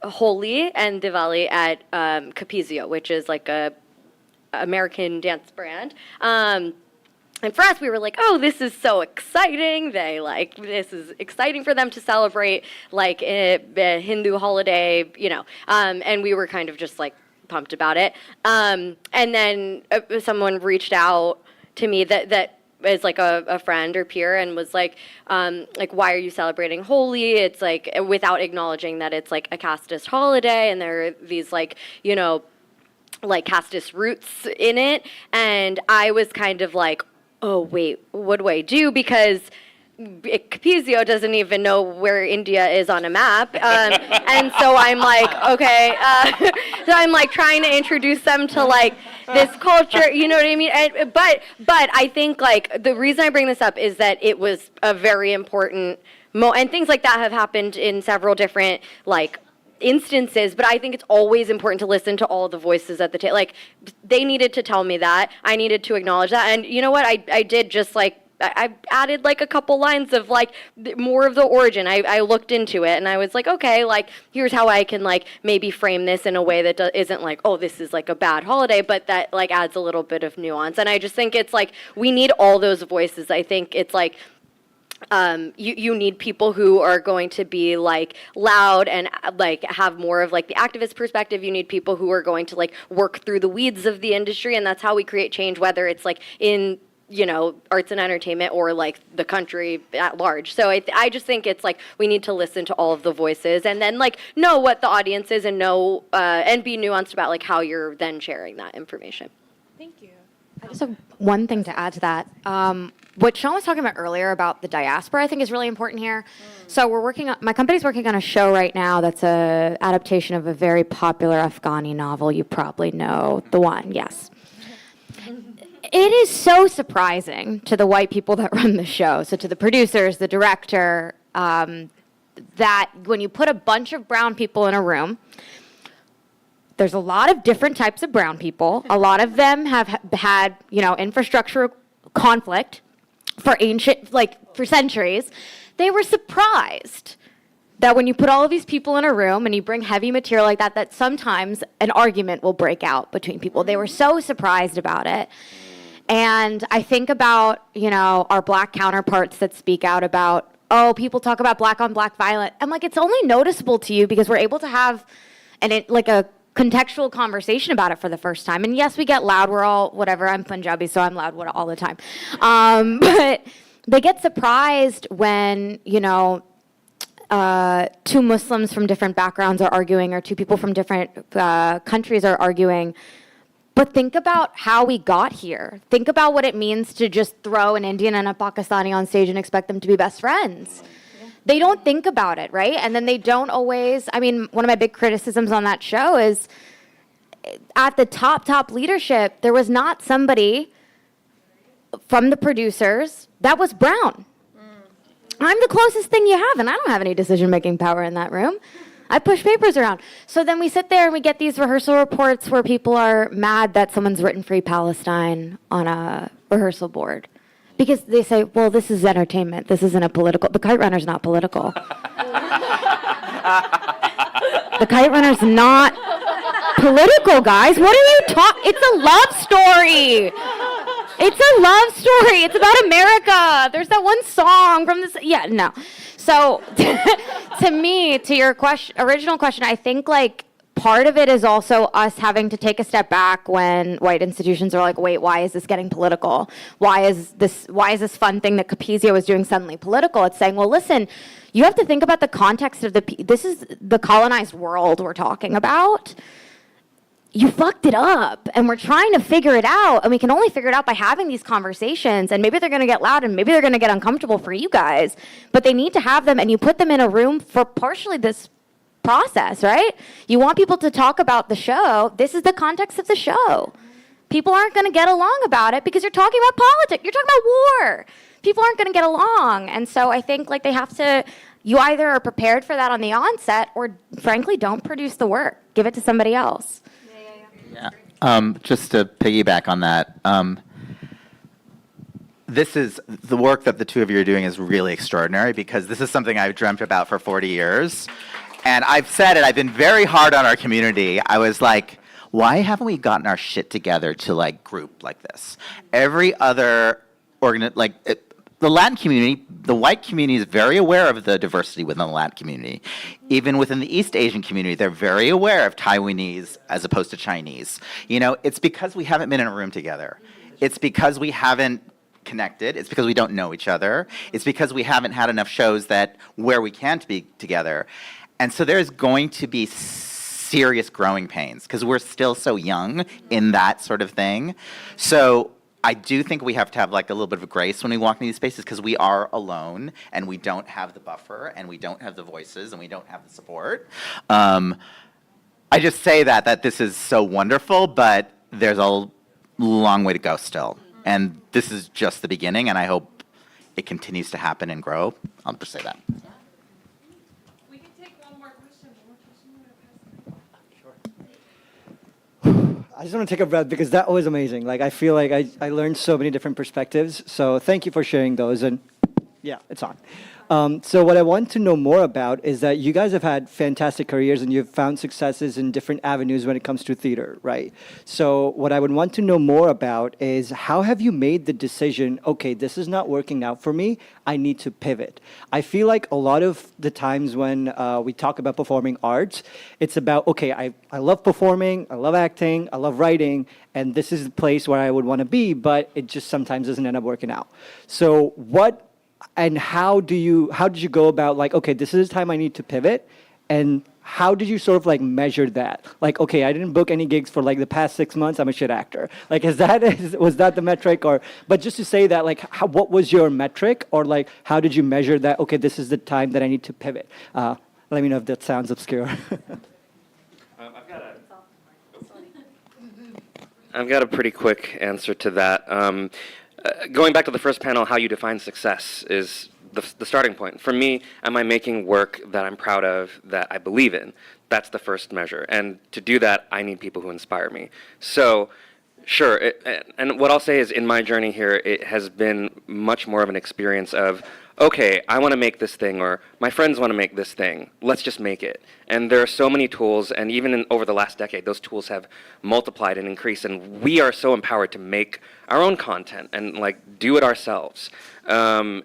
S10: Holi and Diwali at Capizio, which is like a American dance brand. And for us, we were like, oh, this is so exciting. This is exciting for them to celebrate like a Hindu holiday, and we were kind of just like pumped about it. And then someone reached out to me that is like a friend or peer and was like, why are you celebrating Holi? It's like, without acknowledging that it's like a casteist holiday and there are these like casteist roots in it. And I was kind of like, oh, wait, what do I do? Because Capizio doesn't even know where India is on a map. And so I'm like, okay. So I'm like trying to introduce them to like this culture, you know what I mean? But I think like the reason I bring this up is that it was a very important and things like that have happened in several different like instances, but I think it's always important to listen to all the voices at the table. Like, they needed to tell me that. I needed to acknowledge that. And you know what? I did just like, I added like a couple lines of like more of the origin. I looked into it and I was like, okay, like here's how I can like maybe frame this in a way that isn't like, oh, this is like a bad holiday, but that like adds a little bit of nuance. And I just think it's like, we need all those voices. I think it's like, you need people who are going to be like loud and like have more of like the activist perspective. You need people who are going to like work through the weeds of the industry, and that's how we create change, whether it's like in arts and entertainment or like the country at large. So I just think it's like we need to listen to all of the voices and then like know what the audience is and know and be nuanced about like how you're then sharing that information.
S14: Thank you.
S9: I just have one thing to add to that. What Sean was talking about earlier about the diaspora, I think is really important here. So my company's working on a show right now that's a adaptation of a very popular Afghani novel. You probably know the one, yes. It is so surprising to the white people that run the show, so to the producers, the director, that when you put a bunch of brown people in a room, there's a lot of different types of brown people. A lot of them have had, infrastructural conflict for centuries. They were surprised that when you put all of these people in a room and you bring heavy material like that, that sometimes an argument will break out between people. They were so surprised about it. And I think about, our black counterparts that speak out about, oh, people talk about black on black violence. I'm like, it's only noticeable to you because we're able to have a contextual conversation about it for the first time. And yes, we get loud. We're all, whatever, I'm Punjabi, so I'm loud all the time. But they get surprised when, two Muslims from different backgrounds are arguing or two people from different countries are arguing. But think about how we got here. Think about what it means to just throw an Indian and a Pakistani on stage and expect them to be best friends. They don't think about it, right? And then they don't always, one of my big criticisms on that show is at the top leadership, there was not somebody from the producers that was brown. I'm the closest thing you have, and I don't have any decision-making power in that room. I push papers around. So then we sit there and we get these rehearsal reports where people are mad that someone's written Free Palestine on a rehearsal board. Because they say, well, this is entertainment. This isn't a political. The Kite Runner's not political. The Kite Runner's not political, guys. What are you talking? It's a love story. It's a love story. It's about America. There's that one song from this. Yeah, no. So to me, to your original question, I think like part of it is also us having to take a step back when white institutions are like, wait, why is this getting political? Why is this fun thing that Capizio was doing suddenly political? It's saying, well, listen, you have to think about the context of this is the colonized world we're talking about. You fucked it up, and we're trying to figure it out, and we can only figure it out by having these conversations, and maybe they're going to get loud, and maybe they're going to get uncomfortable for you guys, but they need to have them, and you put them in a room for partially this process, right? You want people to talk about the show. This is the context of the show. People aren't going to get along about it because you're talking about politics. You're talking about war. People aren't going to get along, and so I think like they have to, you either are prepared for that on the onset, or frankly, don't produce the work. Give it to somebody else.
S13: Just to piggyback on that, this is the work that the two of you are doing is really extraordinary because this is something I've dreamt about for 40 years. And I've said it, I've been very hard on our community. I was like, why haven't we gotten our shit together to like group like this? Every other the Latin community, the white community is very aware of the diversity within the Latin community. Even within the East Asian community, they're very aware of Taiwanese as opposed to Chinese. You know, it's because we haven't been in a room together. It's because we haven't connected. It's because we don't know each other. It's because we haven't had enough shows where we can be together. And so there's going to be serious growing pains because we're still so young in that sort of thing. So I do think we have to have like a little bit of grace when we walk into these spaces because we are alone and we don't have the buffer and we don't have the voices and we don't have the support. I just say that this is so wonderful, but there's a long way to go still. And this is just the beginning, and I hope it continues to happen and grow. I'll just say that.
S2: We can take one more question.
S15: I just want to take a breath because that was amazing. Like, I feel like I learned so many different perspectives. So thank you for sharing those. And yeah, it's on. So what I want to know more about is that you guys have had fantastic careers and you've found successes in different avenues when it comes to theater, right? So what I would want to know more about is how have you made the decision, okay, this is not working out for me, I need to pivot. I feel like a lot of the times when we talk about performing arts, it's about, okay, I love performing, I love acting, I love writing, and this is the place where I would want to be, but it just sometimes doesn't end up working out. So how did you go about like, okay, this is the time I need to pivot, and how did you sort of like measure that? Like, okay, I didn't book any gigs for like the past 6 months, I'm a shit actor. Like, was that the metric? But just to say that, like, what was your metric, or like, how did you measure that? Okay, this is the time that I need to pivot. Let me know if that sounds obscure.
S12: I've got a pretty quick answer to that. Going back to the first panel, how you define success is the starting point. For me, am I making work that I'm proud of, that I believe in? That's the first measure. And to do that, I need people who inspire me. So, sure, and what I'll say is in my journey here, it has been much more of an experience of, okay, I want to make this thing, or my friends want to make this thing. Let's just make it. And there are so many tools, and even over the last decade, those tools have multiplied and increased, and we are so empowered to make our own content and like do it ourselves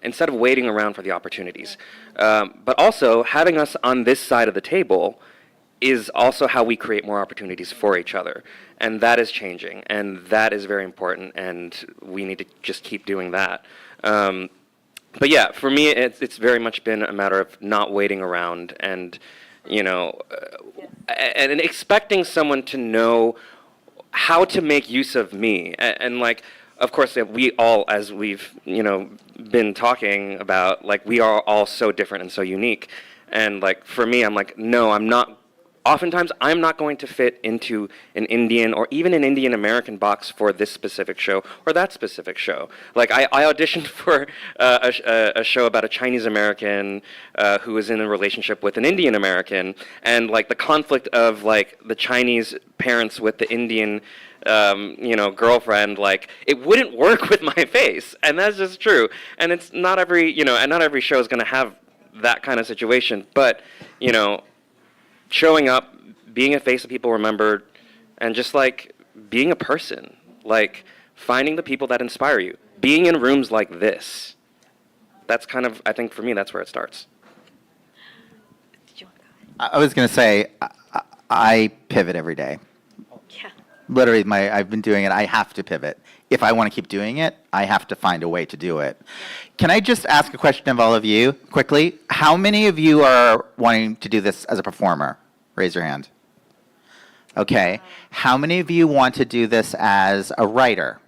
S12: instead of waiting around for the opportunities. But also, having us on this side of the table is also how we create more opportunities for each other. And that is changing, and that is very important, and we need to just keep doing that. But yeah, for me, it's very much been a matter of not waiting around and, and expecting someone to know how to make use of me. And like, of course, we all, as we've, been talking about, like, we are all so different and so unique. And like, for me, I'm like, no, I'm not. Oftentimes, I'm not going to fit into an Indian or even an Indian American box for this specific show or that specific show. Like, I auditioned for a show about a Chinese American who was in a relationship with an Indian American, and like the conflict of like the Chinese parents with the Indian girlfriend, like, it wouldn't work with my face, and that's just true. And it's not every, and not every show is going to have that kind of situation, but, showing up, being a face that people remembered, and just like being a person, like finding the people that inspire you, being in rooms like this. That's kind of, I think for me, that's where it starts.
S13: I was going to say, I pivot every day.
S11: Yeah.
S13: Literally, I've been doing it. I have to pivot. If I want to keep doing it, I have to find a way to do it. Can I just ask a question of all of you quickly? How many of you are wanting to do this as a performer? Raise your hand. Okay. How many of you want to do this as a writer?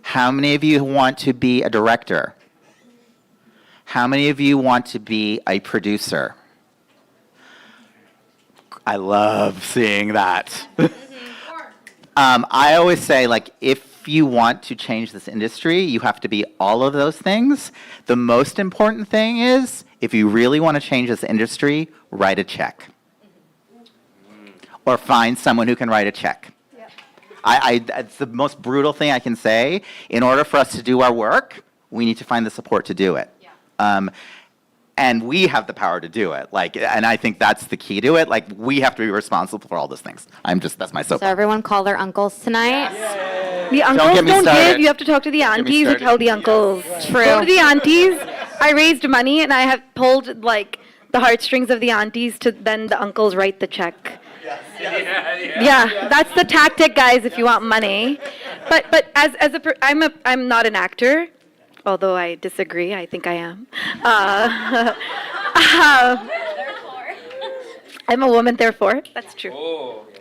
S13: How many of you want to be a director? How many of you want to be a producer? I love seeing that. I always say, like, if you want to change this industry, you have to be all of those things. The most important thing is, if you really want to change this industry, write a check. Or find someone who can write a check. It's the most brutal thing I can say. In order for us to do our work, we need to find the support to do it. And we have the power to do it. And I think that's the key to it. We have to be responsible for all those things. That's my soapbox.
S9: So everyone call their uncles tonight.
S11: The uncles
S13: get me
S11: don't
S13: started.
S11: give. You have to talk to the
S13: Don't get me
S11: aunties or
S13: started.
S11: tell the uncles.
S9: True.
S11: Go to the aunties. I raised money and I have pulled the heartstrings of the aunties to then the uncles write the check. Yeah, that's the tactic, guys. If you want money, but I'm not an actor, although I disagree. I think I am. I'm a woman, therefore. That's true.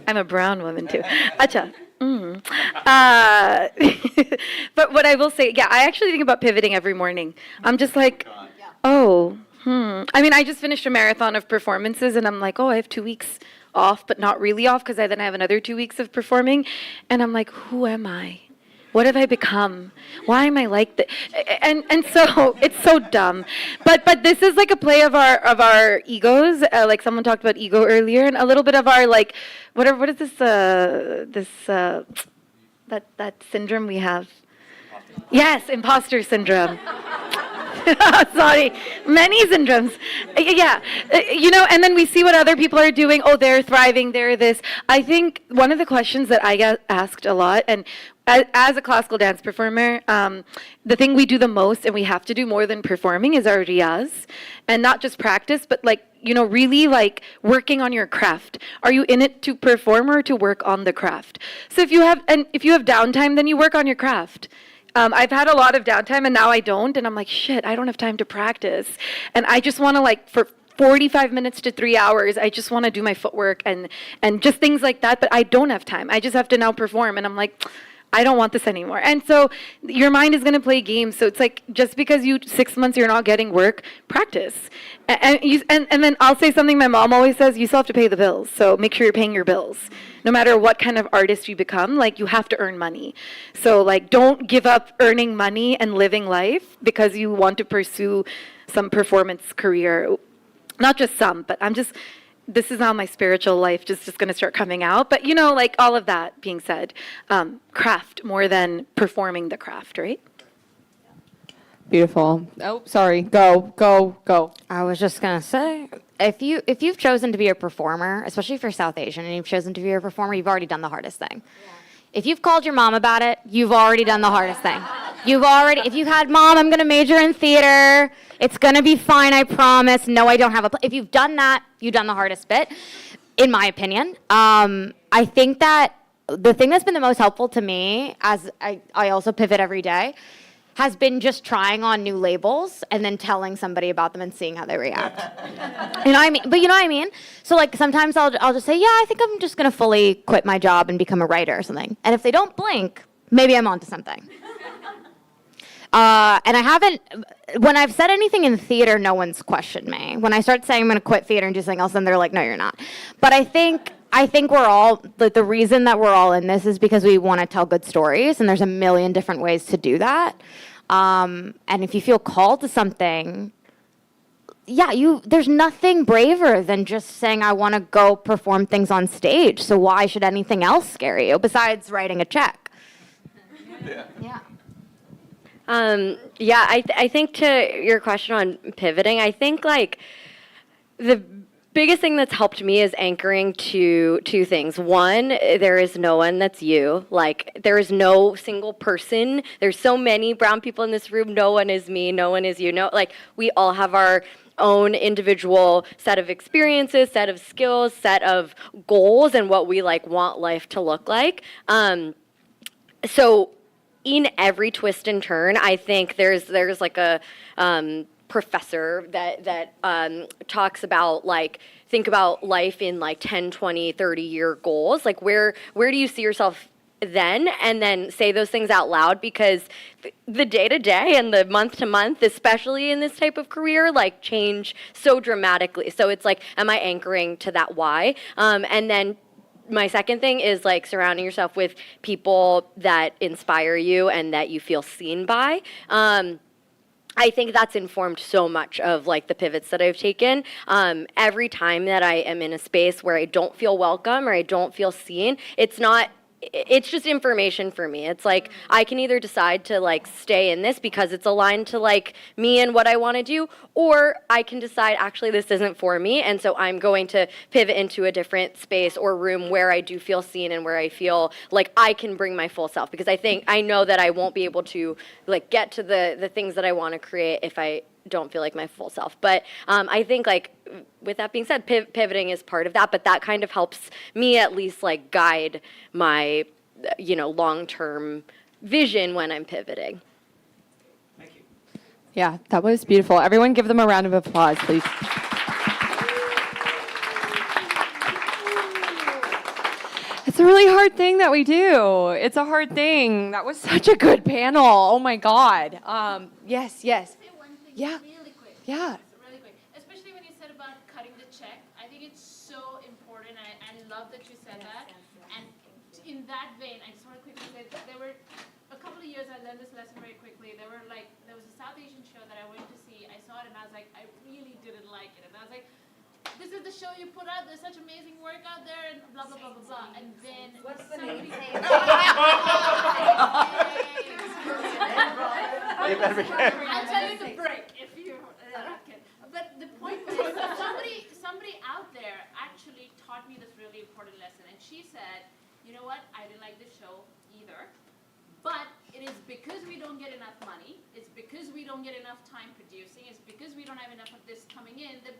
S11: I'm a brown woman too. Acha. But what I will say, yeah, I actually think about pivoting every morning. I'm just like, oh, I mean, I just finished a marathon of performances, and I'm like, oh, I have 2 weeks off, but not really off, because then I have another 2 weeks of performing, and I'm like, who am I? What have I become? Why am I like that? And so it's so dumb. But this is like a play of our egos. Like someone talked about ego earlier, and a little bit of our what is this that syndrome we have? Yes, imposter syndrome. Sorry, many syndromes. Yeah, and then we see what other people are doing. Oh, they're thriving, they're this. I think one of the questions that I get asked a lot, and as a classical dance performer, the thing we do the most, and we have to do more than performing, is our riyaz. And not just practice, but really working on your craft. Are you in it to perform or to work on the craft? So if you have downtime, then you work on your craft. I've had a lot of downtime, and now I don't, and I'm like, shit, I don't have time to practice. And I just want to, for 45 minutes to 3 hours, I just want to do my footwork and just things like that, but I don't have time. I just have to now perform, and I'm like, I don't want this anymore. And so your mind is going to play games. So it's like, just because 6 months you're not getting work, practice. And then I'll say something my mom always says, you still have to pay the bills. So make sure you're paying your bills. No matter what kind of artist you become, you have to earn money. So don't give up earning money and living life because you want to pursue some performance career. Not just some, but this is how my spiritual life just going to start coming out. But, all of that being said, craft more than performing the craft, right?
S2: Beautiful. Oh, sorry. Go.
S9: I was just gonna say, if you've chosen to be a performer, especially if you're South Asian and you've chosen to be a performer, you've already done the hardest thing. Yeah. If you've called your mom about it, you've already done the hardest thing. If you've had, Mom, I'm gonna major in theater, it's gonna be fine, I promise. No, I don't have if you've done that, you've done the hardest bit, in my opinion. I think that the thing that's been the most helpful to me, as I also pivot every day, has been just trying on new labels and then telling somebody about them and seeing how they react. You know what I mean? But you know what I mean? So sometimes I'll just say, yeah, I think I'm just gonna fully quit my job and become a writer or something. And if they don't blink, maybe I'm onto something. And I haven't, when I've said anything in theater, no one's questioned me. When I start saying I'm gonna quit theater and do something else, then they're like, no, you're not. But I think we're all, the reason that we're all in this is because we want to tell good stories, and there's a million different ways to do that. And if you feel called to something, there's nothing braver than just saying, I want to go perform things on stage. So why should anything else scare you besides writing a check?
S10: Yeah. I think to your question on pivoting, I think the biggest thing that's helped me is anchoring to two things. One, there is no one that's you. Like, there is no single person. There's so many brown people in this room. No one is me. No one is you. No, like, we all have our own individual set of experiences, set of skills, set of goals, and what we like want life to look like. So in every twist and turn, I think there's like a professor that talks about, like, think about life in like 10, 20, 30-year goals. Like, where do you see yourself then, and then say those things out loud, because the day-to-day and the month-to-month, especially in this type of career, like, change so dramatically. So it's like, am I anchoring to that why? And then my second thing is, like, surrounding yourself with people that inspire you and that you feel seen by. I think that's informed so much of, like, the pivots that I've taken. Every time that I am in a space where I don't feel welcome or I don't feel seen, it's just information for me. It's like, I can either decide to, like, stay in this because it's aligned to, like, me and what I want to do, or I can decide, actually, this isn't for me, and so I'm going to pivot into a different space or room where I do feel seen and where I feel like I can bring my full self, because I know that I won't be able to, like, get to the things that I want to create if I don't feel like my full self. But I think, like, with that being said, pivoting is part of that, but that kind of helps me at least, like, guide my, long-term vision when I'm pivoting.
S2: Yeah, that was beautiful. Everyone give them a round of applause, please. It's a really hard thing that we do. It's a hard thing. That was such a good panel. Oh my God. Yes. Yeah.
S16: Really quick.
S2: Yeah.
S16: Really quick. Especially when you said about cutting the check. I think it's so important. I love that you said that. And in that vein, I just want to quickly say that there were a couple of years I learned this lesson very quickly. There was a South Asian show that I went to see. I saw it and I was like, I really didn't like it. And I was like, this is the show you put out. There's such amazing work out there, and blah blah blah blah blah. And then somebody. I'll tell you the break if you. Okay. But the point was, somebody out there actually taught me this really important lesson, and she said, you know what? I didn't like this show either, but it is because we don't get enough money. It's because we don't get enough time producing. It's because we don't have enough of this coming in that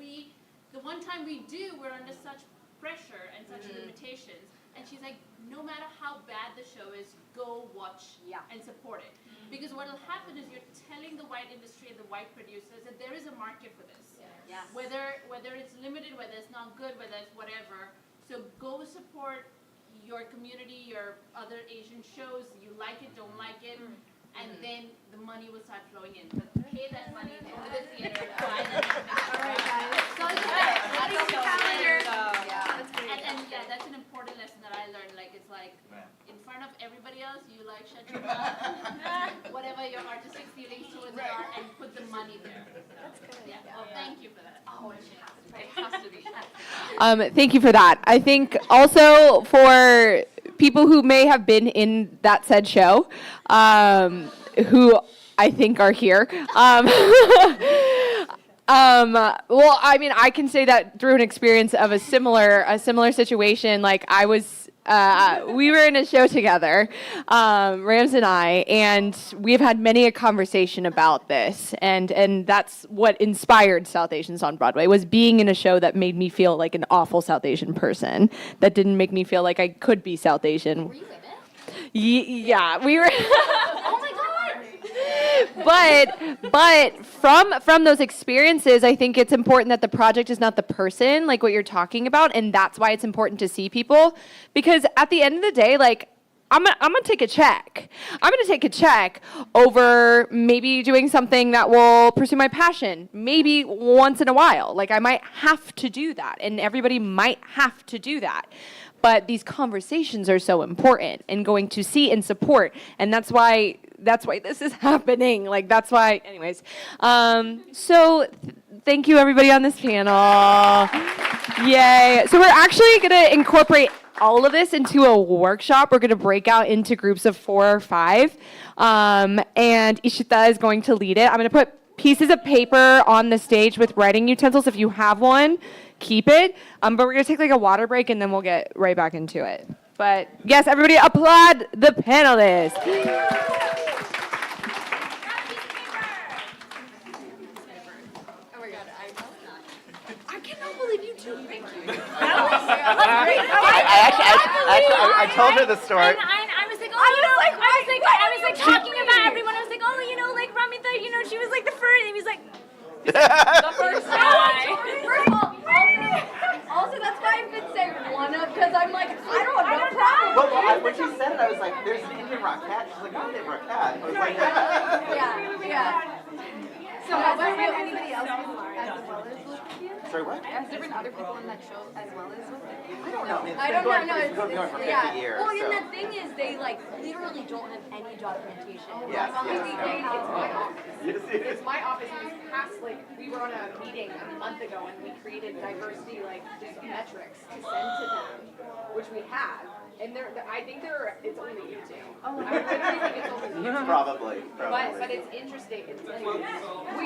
S16: the one time we do, we're under such pressure and such limitations. And she's like, no matter how bad the show is, go watch and support it. Because what will happen is you're telling the white industry and the white producers that there is a market for this. Yes. Whether it's limited, whether it's not good, whether it's whatever. So go support your community, your other Asian shows. You like it, don't like it. And then the money will start flowing in. But pay that money, go to the theater, buy the tickets. All right, guys. So adding to the calendar. And that's an important lesson that I learned. Like, it's like, in front of everybody else, you like shut your mouth, whatever your artistic feelings towards it are, and put the money there. That's good. Yeah. Well, thank you for that. Oh, it has to be.
S2: Thank you for that. I think also for people who may have been in that said show, who I think are here. Well, I mean, I can say that through an experience of a similar situation. Like, we were in a show together, Rams and I, and we've had many a conversation about this, and that's what inspired South Asians on Broadway, was being in a show that made me feel like an awful South Asian person, that didn't make me feel like I could be South Asian. Were you in it? Yeah, we were.
S16: Oh my God!
S2: But from those experiences, I think it's important that the project is not the person, like what you're talking about, and that's why it's important to see people, because at the end of the day, like, I'm gonna take a check. I'm gonna take a check over maybe doing something that will pursue my passion, maybe once in a while. Like, I might have to do that, and everybody might have to do that. But these conversations are so important, and going to see and support, and that's why this is happening. Like, that's why, anyways. Thank you, everybody on this panel. Yay. So we're actually going to incorporate all of this into a workshop. We're going to break out into groups of 4 or 5. And Ishita is going to lead it. I'm going to put pieces of paper on the stage with writing utensils. If you have one, keep it. But we're going to take like a water break and then we'll get right back into it. But yes, everybody applaud the panelists.
S16: I cannot believe you two picked you.
S13: I told her the story.
S16: And I was like, oh, I was like talking about everyone. I was like, oh, like Ramita, she was like the first. And he was like, the first guy.
S10: First of all, also that's why I've been saying one of, because I'm like, I don't know, problem.
S13: Well, when she said it, I was like, there's an Indian rock cat. She's like, oh, Indian rock cat. I was like,
S10: Yeah. So has there been anybody else as well as Lucas?
S13: sorry, what?
S10: Has there been other people in that show as well as Lucas?
S13: I don't know.
S10: I don't know.
S13: It's been going for 50 years.
S10: Well,
S13: so.
S10: and the thing is, they like literally don't have any documentation.
S13: Yes,
S17: It's my office in this past, we were on a meeting a month ago and we created diversity, just metrics to send to them, which we have. And I think it's only you two.
S10: Oh,
S17: I literally think it's only you two.
S13: Probably.
S17: But it's interesting. It's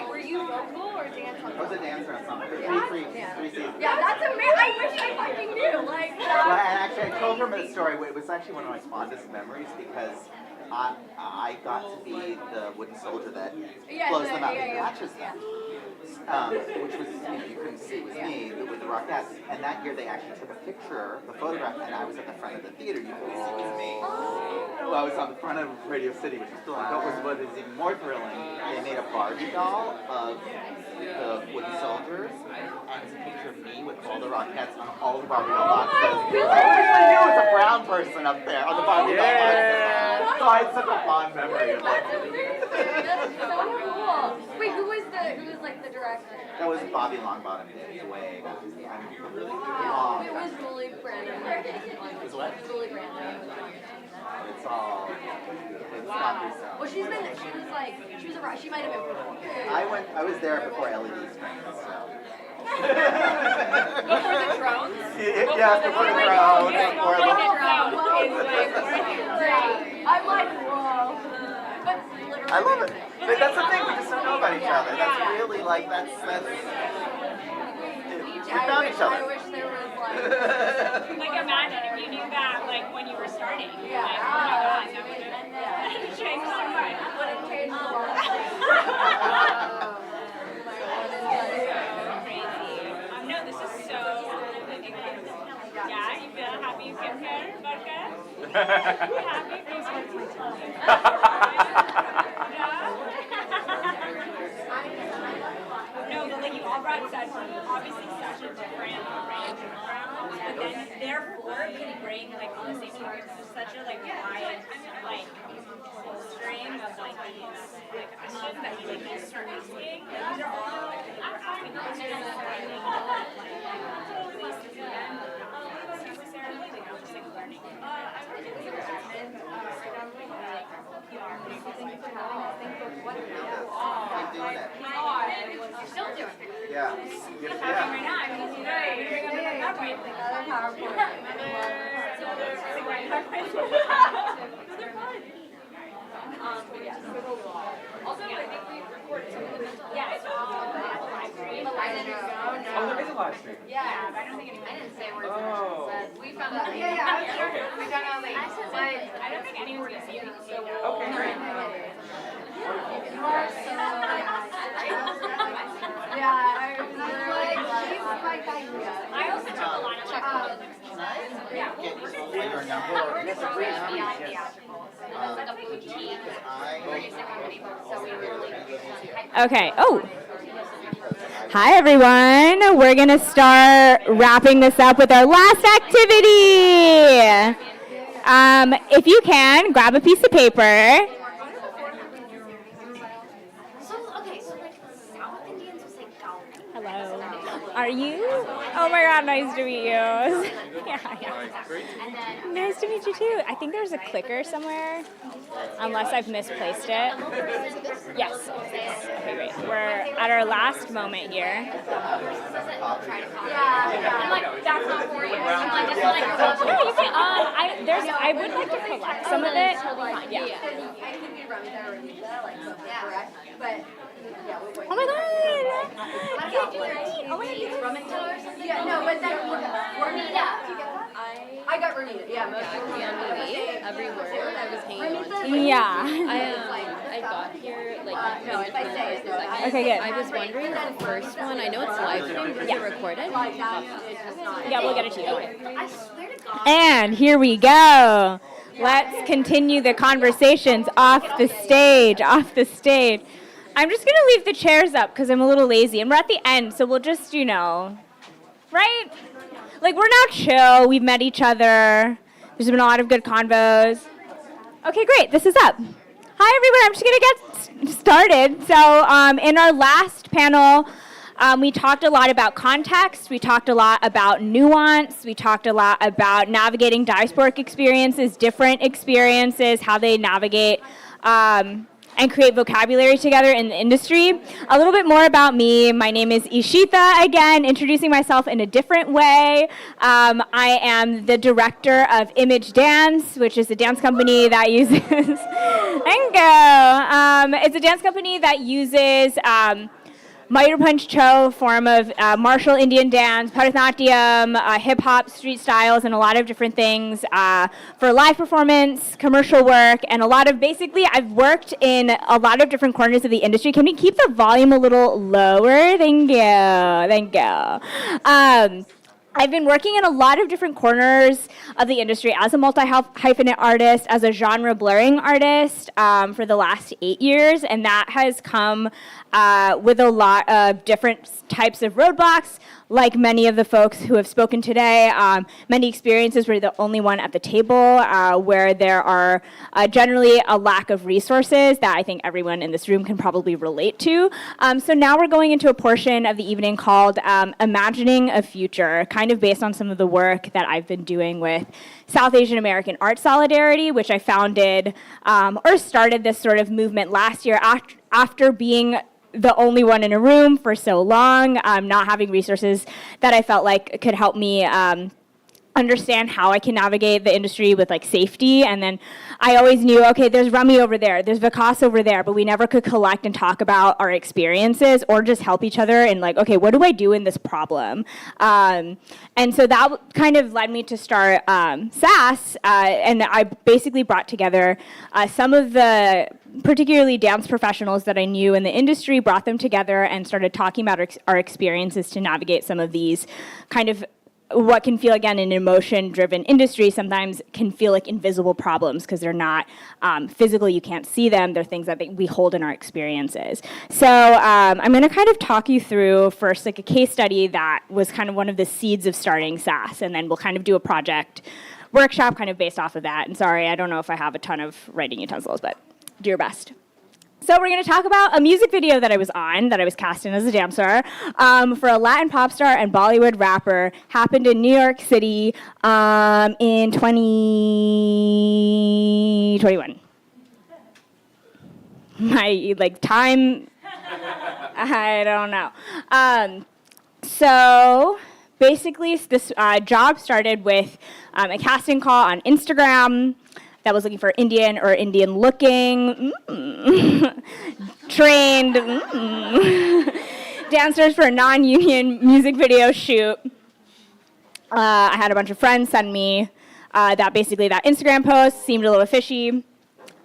S17: were you vocal or dance on?
S13: I was a dancer on something. Three seasons.
S10: Yeah, that's amazing. I wish I fucking knew.
S13: Well, and actually, I told her the story. It was actually one of my fondest memories because I got to be the wooden soldier that blows them out and catches them. Which was, you couldn't see it was me with the Rockettes. And that year they actually took a picture, the photograph, and I was at the front of the theater. You couldn't see it was me. Well, I was on the front of Radio City, which is thrilling. What was even more thrilling, they made a Barbie doll of the wooden soldiers, and it's a picture of me with all the Rockettes on all the Barbie doll boxes. I actually knew it was a brown person up there on the Barbie doll boxes. So I had such a fond memory of it.
S10: That's so cool. Wait, who was the director?
S13: That was Bobby Longbottom days, way back.
S10: Wow. It was really Brandon.
S13: It was what?
S10: It was really Brandon.
S13: It's not me, so.
S10: Well, she might have been before.
S13: I was there before LED screens, so.
S16: Before the drones?
S13: Yes, before the drones.
S10: I'm like, whoa. But literally.
S13: I love it. But that's the thing, we just don't know about each other. That's really we found each other.
S10: I wish there was
S16: imagine if you knew that when you were starting.
S10: Yeah.
S16: Oh my God, that would have changed so much.
S10: Would have changed a lot.
S16: Crazy. No, this is so incredible. Yeah, you feel happy you came here, Barca? Happy? No, but you all brought obviously such a different range of backgrounds, but then therefore can bring on the same topic such a wide stream of these questions that you can start asking. These are all asking questions learning. I want to do You're still doing it.
S13: Yeah.
S16: Right now, I mean, also, I think we recorded some of the mental. Yeah, it's all live stream.
S18: Oh, there is a live stream.
S16: Yeah, but I don't think anyone. I didn't say words. We found out.
S17: We found out late.
S16: I don't think anyone's gonna see it.
S18: Okay, great.
S10: You are so yeah, I was like,
S16: I also took a lot of yeah.
S13: Your number or
S16: It's like a boutique producing company, so we really
S1: Okay. Oh. Hi, everyone. We're going to start wrapping this up with our last activity. If you can, grab a piece of paper.
S9: So South Indians will say Galva.
S1: Hello. Are you? Oh my God, nice to meet you. yeah. Nice to meet you too. I think there's a clicker somewhere, unless I've misplaced it. Yes. Okay, great. We're at our last moment here.
S9: Yeah. I'm like, that's not for you. I'm like, just like,
S1: No, you can. I would like to collect some of it. Yeah.
S9: I think we run that correct? But
S1: Oh my God.
S9: oh my God, Remington or something? Yeah, no, but then Ramita. I got Ramita. Yeah, most of
S10: Mili, every word I was hanging on to.
S1: Yeah.
S10: I got here like
S9: no, if I say it,
S1: Okay, good.
S10: I was wondering the first one. I know it's live streamed. Is it recorded?
S1: Yeah, we'll get it to you. And here we go. Let's continue the conversations off the stage, I'm just going to leave the chairs up because I'm a little lazy. And we're at the end, so we'll just, right? Like, we're now chill. We've met each other. There's been a lot of good convos. Okay, great. This is up. Hi, everyone. I'm just going to get started. So in our last panel, we talked a lot about context. We talked a lot about nuance. We talked a lot about navigating diasporic experiences, different experiences, how they navigate and create vocabulary together in the industry. A little bit more about me. My name is Ishita, again, introducing myself in a different way. I am the director of Image Dance, which is a dance company that uses, thank you. It's a dance company that uses Mayurpanch Cho, form of martial Indian dance, Bharatanatyam, hip-hop, street styles, and a lot of different things for live performance, commercial work, and a lot of, basically, I've worked in a lot of different corners of the industry. Can we keep the volume a little lower? Thank you. I've been working in a lot of different corners of the industry as a multi-hyphenate artist, as a genre blurring artist for the last 8 years, and that has come with a lot of different types of roadblocks, like many of the folks who have spoken today. Many experiences where you're the only one at the table, where there are generally a lack of resources that I think everyone in this room can probably relate to. So now we're going into a portion of the evening called Imagining a Future, kind of based on some of the work that I've been doing with South Asian American Art Solidarity, which I founded or started this sort of movement last year after being the only one in a room for so long, not having resources that I felt like could help me understand how I can navigate the industry with like safety. And then I always knew, okay, there's Rami over there, there's Vikas over there, but we never could collect and talk about our experiences or just help each other in like, okay, what do I do in this problem? And so that kind of led me to start SAS, and I basically brought together some of the particularly dance professionals that I knew in the industry, brought them together and started talking about our experiences to navigate some of these kind of what can feel, again, an emotion-driven industry sometimes can feel like invisible problems because they're not physical, you can't see them, they're things that we hold in our experiences. So I'm going to kind of talk you through first like a case study that was kind of one of the seeds of starting SAS, and then we'll kind of do a project workshop kind of based off of that. And sorry, I don't know if I have a ton of writing utensils, but do your best. So we're going to talk about a music video that I was cast in as a dancer for a Latin pop star and Bollywood rapper. Happened in New York City in 2021. My time, I don't know. So basically, this job started with a casting call on Instagram that was looking for Indian or Indian-looking, trained dancers for a non-union music video shoot. I had a bunch of friends send me that Instagram post seemed a little fishy.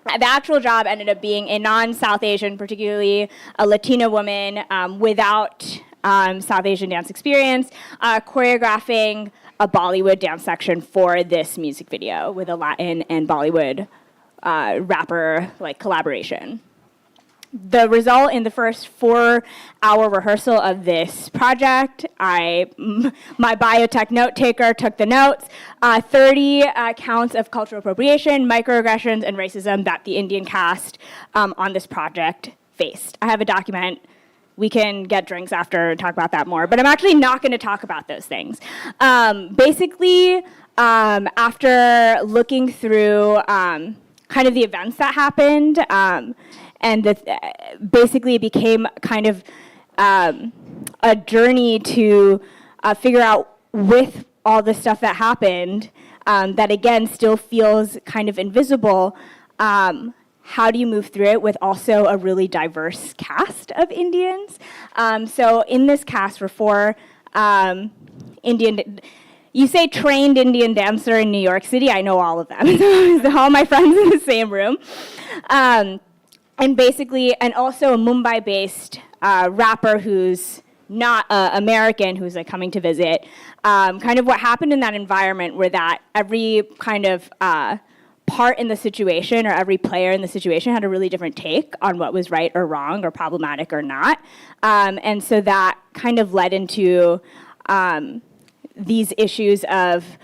S1: The actual job ended up being a non-South Asian, particularly a Latina woman without South Asian dance experience, choreographing a Bollywood dance section for this music video with a Latin and Bollywood rapper collaboration. The result in the first 4-hour rehearsal of this project, my biotech note taker took the notes, 30 counts of cultural appropriation, microaggressions, and racism that the Indian cast on this project faced. I have a document we can get drinks after and talk about that more, but I'm actually not going to talk about those things. Basically, after looking through kind of the events that happened, and basically it became kind of a journey to figure out with all the stuff that happened that again still feels kind of invisible. How do you move through it with also a really diverse cast of Indians? So in this cast were 4 Indian. You say trained Indian dancer in New York City, I know all of them. All my friends in the same room. And basically, and also a Mumbai-based rapper who's not American, who's like coming to visit. Kind of what happened in that environment were that every kind of part in the situation or every player in the situation had a really different take on what was right or wrong or problematic or not. And so that kind of led into these issues of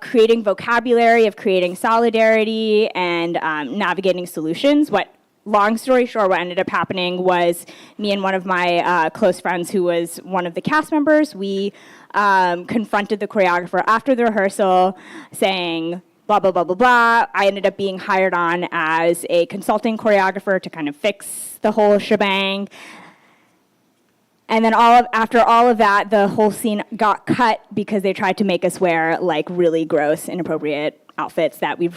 S1: creating vocabulary, of creating solidarity, and navigating solutions. Long story short, what ended up happening was me and one of my close friends who was one of the cast members, we confronted the choreographer after the rehearsal saying, blah, blah, blah, blah, blah. I ended up being hired on as a consulting choreographer to kind of fix the whole shebang. And then after all of that, the whole scene got cut because they tried to make us wear like really gross, inappropriate outfits that we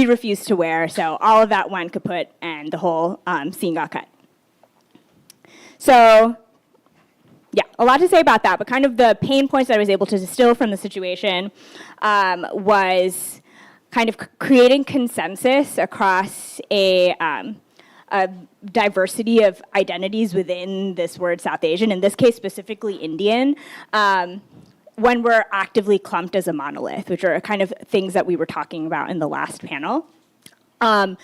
S1: refused to wear. So all of that went kaput, and the whole scene got cut. So yeah, a lot to say about that, but kind of the pain points that I was able to distill from the situation was kind of creating consensus across a diversity of identities within this word South Asian, in this case specifically Indian, when we're actively clumped as a monolith, which are kind of things that we were talking about in the last panel. Then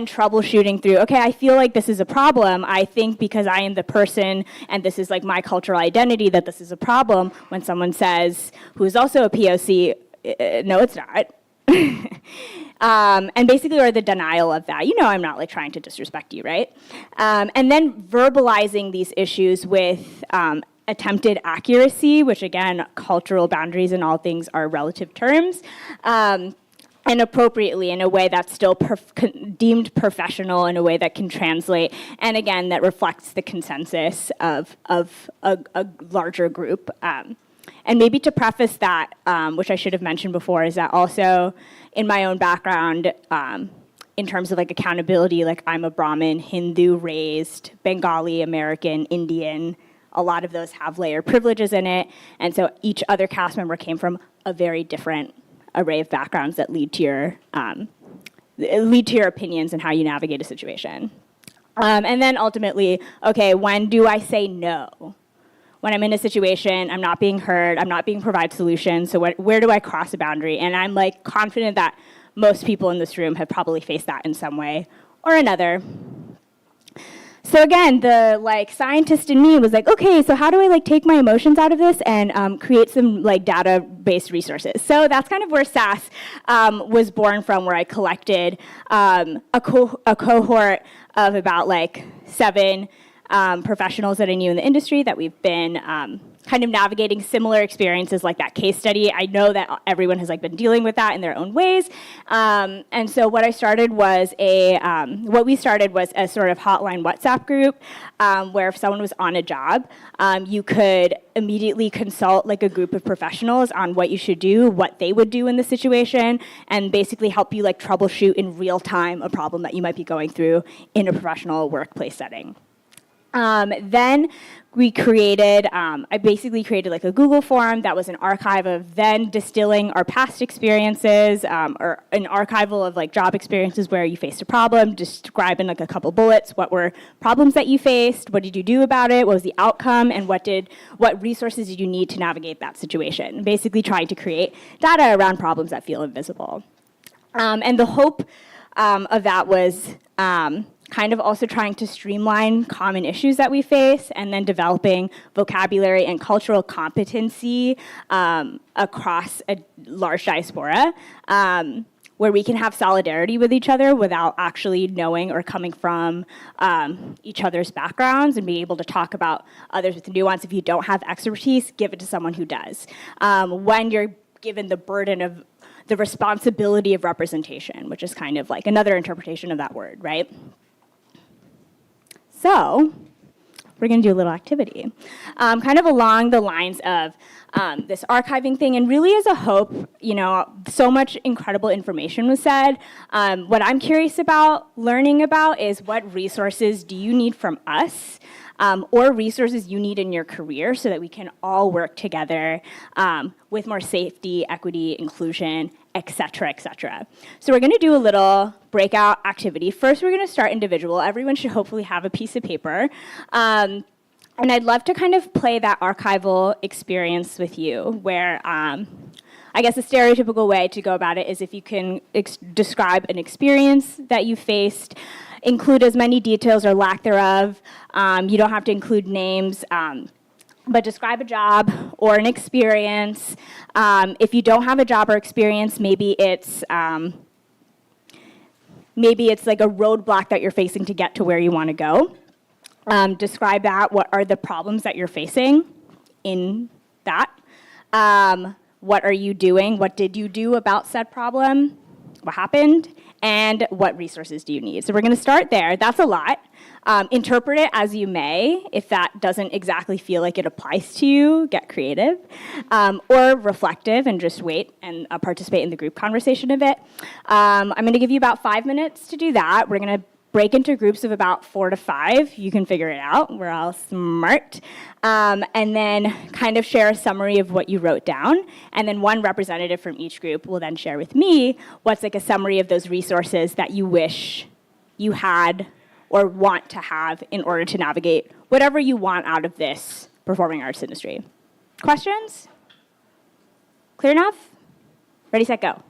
S1: troubleshooting through, okay, I feel like this is a problem. I think because I am the person and this is like my cultural identity that this is a problem. When someone says, who's also a POC, no, it's not. And basically, or the denial of that. I'm not like trying to disrespect you, right? And then verbalizing these issues with attempted accuracy, which again, cultural boundaries and all things are relative terms, and appropriately in a way that's still deemed professional, in a way that can translate, and again, that reflects the consensus of a larger group. And maybe to preface that, which I should have mentioned before, is that also in my own background, in terms of like accountability, like I'm a Brahmin, Hindu raised, Bengali, American, Indian. A lot of those have layered privileges in it. And so each other cast member came from a very different array of backgrounds that lead to your opinions and how you navigate a situation. And then ultimately, okay, when do I say no? When I'm in a situation, I'm not being heard, I'm not being provided solutions, so where do I cross a boundary? And I'm like confident that most people in this room have probably faced that in some way or another. So again, the like scientist in me was like, okay, so how do I like take my emotions out of this and create some like data-based resources? So that's kind of where SAS was born from, where I collected a cohort of about like 7 professionals that I knew in the industry that we've been kind of navigating similar experiences like that case study. I know that everyone has like been dealing with that in their own ways. And so what we started was a sort of hotline WhatsApp group where if someone was on a job, you could immediately consult like a group of professionals on what you should do, what they would do in the situation, and basically help you like troubleshoot in real time a problem that you might be going through in a professional workplace setting. Then we created, I basically created like a Google form that was an archive of then distilling our past experiences, or an archival of like job experiences where you faced a problem, describe in like a couple bullets what were problems that you faced, what did you do about it, what was the outcome, and what resources did you need to navigate that situation. Basically trying to create data around problems that feel invisible. And the hope of that was kind of also trying to streamline common issues that we face, and then developing vocabulary and cultural competency across a large diaspora. where we can have solidarity with each other without actually knowing or coming from each other's backgrounds, and be able to talk about others with nuance. If you don't have expertise, give it to someone who does. When you're given the burden of the responsibility of representation, which is kind of like another interpretation of that word, right? So we're going to do a little activity, kind of along the lines of this archiving thing, and really as a hope. So much incredible information was said. What I'm curious about learning about is what resources do you need from us, or resources you need in your career, so that we can all work together with more safety, equity, inclusion, et cetera, et cetera. So we're going to do a little breakout activity. First, we're going to start individual. Everyone should hopefully have a piece of paper. And I'd love to kind of play that archival experience with you, where I guess a stereotypical way to go about it is if you can describe an experience that you faced, include as many details or lack thereof. You don't have to include names, but describe a job or an experience. If you don't have a job or experience, maybe it's like a roadblock that you're facing to get to where you want to go. Describe that. What are the problems that you're facing in that? What are you doing? What did you do about said problem? What happened? And what resources do you need? So we're going to start there. That's a lot. Interpret it as you may. If that doesn't exactly feel like it applies to you, get creative. Or reflective and just wait and participate in the group conversation a bit. I'm going to give you about 5 minutes to do that. We're going to break into groups of about 4 to 5. You can figure it out. We're all smart. And then kind of share a summary of what you wrote down. And then one representative from each group will then share with me what's like a summary of those resources that you wish you had or want to have in order to navigate whatever you want out of this performing arts industry. Questions? Clear enough? Ready, set, go.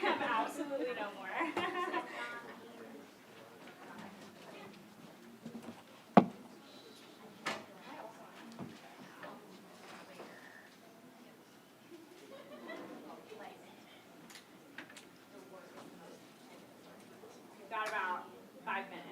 S1: Absolutely no more. Got about 5 minutes.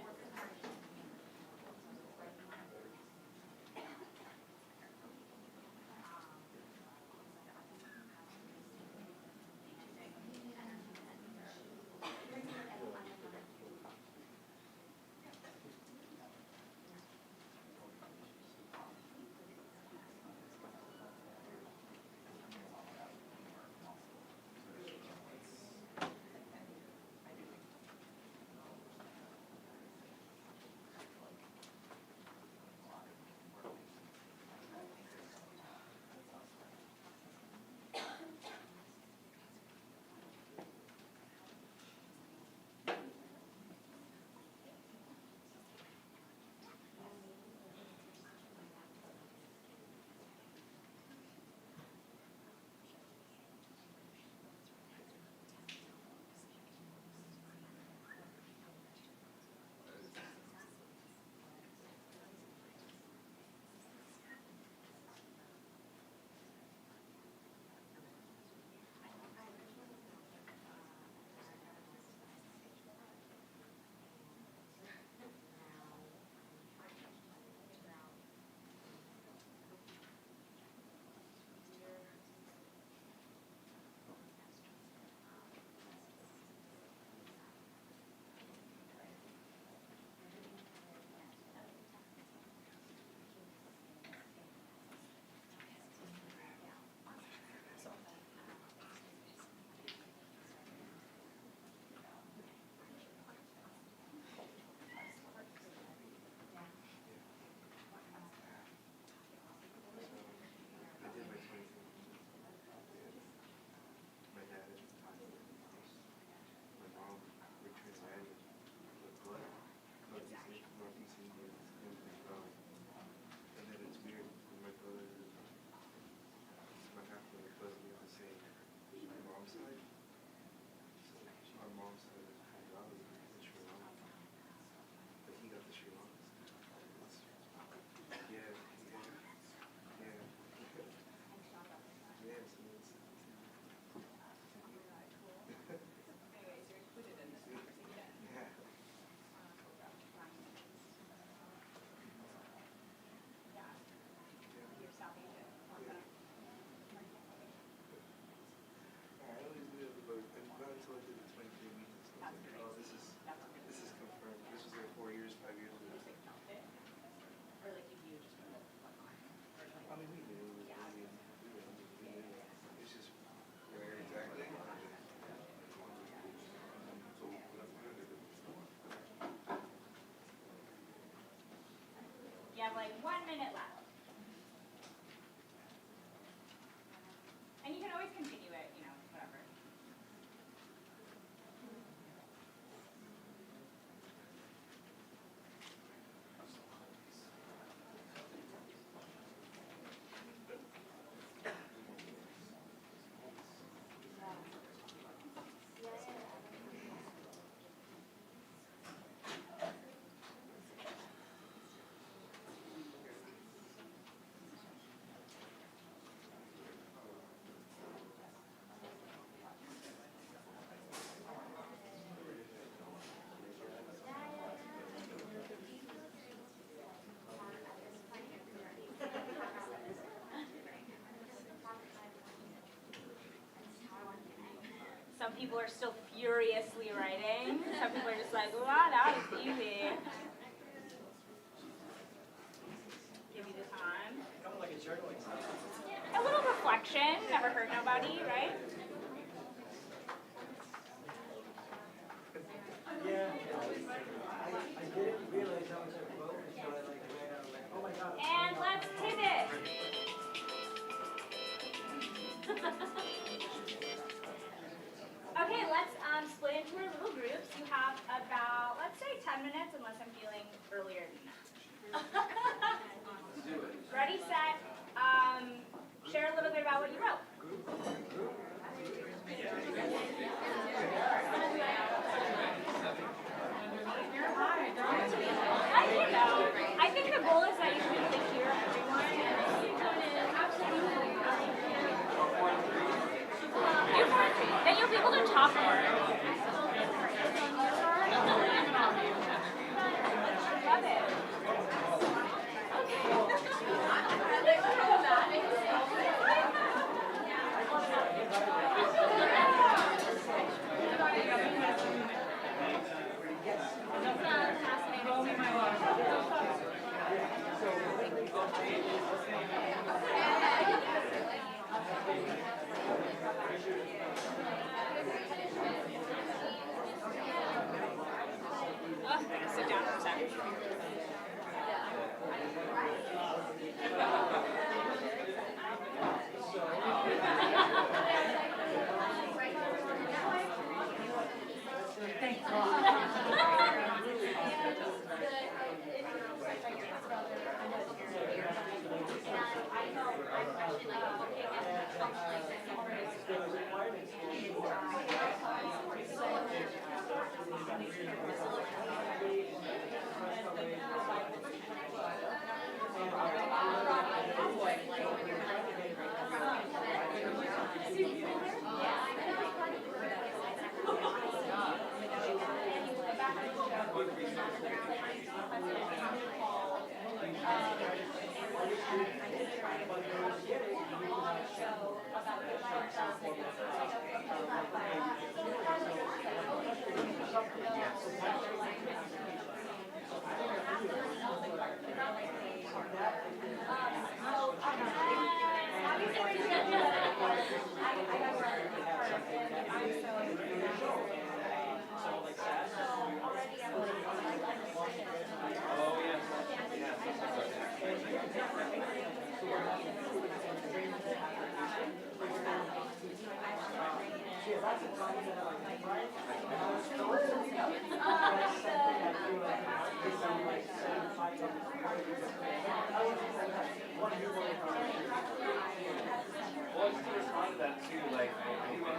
S1: like 1 minute left. And you can always continue it, you know, whatever. Some people are still furiously writing. Some people are just like, wow, that was easy. Give you the time.
S15: Like a journal exam.
S1: A little reflection, never hurt nobody, right?
S15: Yeah. I didn't realize how much I wrote until I like read out like, oh my god.
S1: And let's pivot. Okay, let's split into our little groups. You have about, let's say, 10 minutes, unless I'm feeling earlier than that. Ready, set, share a little bit about what you wrote. I think the goal is that you can really hear everyone. Then you'll be able to talk more. Love it. Sit down for a second.
S18: Well, just to respond to that too, like, I think like,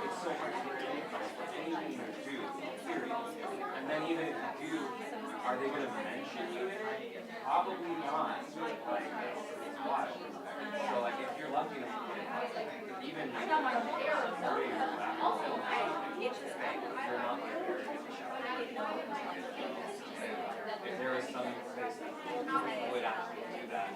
S18: it's so hard to get anything you do, period. And then even if you do, are they going to mention you in it? Probably not. Like, it's wild. So, like, if you're lucky enough to get it, even if you're not like if there is some place that would actually do that,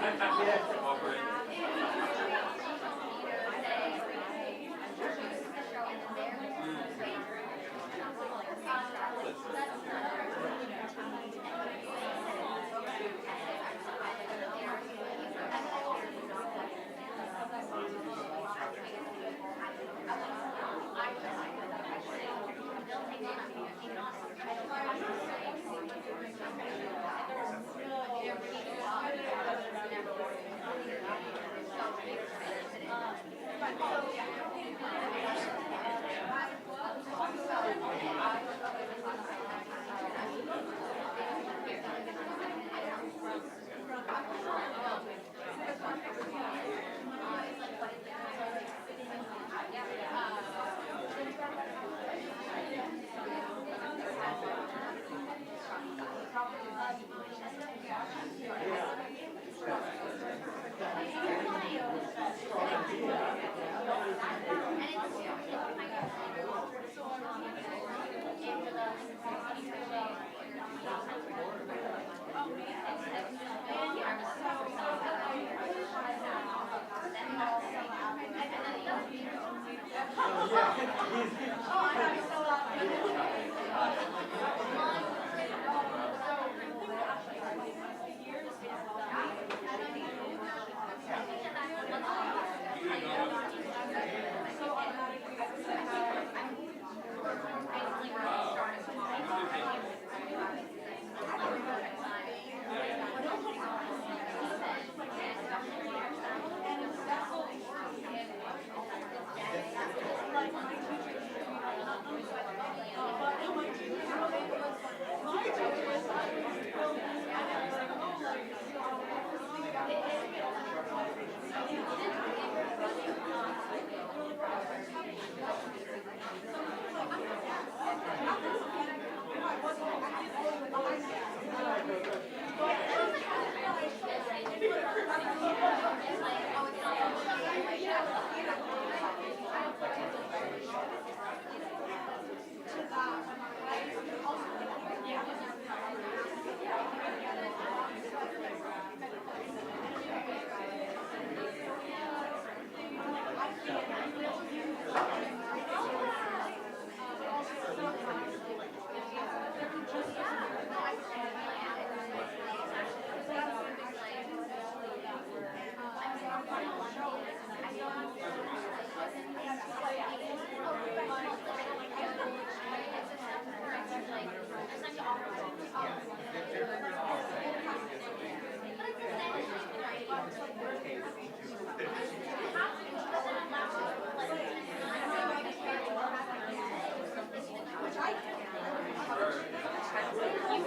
S1: You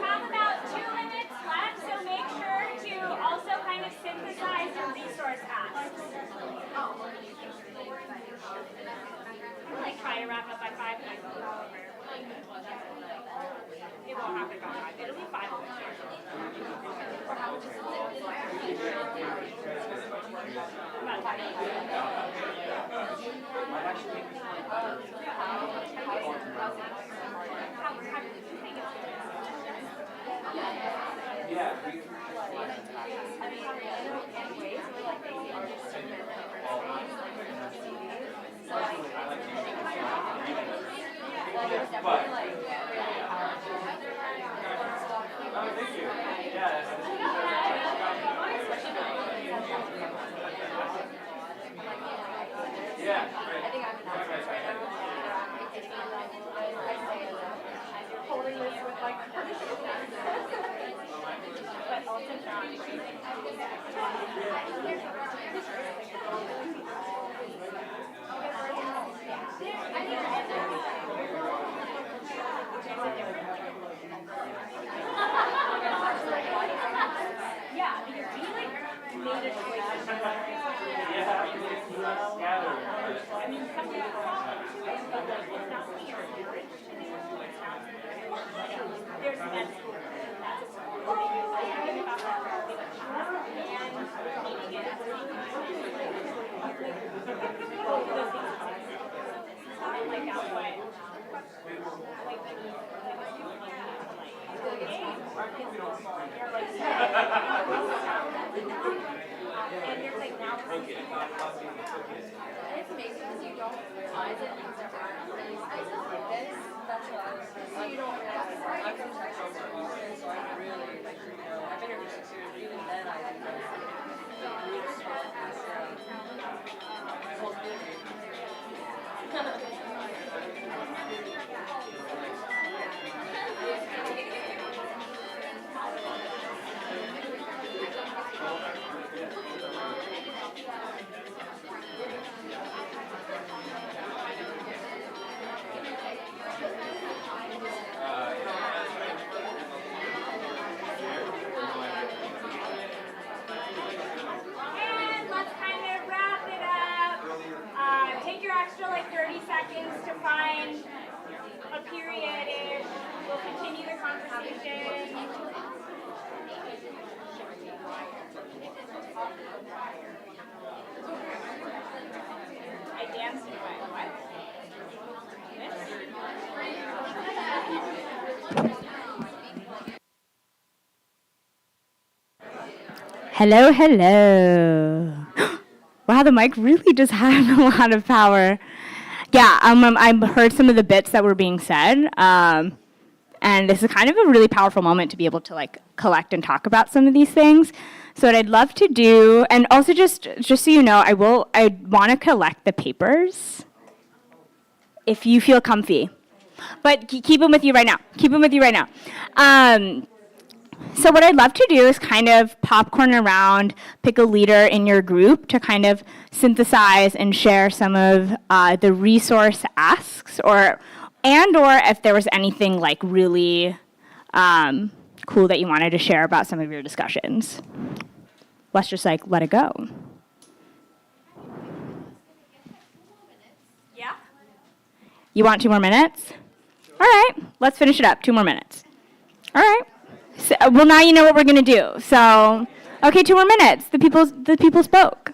S1: have about 2 minutes left, so make sure to also kind of synthesize your resource asks. I'm like try to wrap up by 5 and I go over. It won't happen by 5. It'll be 5 over here. About 5 There's And let's kind of wrap it up. Take your extra like 30 seconds to find a period. We'll continue the conversation. I danced in what? Hello, hello. Wow, the mic really does have a lot of power. Yeah, I heard some of the bits that were being said, and this is kind of a really powerful moment to be able to like collect and talk about some of these things. So what I'd love to do, and also just so you know, I want to collect the papers if you feel comfy, but keep them with you right now. Keep them with you right now. So what I'd love to do is kind of popcorn around, pick a leader in your group to kind of synthesize and share some of the resource asks, or if there was anything like really cool that you wanted to share about some of your discussions. Let's just like let it go. Yeah? You want 2 more minutes? All right, let's finish it up. 2 more minutes. All right. So, well, now you know what we're going to do. So, okay, 2 more minutes. The people spoke.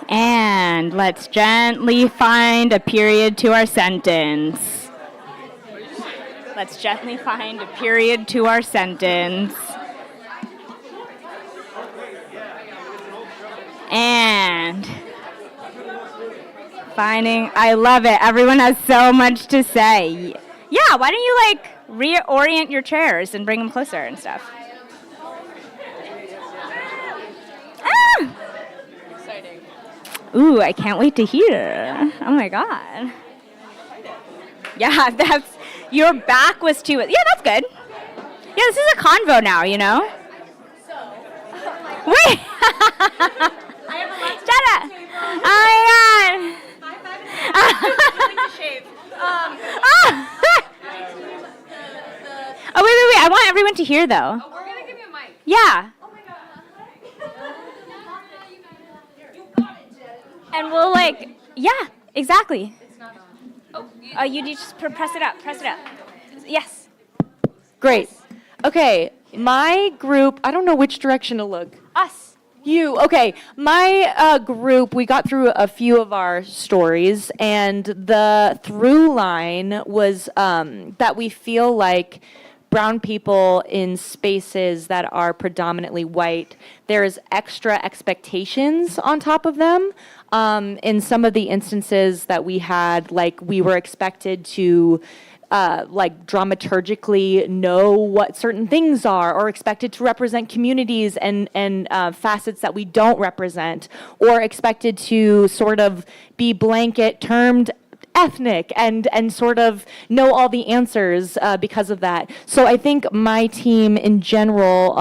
S1: And let's gently find a period to our sentence. Let's gently find a period to our sentence. And finding, I love it. Everyone has so much to say. Yeah, why don't you like reorient your chairs and bring them closer and stuff? Ah! Ooh, I can't wait to hear. Oh my God. Yeah, that's, your back was too, yeah, that's good. Yeah, this is a convo now, you know? Wait! Shut up! Oh my God! Oh, wait. I want everyone to hear, though. Oh, we're going to give you a mic. Yeah. And we'll like, yeah, exactly. You just press it up, Yes.
S2: Great. Okay, my group, I don't know which direction to look.
S1: Us.
S2: You, okay. My group, we got through a few of our stories, and the through line was that we feel like brown people in spaces that are predominantly white, there's extra expectations on top of them. In some of the instances that we had, like we were expected to like dramaturgically know what certain things are, or expected to represent communities and facets that we don't represent, or expected to sort of be blanket termed ethnic and sort of know all the answers because of that. So I think my team in general,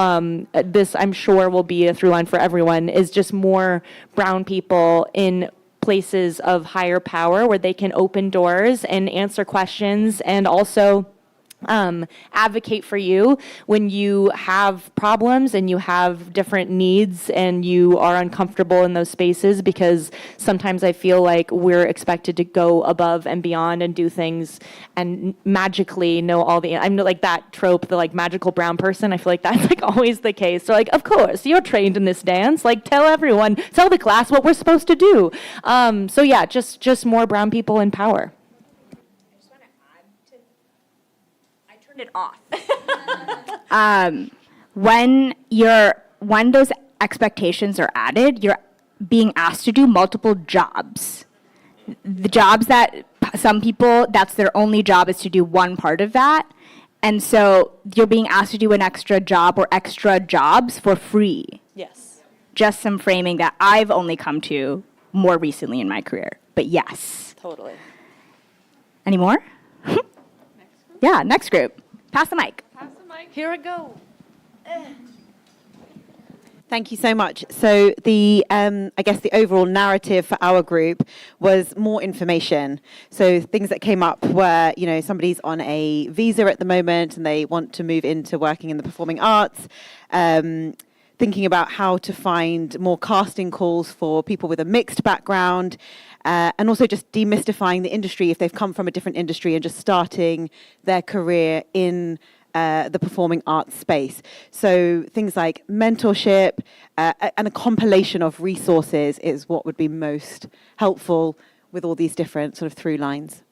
S2: this I'm sure will be a through line for everyone, is just more brown people in places of higher power where they can open doors and answer questions and also advocate for you when you have problems and you have different needs and you are uncomfortable in those spaces, because sometimes I feel like we're expected to go above and beyond and do things and magically know all the, I'm like that trope, the like magical brown person. I feel like that's like always the case. So like, of course, you're trained in this dance. Like tell everyone, tell the class what we're supposed to do. So yeah, just more brown people in power.
S1: It off. When those expectations are added, you're being asked to do multiple jobs. The jobs that some people, that's their only job, is to do one part of that. And so you're being asked to do an extra job or extra jobs for free.
S14: Yes.
S1: Just some framing that I've only come to more recently in my career. But yes.
S14: Totally.
S1: Any more? Yeah, next group. Pass the mic.
S14: Here we go.
S19: Thank you so much. So the, I guess the overall narrative for our group was more information. So things that came up were, you know, somebody's on a visa at the moment and they want to move into working in the performing arts. Thinking about how to find more casting calls for people with a mixed background, and also just demystifying the industry if they've come from a different industry and just starting their career in the performing arts space. So things like mentorship and a compilation of resources is what would be most helpful with all these different sort of through lines.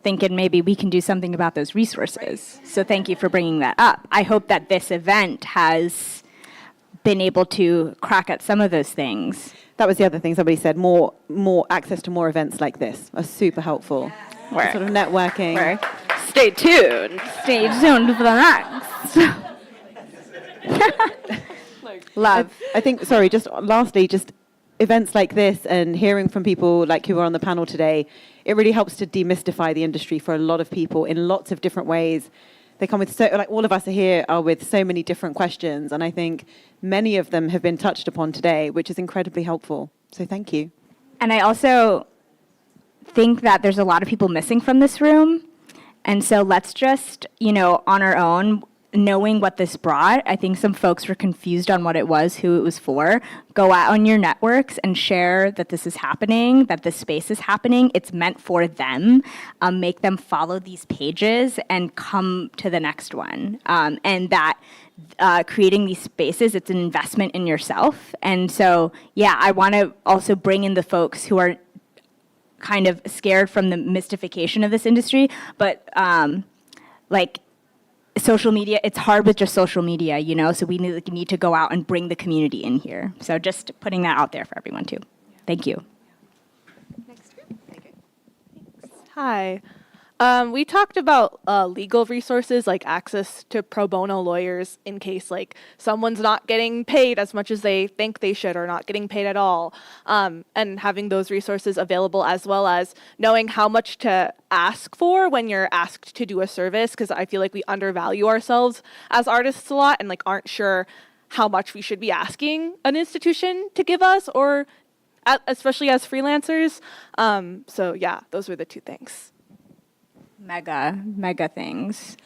S1: Thinking maybe we can do something about those resources. So thank you for bringing that up. I hope that this event has been able to crack at some of those things.
S19: That was the other thing somebody said, more access to more events like this are super helpful.
S1: Where?
S19: Sort of networking.
S1: Where? Stay tuned. Stay tuned for the next.
S19: Love. I think, sorry, just lastly, just events like this and hearing from people like who are on the panel today, it really helps to demystify the industry for a lot of people in lots of different ways. They come with like all of us are here are with so many different questions, and I think many of them have been touched upon today, which is incredibly helpful. So thank you.
S1: And I also think that there's a lot of people missing from this room. And so let's just, you know, on our own, knowing what this brought, I think some folks were confused on what it was, who it was for. Go out on your networks and share that this is happening, that this space is happening. It's meant for them. Make them follow these pages and come to the next one. And that creating these spaces, it's an investment in yourself. And so, yeah, I want to also bring in the folks who are kind of scared from the mystification of this industry, but like social media, it's hard with just social media, you know, so we need to go out and bring the community in here. So just putting that out there for everyone too. Thank you.
S14: Hi. We talked about legal resources like access to pro bono lawyers in case like someone's not getting paid as much as they think they should or not getting paid at all, and having those resources available, as well as knowing how much to ask for when you're asked to do a service, because I feel like we undervalue ourselves as artists a lot and like aren't sure how much we should be asking an institution to give us, or especially as freelancers. So yeah, those were the two things.
S1: Mega things.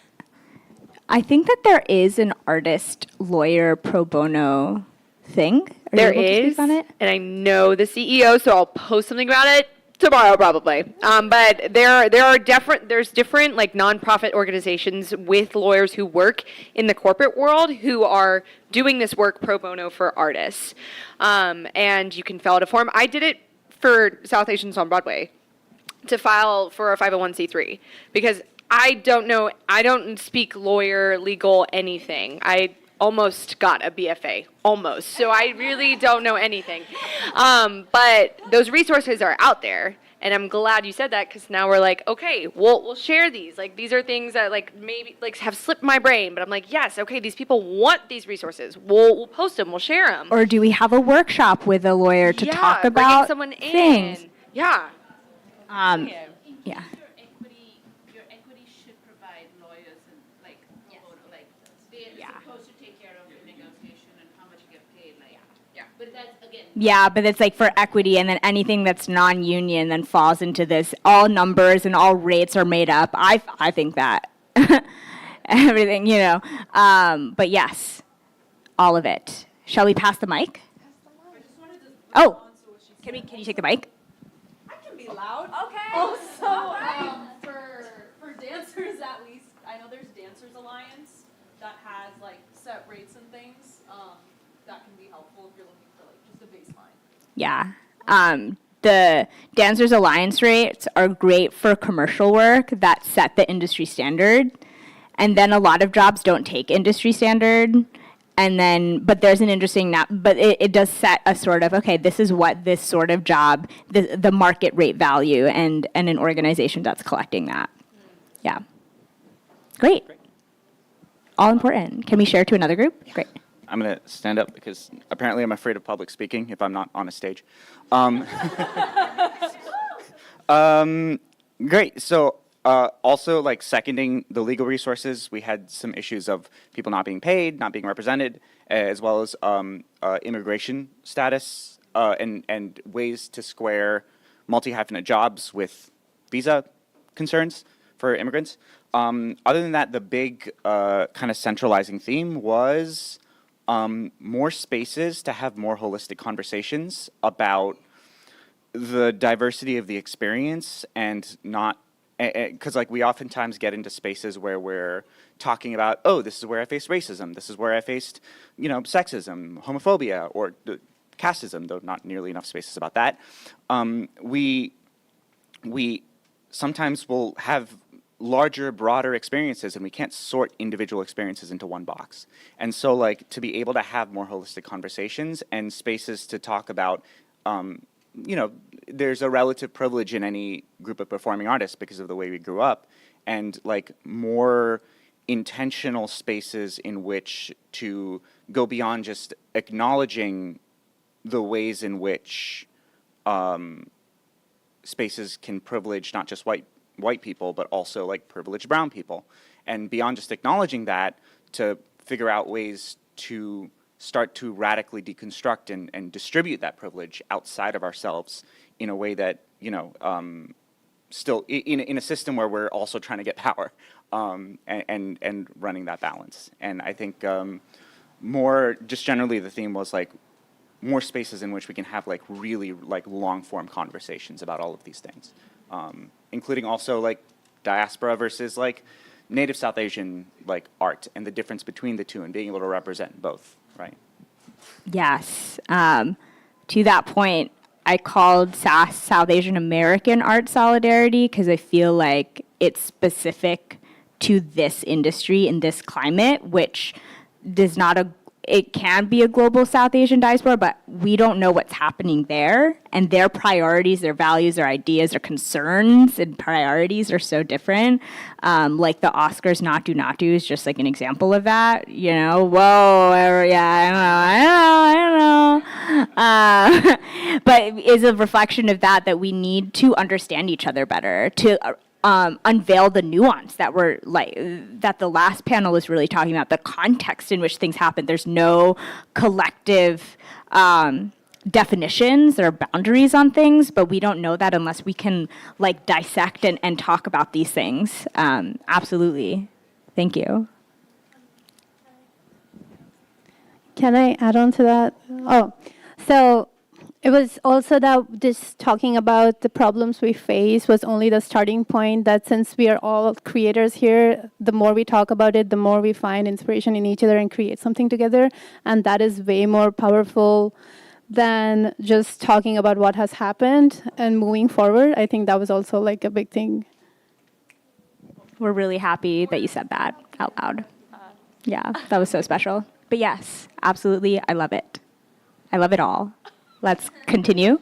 S1: I think that there is an artist lawyer pro bono thing. Are
S17: There
S1: you able to
S17: is,
S1: speak on it?
S17: and I know the CEO, so I'll post something about it tomorrow probably. But there's different like nonprofit organizations with lawyers who work in the corporate world who are doing this work pro bono for artists, and you can fill out a form. I did it for South Asians on Broadway to file for a 501c3 because I don't speak lawyer, legal, anything. I almost got a BFA, almost. So I really don't know anything. But those resources are out there, and I'm glad you said that because now we're like, okay, we'll share these. Like these are things that like maybe like have slipped my brain, but I'm like, yes, okay, these people want these resources. We'll post them, we'll share them.
S1: Or do we have a workshop with a lawyer to talk about
S17: someone
S1: things?
S17: in. Yeah.
S1: Yeah.
S16: Your equity should provide lawyers and like, like they're supposed to take care of the negotiation and how much you get paid. Like, yeah. But that's again.
S1: Yeah, but it's like for equity, and then anything that's non-union then falls into this. All numbers and all rates are made up. I think that everything, you know. But yes, all of it. Shall we pass the mic? Oh, can you take the mic?
S20: Be loud. Okay. Also, for dancers at least, I know there's Dancers Alliance that has like set rates and things that can be helpful if you're looking for like just a baseline.
S1: Yeah. The Dancers Alliance rates are great for commercial work that set the industry standard, and then a lot of jobs don't take industry standard. And then, but there's an interesting, but it does set a sort of, okay, this is what this sort of job, the market rate value, and an organization that's collecting that. Yeah. Great. All important. Can we share to another group? Great.
S21: I'm going to stand up because apparently I'm afraid of public speaking if I'm not on a stage. Great. So also, like, seconding the legal resources, we had some issues of people not being paid, not being represented, as well as immigration status and ways to square multi-hyphenate jobs with visa concerns for immigrants. Other than that, the big kind of centralizing theme was more spaces to have more holistic conversations about the diversity of the experience and not, because like we oftentimes get into spaces where we're talking about, oh, this is where I faced racism, this is where I faced, sexism, homophobia, or casteism, though not nearly enough spaces about that. We sometimes will have larger, broader experiences, and we can't sort individual experiences into one box. And so, like, to be able to have more holistic conversations and spaces to talk about, there's a relative privilege in any group of performing artists because of the way we grew up, and like more intentional spaces in which to go beyond just acknowledging the ways in which spaces can privilege not just white people, but also like privileged brown people. And beyond just acknowledging that, to figure out ways to start to radically deconstruct and distribute that privilege outside of ourselves in a way that, still in a system where we're also trying to get power, and running that balance. And I think more, just generally the theme was like more spaces in which we can have like really like long form conversations about all of these things. Including also like diaspora versus like native South Asian like art and the difference between the two and being able to represent both, right?
S1: Yes. To that point, I called SAS South Asian American Art Solidarity because I feel like it's specific to this industry in this climate, which does not it can be a global South Asian diaspora, but we don't know what's happening there, and their priorities, their values, their ideas, their concerns and priorities are so different. Like the Oscars Not Do is just like an example of that. Whoa, yeah, I don't know. But is a reflection of that we need to understand each other better, to unveil the nuance that that the last panel was really talking about, the context in which things happen. There's no collective definitions or boundaries on things, but we don't know that unless we can like dissect and talk about these things. Absolutely. Thank you.
S22: Can I add on to that? Oh, so it was also that just talking about the problems we face was only the starting point, that since we are all creators here, the more we talk about it, the more we find inspiration in each other and create something together. And that is way more powerful than just talking about what has happened and moving forward. I think that was also like a big thing.
S1: We're really happy that you said that out loud. Yeah, that was so special. But yes, absolutely, I love it. I love it all. Let's continue.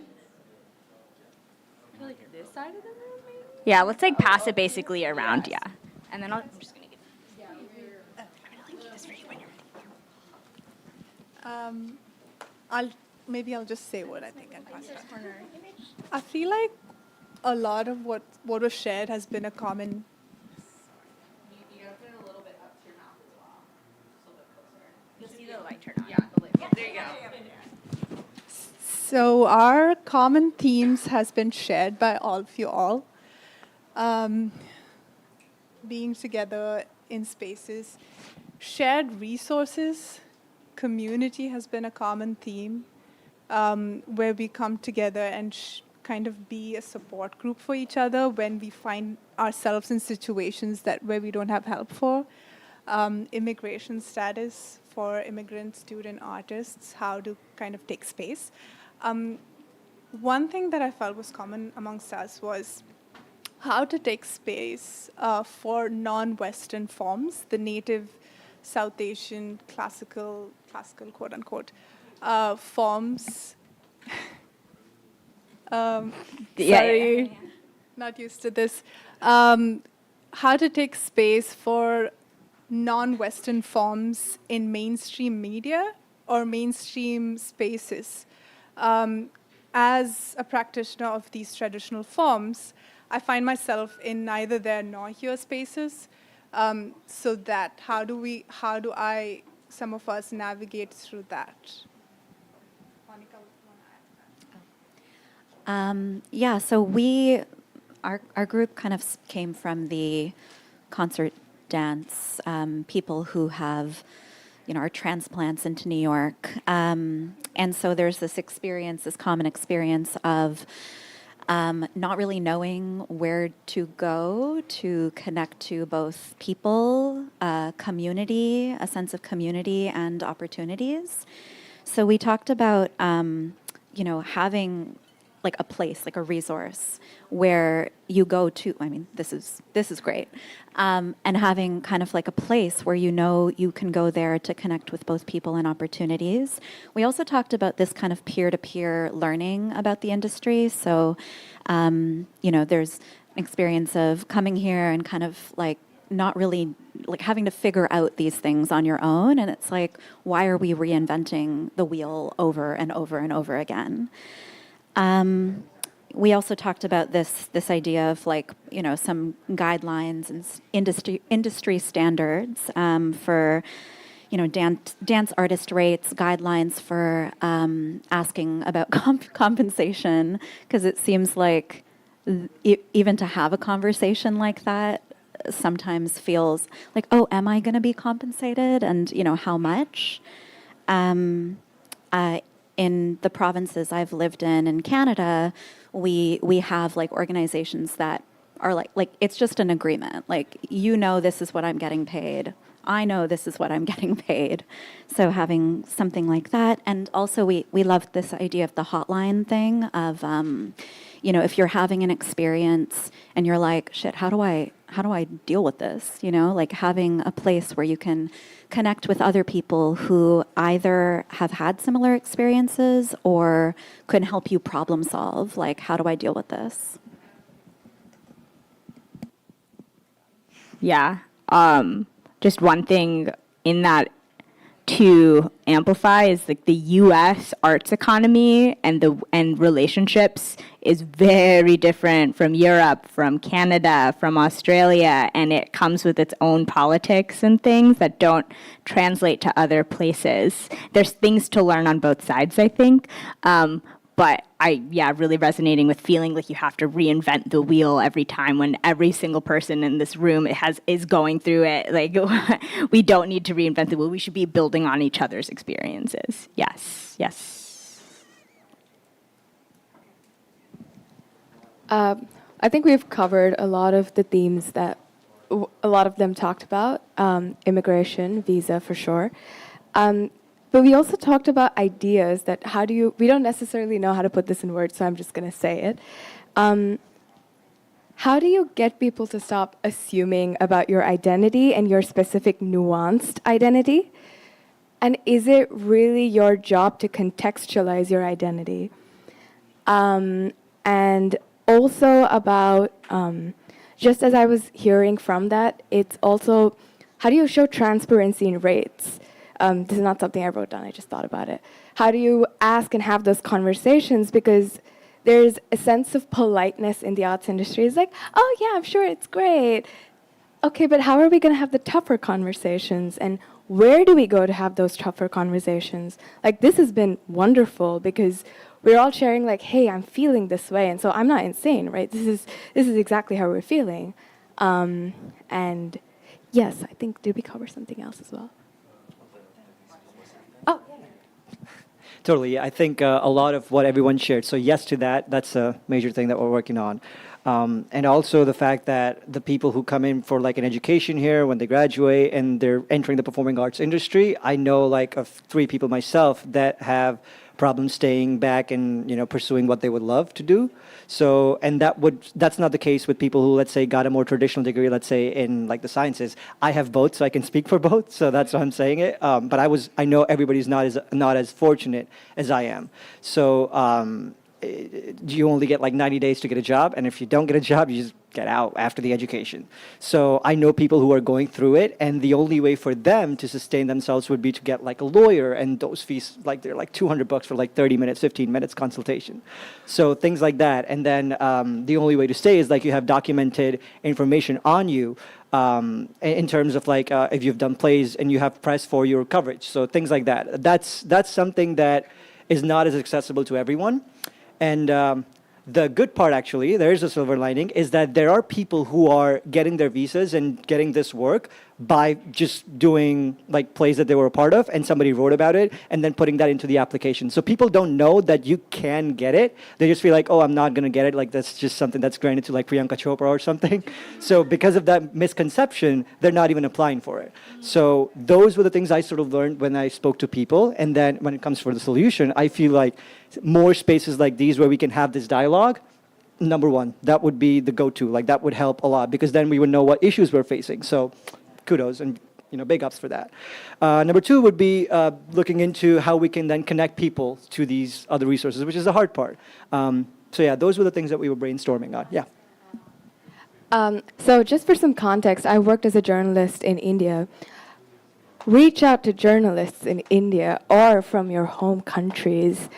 S20: This side of the room, maybe?
S1: Yeah, let's like pass it basically around, yeah. And then I'm just gonna give
S23: I'll just say what I think and pass it on. I feel like a lot of what was shared has been a common.
S20: You gotta put it a little bit up to your mouth as well. Just a little bit closer.
S1: You'll see the light turn on.
S20: Yeah, the light. There you go.
S23: So our common themes has been shared by all of you all. Being together in spaces, shared resources, community has been a common theme, where we come together and kind of be a support group for each other when we find ourselves in situations where we don't have help for. Immigration status for immigrant student artists, how to kind of take space. One thing that I felt was common amongst us was how to take space for non-Western forms, the native South Asian classical quote unquote forms. Sorry, not used to this. how to take space for non-Western forms in mainstream media or mainstream spaces. As a practitioner of these traditional forms, I find myself in neither there nor here spaces. So that how do some of us navigate through that?
S3: Yeah, so our group kind of came from the concert dance, people who have, are transplants into New York. And so there's this common experience of not really knowing where to go to connect to both people, community, a sense of community and opportunities. So we talked about, having like a place, like a resource where you go to, this is great. And having kind of like a place where you can go there to connect with both people and opportunities. We also talked about this kind of peer-to-peer learning about the industry. So, there's an experience of coming here and kind of like not really like having to figure out these things on your own. And it's like, why are we reinventing the wheel over and over and over again? We also talked about this idea of like, some guidelines and industry standards for, dance artist rates, guidelines for asking about compensation, because it seems like even to have a conversation like that sometimes feels like, oh, am I going to be compensated? And, how much? In the provinces I've lived in Canada, we have like organizations that are like it's just an agreement. Like, this is what I'm getting paid. I know this is what I'm getting paid. So having something like that. And also we love this idea of the hotline thing of, if you're having an experience and you're like, shit, how do I deal with this? Like having a place where you can connect with other people who either have had similar experiences or can help you problem solve. Like, how do I deal with this?
S1: Yeah. Just one thing in that to amplify is like the U.S. arts economy and relationships is very different from Europe, from Canada, from Australia, and it comes with its own politics and things that don't translate to other places. There's things to learn on both sides, I think. But really resonating with feeling like you have to reinvent the wheel every time when every single person in this room is going through it. Like, we don't need to reinvent the wheel. We should be building on each other's experiences. Yes.
S4: I think we've covered a lot of the themes that a lot of them talked about. Immigration, visa for sure. But we also talked about ideas that we don't necessarily know how to put this in words, so I'm just going to say it. How do you get people to stop assuming about your identity and your specific nuanced identity? And is it really your job to contextualize your identity? And also about, just as I was hearing from that, it's also, how do you show transparency in rates? This is not something I wrote down, I just thought about it. How do you ask and have those conversations? Because there's a sense of politeness in the arts industry. It's like, oh yeah, I'm sure it's great. Okay, but how are we going to have the tougher conversations? And where do we go to have those tougher conversations? Like, this has been wonderful because we're all sharing like, hey, I'm feeling this way. And so I'm not insane, right? This is exactly how we're feeling. And yes, I think, did we cover something else as well?
S15: Totally. I think a lot of what everyone shared. So yes to that. That's a major thing that we're working on. And also the fact that the people who come in for like an education here when they graduate and they're entering the performing arts industry, I know like of 3 people myself that have problems staying back and pursuing what they would love to do. So, and that's not the case with people who, let's say, got a more traditional degree, let's say in like the sciences. I have both, so I can speak for both. So that's why I'm saying it. But I know everybody's not as fortunate as I am. So you only get like 90 days to get a job, and if you don't get a job, you just get out after the education. So I know people who are going through it, and the only way for them to sustain themselves would be to get like a lawyer, and those fees, like they're like $200 for like 30 minutes, 15 minutes consultation. So things like that. And then the only way to stay is like you have documented information on you in terms of like if you've done plays and you have press for your coverage. So things like that. That's something that is not as accessible to everyone. And the good part, actually, there is a silver lining, is that there are people who are getting their visas and getting this work by just doing like plays that they were a part of, and somebody wrote about it, and then putting that into the application. So people don't know that you can get it. They just feel like, oh, I'm not going to get it. Like that's just something that's granted to like Priyanka Chopra or something. So because of that misconception, they're not even applying for it. So those were the things I sort of learned when I spoke to people. And then when it comes for the solution, I feel like more spaces like these where we can have this dialogue, number one, that would be the go-to. Like that would help a lot, because then we would know what issues we're facing. So kudos and big ups for that. Number two would be looking into how we can then connect people to these other resources, which is the hard part. So yeah, those were the things that we were brainstorming on. Yeah.
S4: So just for some context, I worked as a journalist in India. Reach out to journalists in India or from your home countries.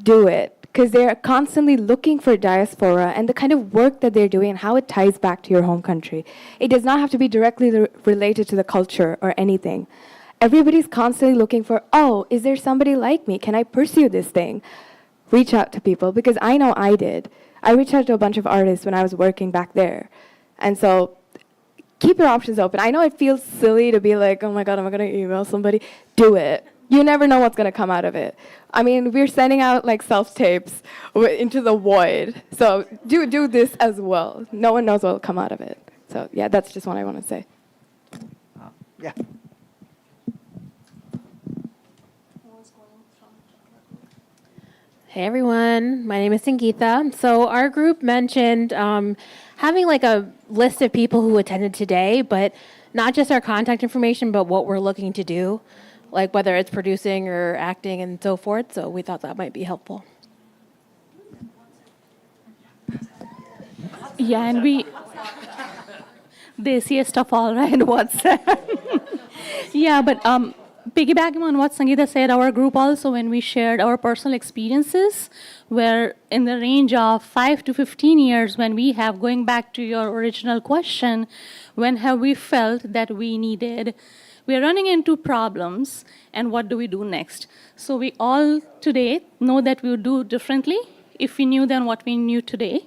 S4: Do it, because they're constantly looking for diaspora and the kind of work that they're doing and how it ties back to your home country. It does not have to be directly related to the culture or anything. Everybody's constantly looking for, oh, is there somebody like me? Can I pursue this thing? Reach out to people, because I know I did. I reached out to a bunch of artists when I was working back there. And so keep your options open. I know it feels silly to be like, oh my God, am I going to email somebody? Do it. You never know what's going to come out of it. I mean, we're sending out like self-tapes into the void. So do this as well. No one knows what will come out of it. So yeah, that's just what I want to say.
S15: Yeah.
S5: Hey everyone, my name is Sangeetha. So our group mentioned having like a list of people who attended today, but not just our contact information, but what we're looking to do, like whether it's producing or acting and so forth. So we thought that might be helpful.
S7: Yeah, and desiest of all, right? WhatsApp. Yeah, but piggybacking on what Sangeeta said, our group also, when we shared our personal experiences, were in the range of 5 to 15 years when we have, going back to your original question, when have we felt that we're running into problems, and what do we do next? So we all today know that we would do differently if we knew then what we knew today.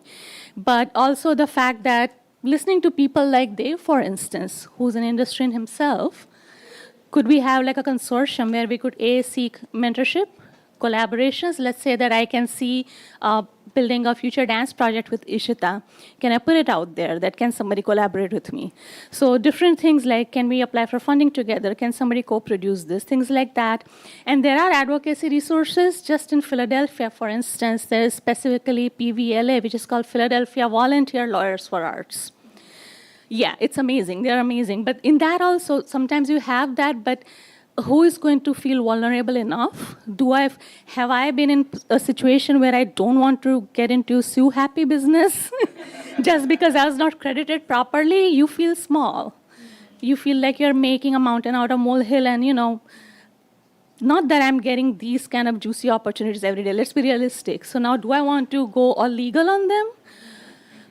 S7: But also the fact that listening to people like Dev, for instance, who's an industry in himself, could we have like a consortium where we could seek mentorship, collaborations? Let's say that I can see building a future dance project with Ishita. Can I put it out there that can somebody collaborate with me? So different things like, can we apply for funding together? Can somebody co-produce this? Things like that. And there are advocacy resources just in Philadelphia, for instance. There is specifically PVLA, which is called Philadelphia Volunteer Lawyers for Arts. Yeah, it's amazing. They're amazing. But in that also, sometimes you have that, but who is going to feel vulnerable enough? Have I been in a situation where I don't want to get into sue happy business just because I was not credited properly? You feel small. You feel like you're making a mountain out of molehill, and not that I'm getting these kind of juicy opportunities every day. Let's be realistic. So now, do I want to go all legal on them?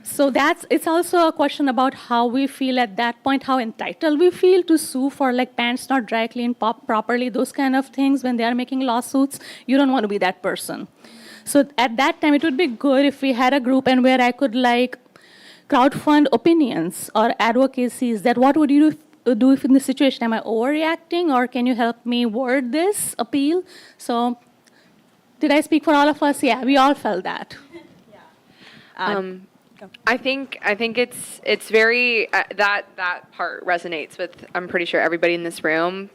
S7: So it's also a question about how we feel at that point, how entitled we feel to sue for like pants not dry clean properly, those kind of things when they are making lawsuits. You don't want to be that person. So at that time, it would be good if we had a group and where I could like crowdfund opinions or advocacies that what would you do if in this situation? Am I overreacting, or can you help me word this appeal? So did I speak for all of us? Yeah, we all felt that.
S17: I think it's very that part resonates with, I'm pretty sure, everybody in this room.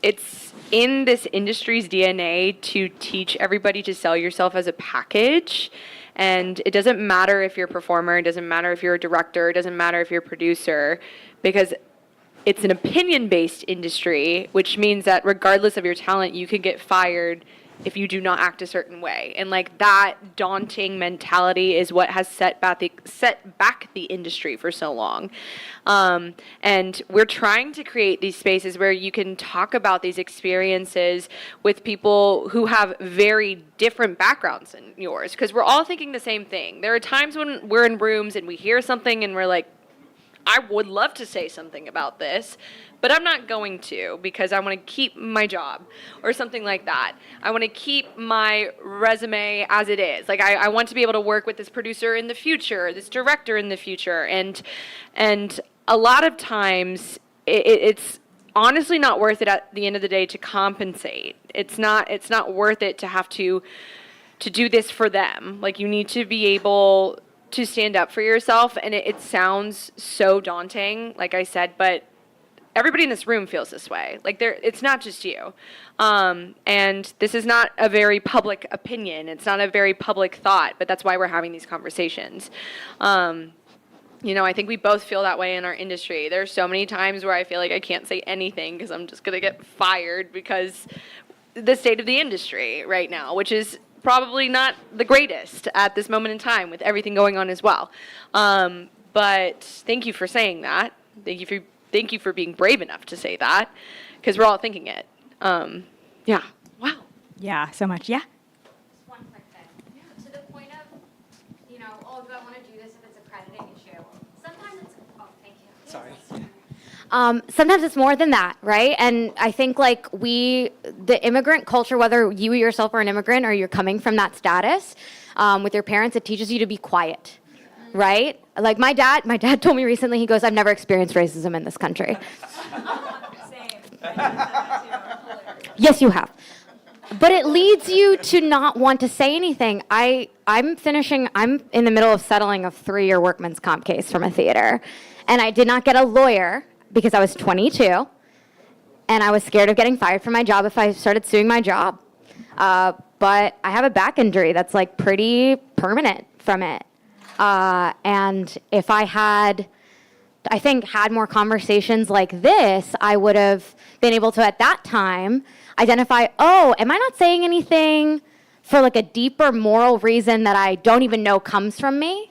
S17: It's in this industry's DNA to teach everybody to sell yourself as a package, and it doesn't matter if you're a performer, it doesn't matter if you're a director, it doesn't matter if you're a producer, because it's an opinion-based industry, which means that regardless of your talent, you could get fired if you do not act a certain way. And like that daunting mentality is what has set back the industry for so long. And we're trying to create these spaces where you can talk about these experiences with people who have very different backgrounds than yours, because we're all thinking the same thing. There are times when we're in rooms and we hear something and we're like, I would love to say something about this, but I'm not going to because I want to keep my job or something like that. I want to keep my resume as it is. Like I want to be able to work with this producer in the future, this director in the future. And a lot of times it's honestly not worth it at the end of the day to compensate. It's not worth it to have to do this for them. Like you need to be able to stand up for yourself, and it sounds so daunting, like I said, but everybody in this room feels this way. Like it's not just you. And this is not a very public opinion. It's not a very public thought, but that's why we're having these conversations. I think we both feel that way in our industry. There's so many times where I feel like I can't say anything because I'm just going to get fired because the state of the industry right now, which is probably not the greatest at this moment in time with everything going on as well. But thank you for saying that. Thank you for being brave enough to say that, because we're all thinking it. Yeah. Wow.
S1: Yeah, so much. Yeah.
S9: Just one quick thing. To the point of, do I want to do this if it's a crediting issue? Sometimes it's, thank you.
S15: Sorry.
S9: Sometimes it's more than that, right? And I think like the immigrant culture, whether you yourself are an immigrant or you're coming from that status, with your parents, it teaches you to be quiet, right? Like my dad told me recently, he goes, I've never experienced racism in this country. Yes, you have. But it leads you to not want to say anything. I'm in the middle of settling a 3-year workman's comp case from a theater. And I did not get a lawyer because I was 22. And I was scared of getting fired from my job if I started suing my job. But I have a back injury that's like pretty permanent from it. And if I had more conversations like this, I would have been able to, at that time, identify, am I not saying anything for like a deeper moral reason that I don't even know comes from me?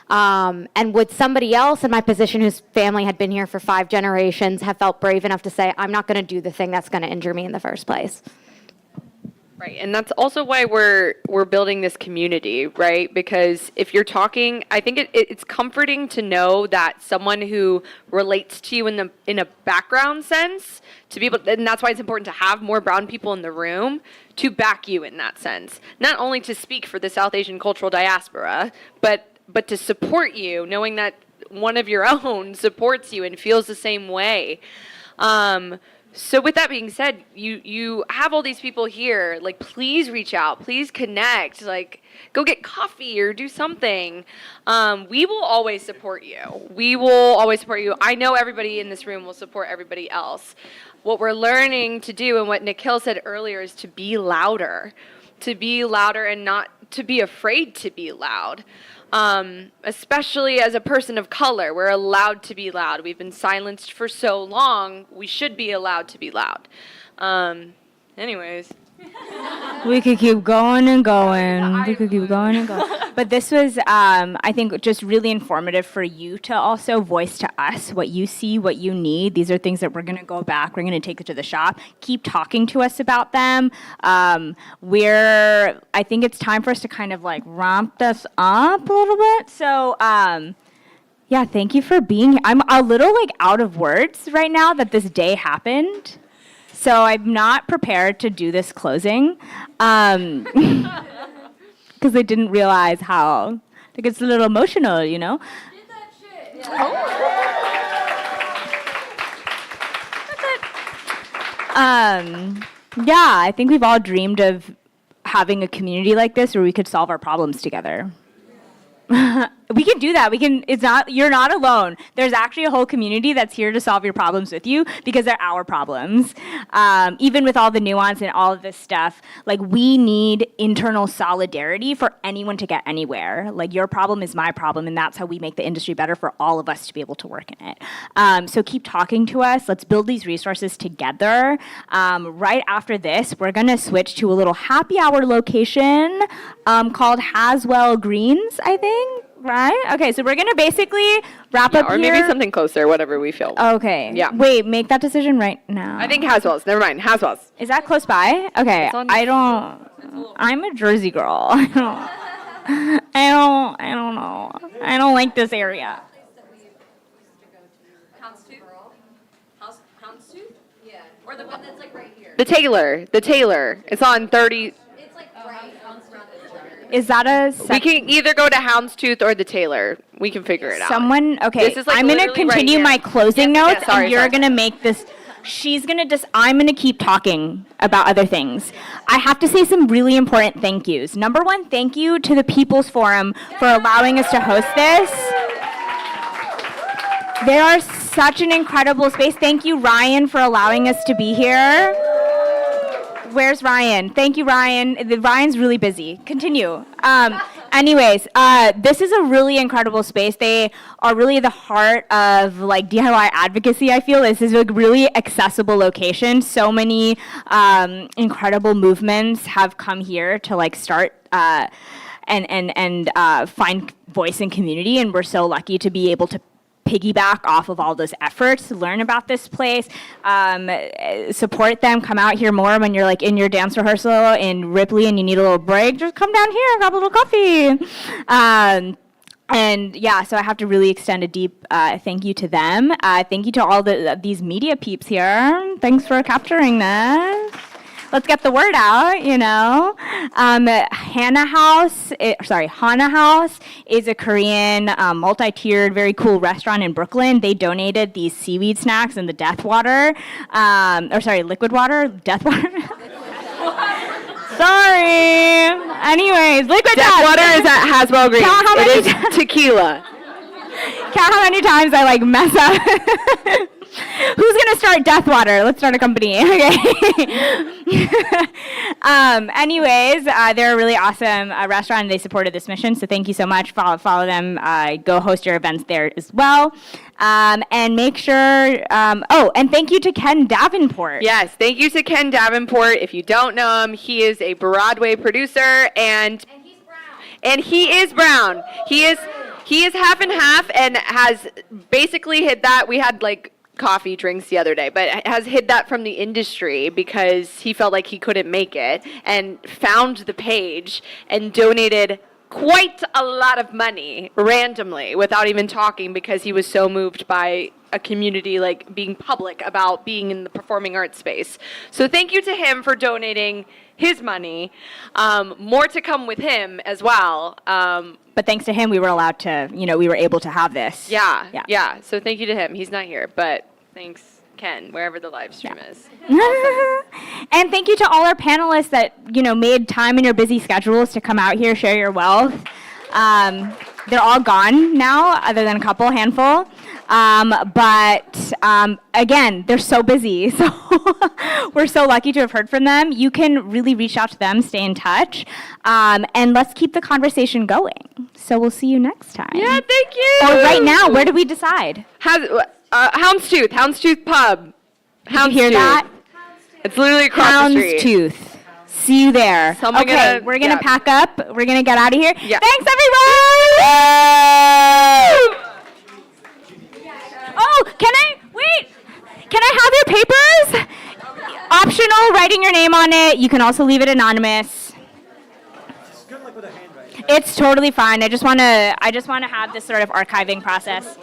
S9: And would somebody else in my position whose family had been here for 5 generations have felt brave enough to say, I'm not going to do the thing that's going to injure me in the first place?
S17: Right, and that's also why we're building this community, right? Because if you're talking, I think it's comforting to know that someone who relates to you in a background sense, to be able, and that's why it's important to have more brown people in the room to back you in that sense. Not only to speak for the South Asian cultural diaspora, but to support you, knowing that one of your own supports you and feels the same way. So with that being said, you have all these people here, like please reach out, please connect, like go get coffee or do something. We will always support you. We will always support you. I know everybody in this room will support everybody else. What we're learning to do, and what Nikhil said earlier, is to be louder and not to be afraid to be loud. Especially as a person of color, we're allowed to be loud. We've been silenced for so long, we should be allowed to be loud. Anyways.
S1: We could keep going and going. We could keep going and going. But this was, I think, just really informative for you to also voice to us what you see, what you need. These are things that we're going to go back. We're going to take it to the shop. Keep talking to us about them. I think it's time for us to kind of like ramp this up a little bit. So, yeah, thank you for being here. I'm a little like out of words right now that this day happened. So I'm not prepared to do this closing because I didn't realize how it gets a little emotional, you know?
S20: Did that shit.
S1: Yeah, I think we've all dreamed of having a community like this where we could solve our problems together. We can do that. You're not alone. There's actually a whole community that's here to solve your problems with you because they're our problems. Even with all the nuance and all of this stuff, like we need internal solidarity for anyone to get anywhere. Like your problem is my problem, and that's how we make the industry better for all of us to be able to work in it. So keep talking to us. Let's build these resources together. Right after this, we're gonna switch to a little happy hour location called Haswell Greens, I think. Right? Okay, so we're gonna basically wrap up
S17: or
S1: here.
S17: maybe something closer, whatever we feel.
S1: Okay.
S17: Yeah.
S1: Wait, make that decision right now.
S17: I think Haswell's. Never mind. Haswell's.
S1: Is that close by? Okay. I'm a Jersey girl. I don't know. I don't like this area.
S10: Yeah. Or the one that's like right here.
S17: The Taylor. It's on 30.
S10: It's like right on
S1: Is that a
S17: We can either go to Houndstooth or the Taylor. We can figure it out.
S1: Okay,
S17: This is like
S1: I'm gonna
S17: literally right
S1: continue
S17: here.
S1: my closing notes,
S17: sorry,
S1: and you're
S17: sorry.
S1: gonna make this. I'm gonna keep talking about other things. I have to say some really important thank yous. Number one, thank you to the People's Forum for allowing us to host this. They are such an incredible space. Thank you, Ryan, for allowing us to be here. Where's Ryan? Thank you, Ryan. Ryan's really busy. Continue. Anyways, this is a really incredible space. They are really the heart of like DIY advocacy. I feel this is a really accessible location. So many incredible movements have come here to like start and find voice and community, and we're so lucky to be able to piggyback off of all those efforts to learn about this place, support them, come out here more when you're like in your dance rehearsal in Ripley and you need a little break, just come down here and grab a little coffee. And yeah, so I have to really extend a deep thank you to them. Thank you to all these media peeps here. Thanks for capturing this. Let's get the word out, you know. Hana House is a Korean multi-tiered, very cool restaurant in Brooklyn. They donated these seaweed snacks and the liquid water, death water. Sorry. Anyways, liquid
S17: Death water is at Haswell Green. It is tequila.
S1: Count how many times I like mess up. Who's gonna start Death Water? Let's start a company. Okay. Anyways, they're a really awesome restaurant, and they supported this mission. So thank you so much. Follow them. Go host your events there as well. And make sure. And thank you to Ken Davenport.
S17: Yes, thank you to Ken Davenport. If you don't know him, he is a Broadway producer, and he is brown. He is half and half, and has basically hit that. We had like coffee drinks the other day, but has hid that from the industry because he felt like he couldn't make it, and found the page and donated quite a lot of money randomly without even talking, because he was so moved by a community like being public about being in the performing arts space. So thank you to him for donating his money. More to come with him as well.
S1: But thanks to him, we were allowed to, we were able to have this.
S17: Yeah. So thank you to him. He's not here, but thanks, Ken, wherever the live stream is.
S1: And thank you to all our panelists that, made time in your busy schedules to come out here, share your wealth. They're all gone now, other than a handful. But again, they're so busy. So we're so lucky to have heard from them. You can really reach out to them, stay in touch, and let's keep the conversation going. So we'll see you next time.
S17: Yeah, thank you.
S1: Or right now, where do we decide?
S17: Houndstooth Pub.
S1: Did you hear that?
S17: It's literally across the street.
S1: Houndstooth. See you there. We're gonna pack up. We're gonna get out of here.
S17: Yeah.
S1: Thanks, everyone. Oh, can I have your papers? Optional, writing your name on it. You can also leave it anonymous. It's totally fine. I just want to have this sort of archiving process.